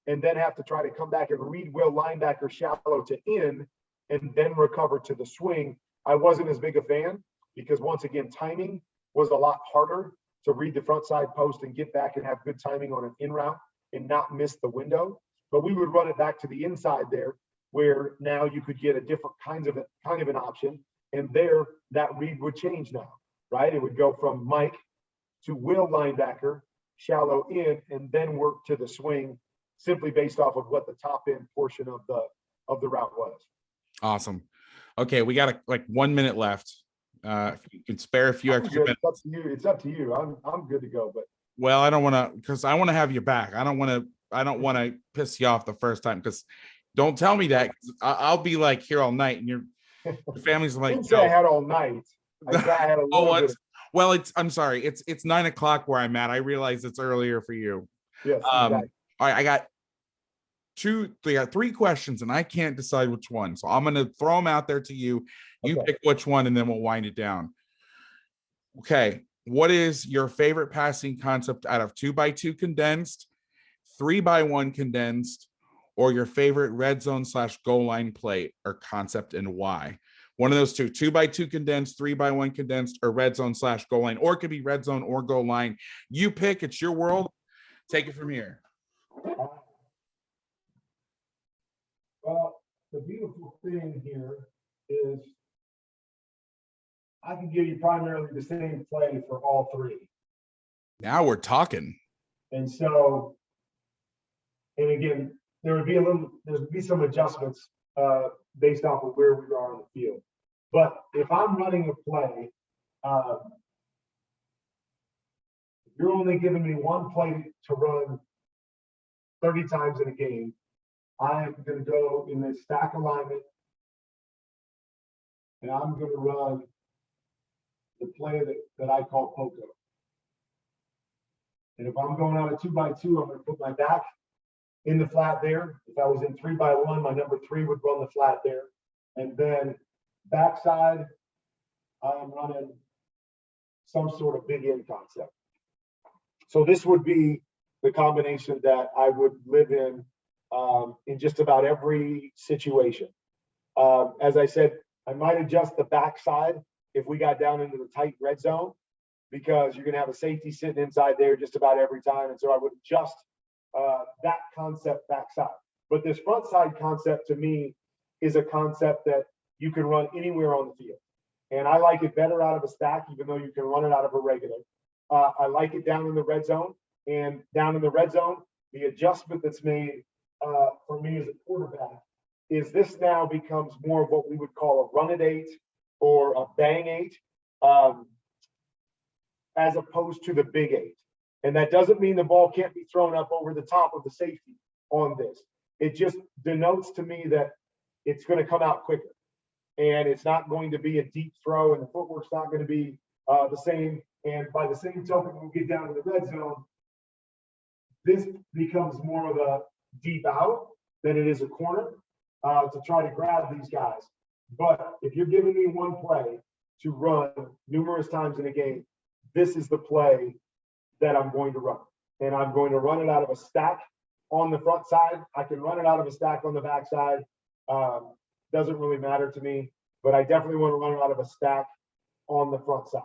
and then have to try to come back and read wheel linebacker shallow to in and then recover to the swing. I wasn't as big a fan because once again, timing was a lot harder to read the front side post and get back and have good timing on an in route and not miss the window. But we would run it back to the inside there where now you could get a different kind of an option. And there that read would change now, right? It would go from Mike to wheel linebacker, shallow in, and then work to the swing simply based off of what the top end portion of the route was. Awesome. Okay, we got like 1 minute left. If you can spare a few extra minutes. It's up to you. I'm good to go, but well, I don't want to, because I want to have you back. I don't want to piss you off the first time, because don't tell me that. I'll be like here all night and your family's like, I didn't say I had all night. I had a little bit. Well, I'm sorry. It's 9 o'clock where I'm at. I realize it's earlier for you. Yes. Exactly. All right. I got 3 questions and I can't decide which one. So I'm going to throw them out there to you. You pick which one and then we'll wind it down. Okay. What is your favorite passing concept out of 2x2 condensed, 3x1 condensed, or your favorite red zone / goal line play or concept and why? One of those two, 2x2 condensed, 3x1 condensed, or red zone / goal line, or it could be red zone or goal line. You pick, it's your world. Take it from here. Well, the beautiful thing here is I can give you primarily the same play for all 3. Now we're talking. And so, and again, there'd be some adjustments based off of where we are on the field. But if I'm running a play, you're only giving me one play to run 30 times in a game, I am going to go in this stack alignment, and I'm going to run the play that I call Poco. And if I'm going out of 2x2, I'm going to put my back in the flat there. If I was in 3x1, my number 3 would run the flat there. And then backside, I'm running some sort of big end concept. So this would be the combination that I would live in just about every situation. As I said, I might adjust the backside if we got down into the tight red zone, because you're going to have a safety sitting inside there just about every time. And so I would adjust that concept backside. But this front side concept to me is a concept that you can run anywhere on the field. And I like it better out of a stack, even though you can run it out of a regular. I like it down in the red zone. And down in the red zone, the adjustment that's made for me as a quarterback is this now becomes more of what we would call a run it 8 or a bang 8, as opposed to the big 8. And that doesn't mean the ball can't be thrown up over the top of the safety on this. It just denotes to me that it's going to come out quicker. And it's not going to be a deep throw, and the footwork's not going to be the same. And by the same token, when we get down to the red zone, this becomes more of a deep out than it is a corner to try to grab these guys. But if you're giving me one play to run numerous times in a game, this is the play that I'm going to run. And I'm going to run it out of a stack on the front side. I can run it out of a stack on the back side. Doesn't really matter to me, but I definitely want to run it out of a stack on the front side.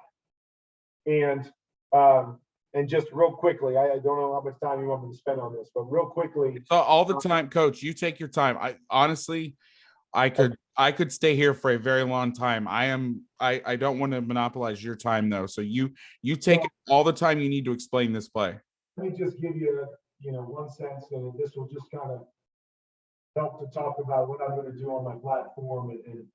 And just real quickly, I don't know how much time you want me to spend on this, but real quickly. All the time, Coach. You take your time. I could stay here for a very long time. I don't want to monopolize your time though. So you take all the time you need to explain this play. Let me just give you, one sense, and this will just kind of help to talk about what I'm going to do on my platform and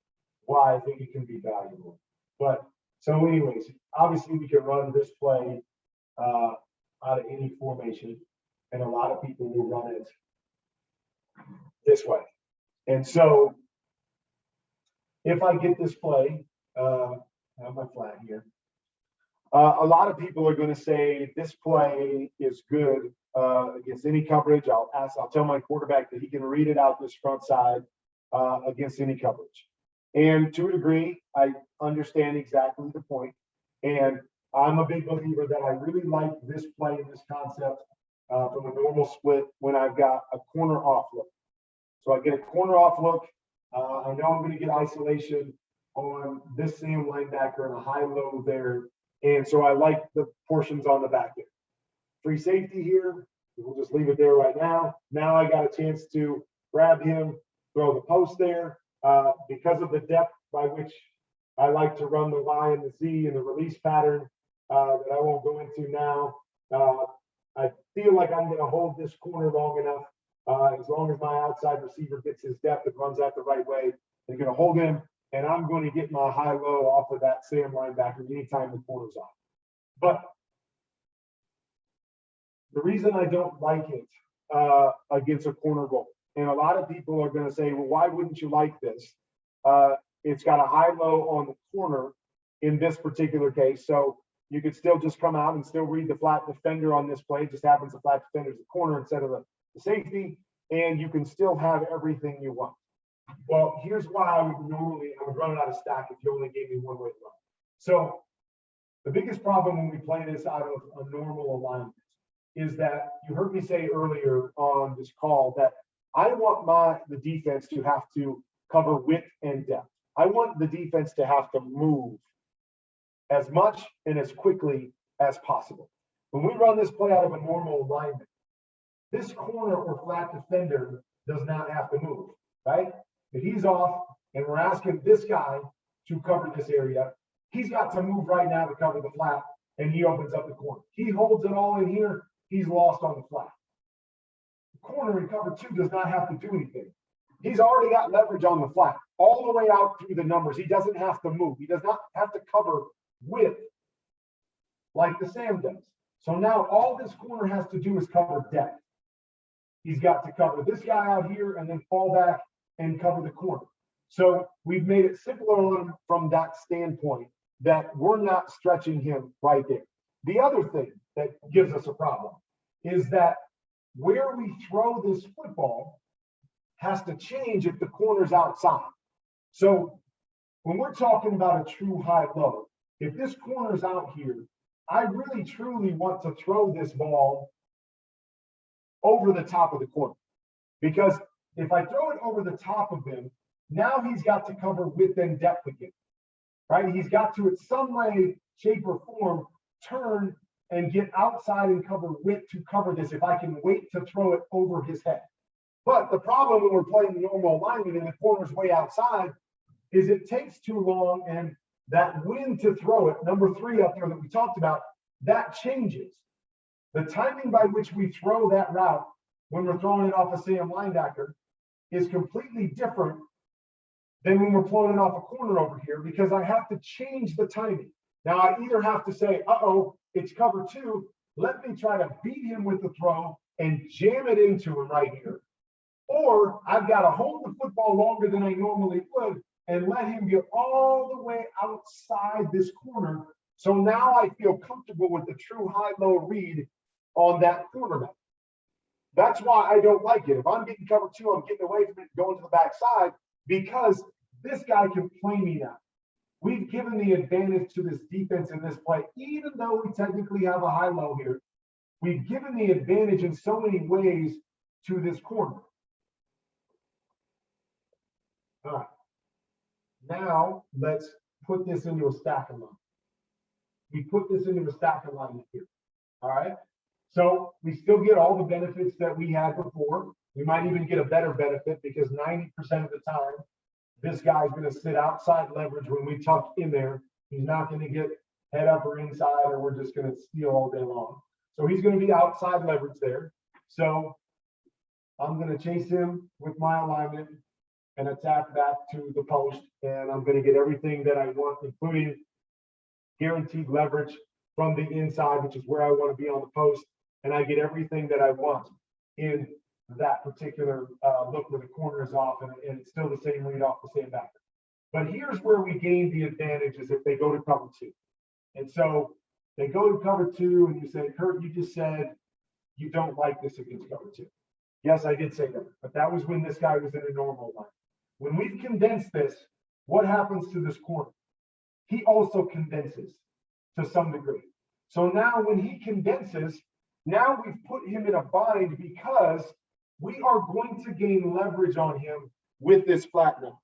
why I think it can be valuable. But so anyways, obviously we can run this play out of any formation, and a lot of people will run it this way. And so if I get this play, I have my flag here. A lot of people are going to say this play is good against any coverage. I'll tell my quarterback that he can read it out this front side against any coverage. And to a degree, I understand exactly the point. And I'm a big believer that I really like this play and this concept from a normal split when I've got a corner off look. So I get a corner off look. I know I'm going to get isolation on this same linebacker and a high-low there. And so I like the portions on the back end. Free safety here. We'll just leave it there right now. Now I got a chance to grab him, throw the post there. Because of the depth by which I like to run the Y and the Z and the release pattern that I won't go into now, I feel like I'm going to hold this corner long enough. As long as my outside receiver gets his depth and runs out the right way, they're going to hold him, and I'm going to get my high-low off of that Sam linebacker anytime the corner's off. But the reason I don't like it against a corner roll, and a lot of people are going to say, well, why wouldn't you like this? It's got a high-low on the corner in this particular case, so you could still just come out and still read the flat defender on this play. It just happens the flat defender's the corner instead of the safety, and you can still have everything you want. Well, here's why I would run it out of stack if you only gave me one way to run. So the biggest problem when we play this out of a normal alignment is that you heard me say earlier on this call that I want the defense to have to cover width and depth. I want the defense to have to move as much and as quickly as possible. When we run this play out of a normal alignment, this corner or flat defender does not have to move, right? If he's off and we're asking this guy to cover this area, he's got to move right now to cover the flat, and he opens up the corner. He holds it all in here, he's lost on the flat. The corner in cover 2 does not have to do anything. He's already got leverage on the flat, all the way out through the numbers. He doesn't have to move. He does not have to cover width like the Sam does. So now all this corner has to do is cover depth. He's got to cover this guy out here and then fall back and cover the corner. So we've made it simpler on him from that standpoint that we're not stretching him right there. The other thing that gives us a problem is that where we throw this football has to change if the corner's outside. So when we're talking about a true high-low, if this corner's out here, I really truly want to throw this ball over the top of the corner. Because if I throw it over the top of him, now he's got to cover width and depth again, right? He's got to, in some way, shape, or form, turn and get outside and cover width to cover this if I can wait to throw it over his head. But the problem when we're playing the normal alignment and the corner's way outside is it takes too long, and that when to throw it, number 3 up there that we talked about, that changes. The timing by which we throw that route when we're throwing it off a Sam linebacker is completely different than when we're throwing it off a corner over here, because I have to change the timing. Now I either have to say, uh-oh, it's cover 2. Let me try to beat him with the throw and jam it into him right here. Or I've got to hold the football longer than I normally would and let him get all the way outside this corner. So now I feel comfortable with the true high-low read on that cornerback. That's why I don't like it. If I'm getting cover 2, I'm getting away from it, going to the backside, because this guy can play me now. We've given the advantage to this defense in this play, even though we technically have a high-low here. We've given the advantage in so many ways to this corner. All right. Now let's put this into a stack alignment. We put this into a stack alignment here. All right. So we still get all the benefits that we had before. We might even get a better benefit because 90% of the time, this guy's going to sit outside leverage when we tuck in there. He's not going to get head up or inside, or we're just going to steal all day long. So he's going to be outside leverage there. So I'm going to chase him with my alignment and attack back to the post. And I'm going to get everything that I want, including guaranteed leverage from the inside, which is where I want to be on the post. And I get everything that I want in that particular look where the corner is off, and it's still the same read off the same backer. But here's where we gain the advantage is if they go to cover 2. And so they go to cover 2, and you say, Kurt, you just said you don't like this against cover 2. Yes, I did say that, but that was when this guy was in a normal line. When we've condensed this, what happens to this corner? He also condenses to some degree. So now when he condenses, now we've put him in a bind because we are going to gain leverage on him with this flat now.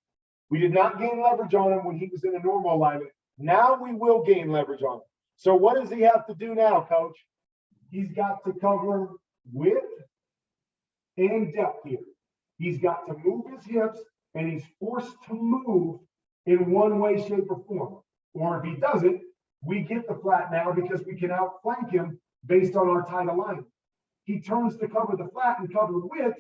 We did not gain leverage on him when he was in a normal alignment. Now we will gain leverage on him. So what does he have to do now, Coach? He's got to cover width and depth here. He's got to move his hips, and he's forced to move in one way, shape, or form. Or if he doesn't, we get the flat now because we can outflank him based on our tight alignment. He turns to cover the flat and cover width.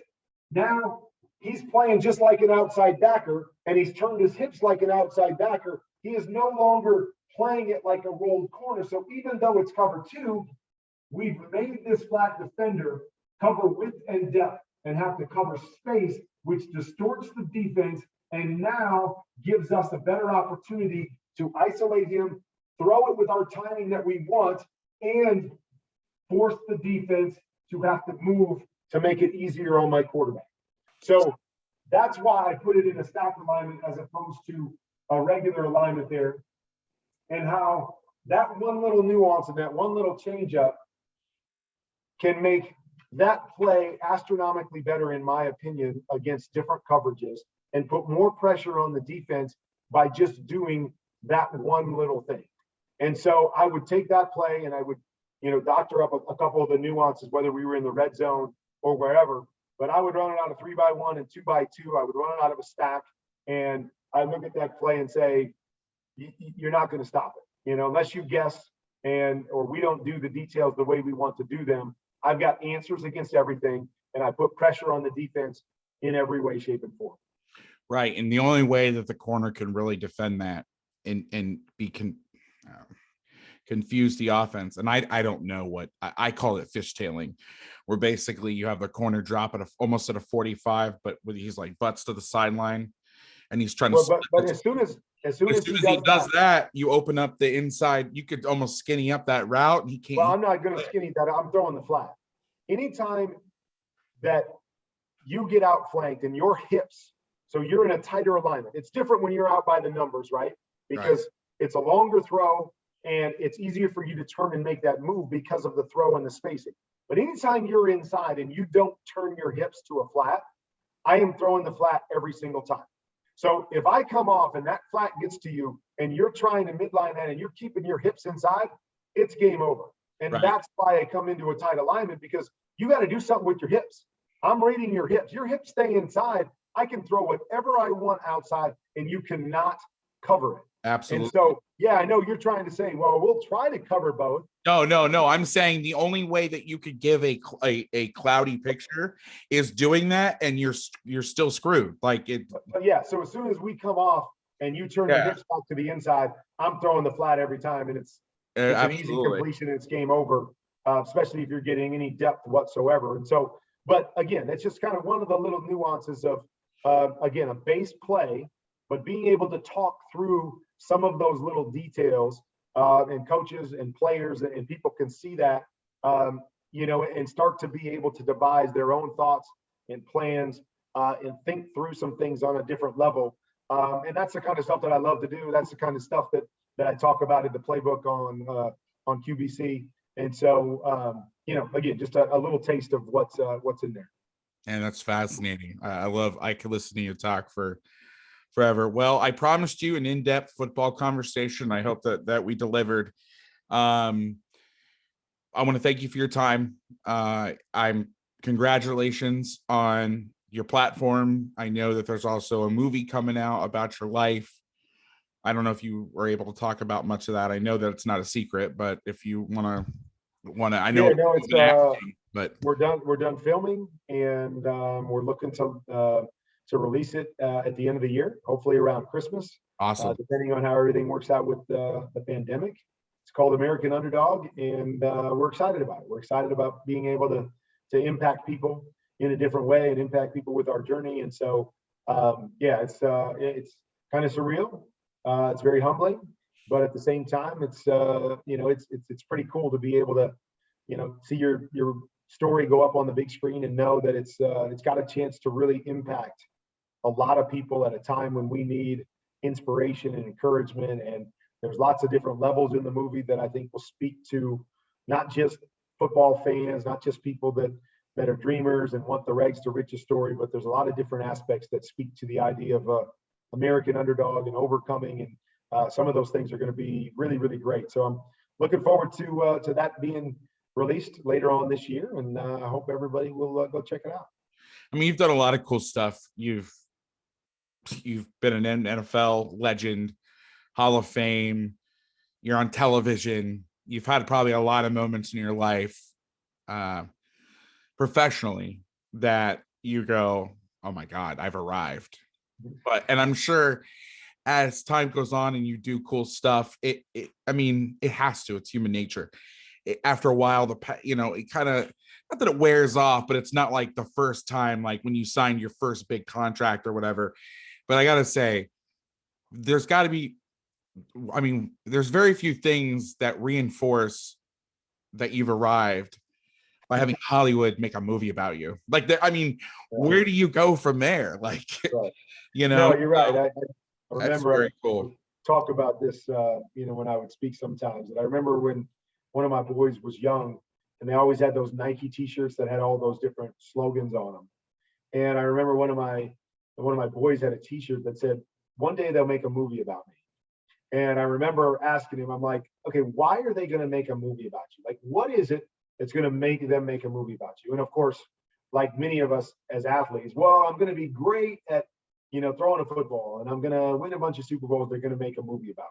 Now he's playing just like an outside backer, and he's turned his hips like an outside backer. He is no longer playing it like a rolled corner. So even though it's cover 2, we've made this flat defender cover width and depth and have to cover space, which distorts the defense and now gives us a better opportunity to isolate him, throw it with our timing that we want, and force the defense to have to move to make it easier on my quarterback. So that's why I put it in a stack alignment as opposed to a regular alignment there, and how that one little nuance and that one little change up can make that play astronomically better, in my opinion, against different coverages and put more pressure on the defense by just doing that one little thing. And so I would take that play and I would, doctor up a couple of the nuances, whether we were in the red zone or wherever, but I would run it out of 3x1 and 2x2. I would run it out of a stack, and I look at that play and say, you're not going to stop it, unless you guess or we don't do the details the way we want to do them. I've got answers against everything, and I put pressure on the defense in every way, shape, and form. Right. And the only way that the corner can really defend that and be confuse the offense. And I don't know what I call it, fishtailing, where basically you have the corner drop at almost at a 45, but he's like butts to the sideline and he's trying to. But as soon as he does that, you open up the inside. You could almost skinny up that route, and he can't. Well, I'm not going to skinny that. I'm throwing the flat. Anytime that you get outflanked and your hips, so you're in a tighter alignment. It's different when you're out by the numbers, right? Because it's a longer throw and it's easier for you to turn and make that move because of the throw and the spacing. But anytime you're inside and you don't turn your hips to a flat, I am throwing the flat every single time. So if I come off and that flat gets to you and you're trying to midline that and you're keeping your hips inside, it's game over. And that's why I come into a tight alignment, because you got to do something with your hips. I'm reading your hips. Your hips stay inside. I can throw whatever I want outside and you cannot cover it. And Absolutely. so, yeah, I know you're trying to say, well, we'll try to cover both. No. I'm saying the only way that you could give a cloudy picture is doing that, and you're still screwed. Like it. But yeah, so as soon as we come off and you turn your Yeah, hips back to the inside, I'm throwing the flat every time, and it's an easy absolutely. completion and it's game over, especially if you're getting any depth whatsoever. And so, but again, it's just kind of one of the little nuances of, again, a base play, but being able to talk through some of those little details, and coaches and players and people can see that, and start to be able to devise their own thoughts and plans, and think through some things on a different level. And that's the kind of stuff that I love to do. That's the kind of stuff that I talk about in the playbook on QBC. And so, again, just a little taste of what's in there. And that's fascinating. I could listen to you talk for forever. Well, I promised you an in-depth football conversation. I hope that we delivered. I want to thank you for your time. Congratulations on your platform. I know that there's also a movie coming out about your life. I don't know if you were able to talk about much of that. I know that it's not a secret, but if you want to, I know. Yeah, no, it's acting, but we're done filming, and we're looking to release it at the end of the year, hopefully around Christmas. awesome. Depending on how everything works out with the pandemic. It's called American Underdog, and we're excited about it. We're excited about being able to impact people in a different way and impact people with our journey. And so, it's kind of surreal. It's very humbling, but at the same time, it's pretty cool to be able to, see your story go up on the big screen and know that it's got a chance to really impact a lot of people at a time when we need inspiration and encouragement. And there's lots of different levels in the movie that I think will speak to not just football fans, not just people that are dreamers and want the rags to riches story, but there's a lot of different aspects that speak to the idea of American underdog and overcoming. And some of those things are going to be really, really great. So I'm looking forward to that being released later on this year. And I hope everybody will go check it out. I mean, you've done a lot of cool stuff. You've been an NFL legend, Hall of Fame. You're on television. You've had probably a lot of moments in your life, professionally, that you go, oh my God, I've arrived. And I'm sure as time goes on and you do cool stuff, it has to. It's human nature. After a while, it kind of, not that it wears off, but it's not like the first time, like when you signed your first big contract or whatever. But I gotta say, there's very few things that reinforce that you've arrived by having Hollywood make a movie about you. Like, where do you go from there? Like, Right. you No, know, you're right. I that's remember very cool. talk about this, when I would speak sometimes. And I remember when one of my boys was young, and they always had those Nike T-shirts that had all those different slogans on them. And I remember one of my boys had a T-shirt that said, "One day they'll make a movie about me." And I remember asking him, I'm like, okay, why are they going to make a movie about you? Like, what is it that's going to make them make a movie about you? And of course, like many of us as athletes, well, I'm going to be great at, throwing a football, and I'm going to win a bunch of Super Bowls. They're going to make a movie about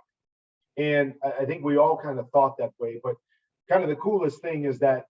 me. And I think we all kind of thought that way. But kind of the coolest thing is that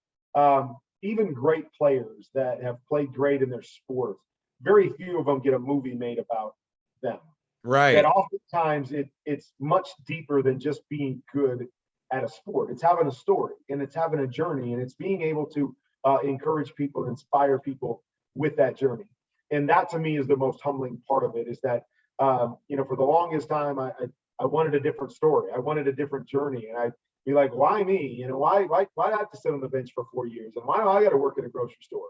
even great players that have played great in their sport, very few of them get a movie made about them. Right. That oftentimes it's much deeper than just being good at a sport. It's having a story, and it's having a journey, and it's being able to encourage people, inspire people with that journey. And that to me is the most humbling part of it, is that, for the longest time, I wanted a different story. I wanted a different journey. And I'd be like, why me? Why do I have to sit on the bench for 4 years? And why do I got to work at a grocery store?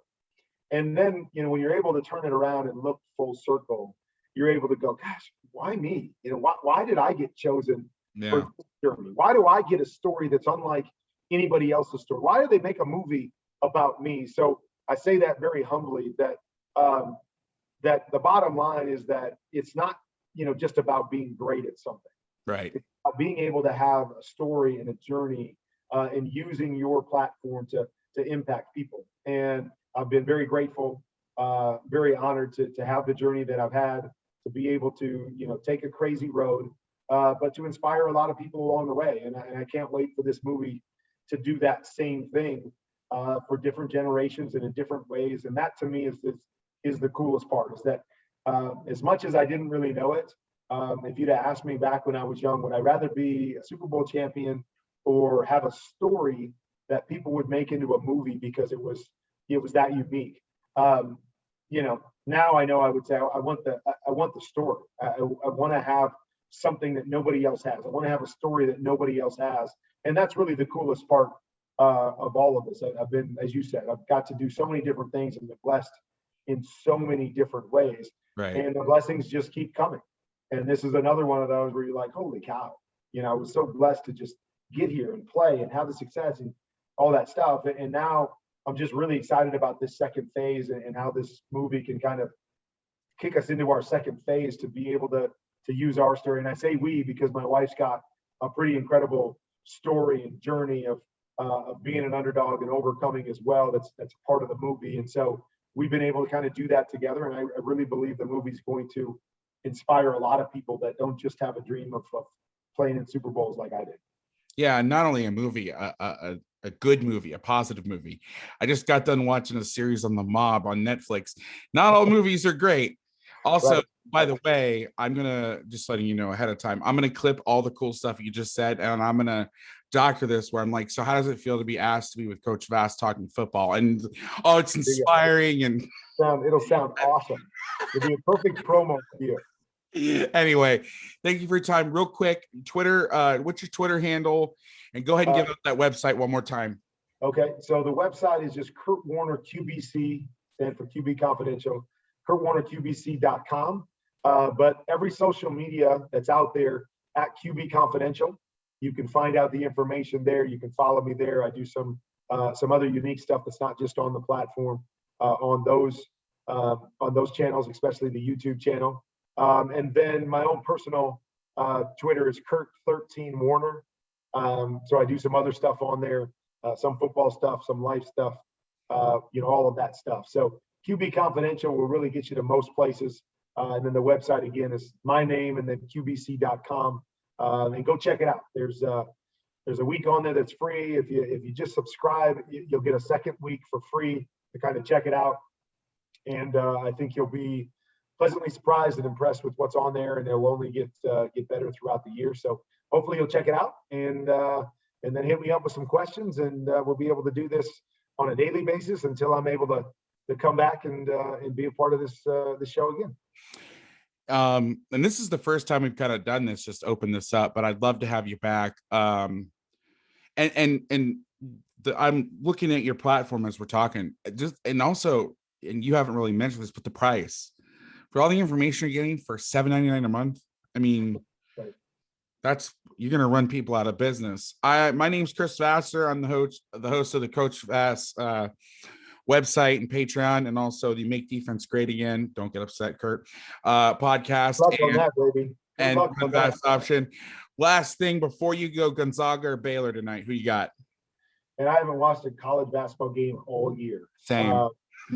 And then, when you're able to turn it around and look full circle, you're able to go, gosh, why me? Why did I get chosen for this journey? Why do I get a story that's unlike anybody else's story? Why do they make a movie about me? So I say that very humbly, that that the bottom line is that it's not, just about being great at something. Right. It's about being able to have a story and a journey, and using your platform to impact people. And I've been very grateful, very honored to have the journey that I've had, to be able to, take a crazy road, but to inspire a lot of people along the way. And I can't wait for this movie to do that same thing for different generations and in different ways. And that to me is the coolest part, is that as much as I didn't really know it, if you'd asked me back when I was young, would I rather be a Super Bowl champion or have a story that people would make into a movie because it was that unique? Now I know I would say I want the story. I want to have something that nobody else has. I want to have a story that nobody else has, and that's really the coolest part of all of this. I've been, as you said, I've got to do so many different things and been blessed in so many different ways, Right. And the blessings just keep coming. And this is another one of those where you're like, holy cow! I was so blessed to just get here and play and have the success and all that stuff. And now I'm just really excited about this second phase and how this movie can kind of kick us into our second phase to be able to use our story. And I say we because my wife's got a pretty incredible story and journey of being an underdog and overcoming as well. That's part of the movie. And so we've been able to kind of do that together. And I really believe the movie's going to inspire a lot of people that don't just have a dream of playing in Super Bowls like I did. Yeah, not only a movie, a good movie, a positive movie. I just got done watching a series on the mob on Netflix. Not all movies are great. Also, Right. by the way, I'm gonna just letting you know ahead of time, I'm gonna clip all the cool stuff you just said, and I'm gonna doctor this where I'm like, so how does it feel to be asked to be with Coach Vass talking football? And it's inspiring, and it'll sound awesome. It'll be a perfect promo for you. Anyway, thank you for your time. Real quick, Twitter, what's your Twitter handle? And go ahead and give out that website one more time. Okay, so the website is just Kurt Warner QBC, stand for QB Confidential, KurtWarnerQBC.com. But every social media that's out there at QB Confidential, you can find out the information there. You can follow me there. I do some other unique stuff that's not just on the platform on those channels, especially the YouTube channel. And then my own personal Twitter is Kurt13Warner. So I do some other stuff on there, some football stuff, some life stuff, all of that stuff. So QB Confidential will really get you to most places. And then the website again is my name and then QBC.com. And go check it out. There's a week on there that's free. If you just subscribe, you'll get a second week for free to kind of check it out. And I think you'll be pleasantly surprised and impressed with what's on there, and it'll only get better throughout the year. So hopefully you'll check it out and then hit me up with some questions, and we'll be able to do this on a daily basis until I'm able to come back and be a part of this show again. And this is the first time we've kind of done this, just open this up, but I'd love to have you back. I'm looking at your platform as we're talking, and you haven't really mentioned this, but the price for all the information you're getting for $7.99 a month. I mean, right. You're going to run people out of business. My name's Chris Vasseur. I'm the host of the Coach Vass website and Patreon, and also the Make Defense Great Again, don't get upset, Kurt, podcast. Luck on that, baby. And Best Option. Last thing before you go, Gonzaga or Baylor tonight? Who you got? And I haven't watched a college basketball game all year. Same.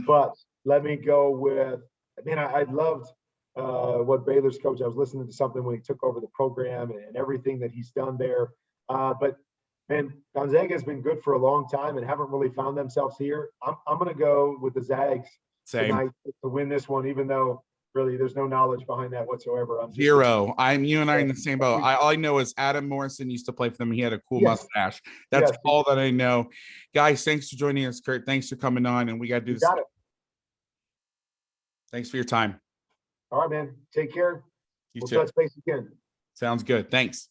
But let me go with, I loved what Baylor's coach, I was listening to something when he took over the program and everything that he's done there. But man, Gonzaga has been good for a long time and haven't really found themselves here. I'm going to go with the Zags tonight to win this one, even though really there's no knowledge behind that whatsoever. Zero. You and I in the same boat. All I know is Adam Morrison used to play for them. He had a cool mustache. That's all that I know. Guys, thanks for joining us, Kurt. Thanks for coming on, and we got to do this. Got it. Thanks for your time. All right, man. Take care. You We'll too. touch base again. Sounds good. Thanks.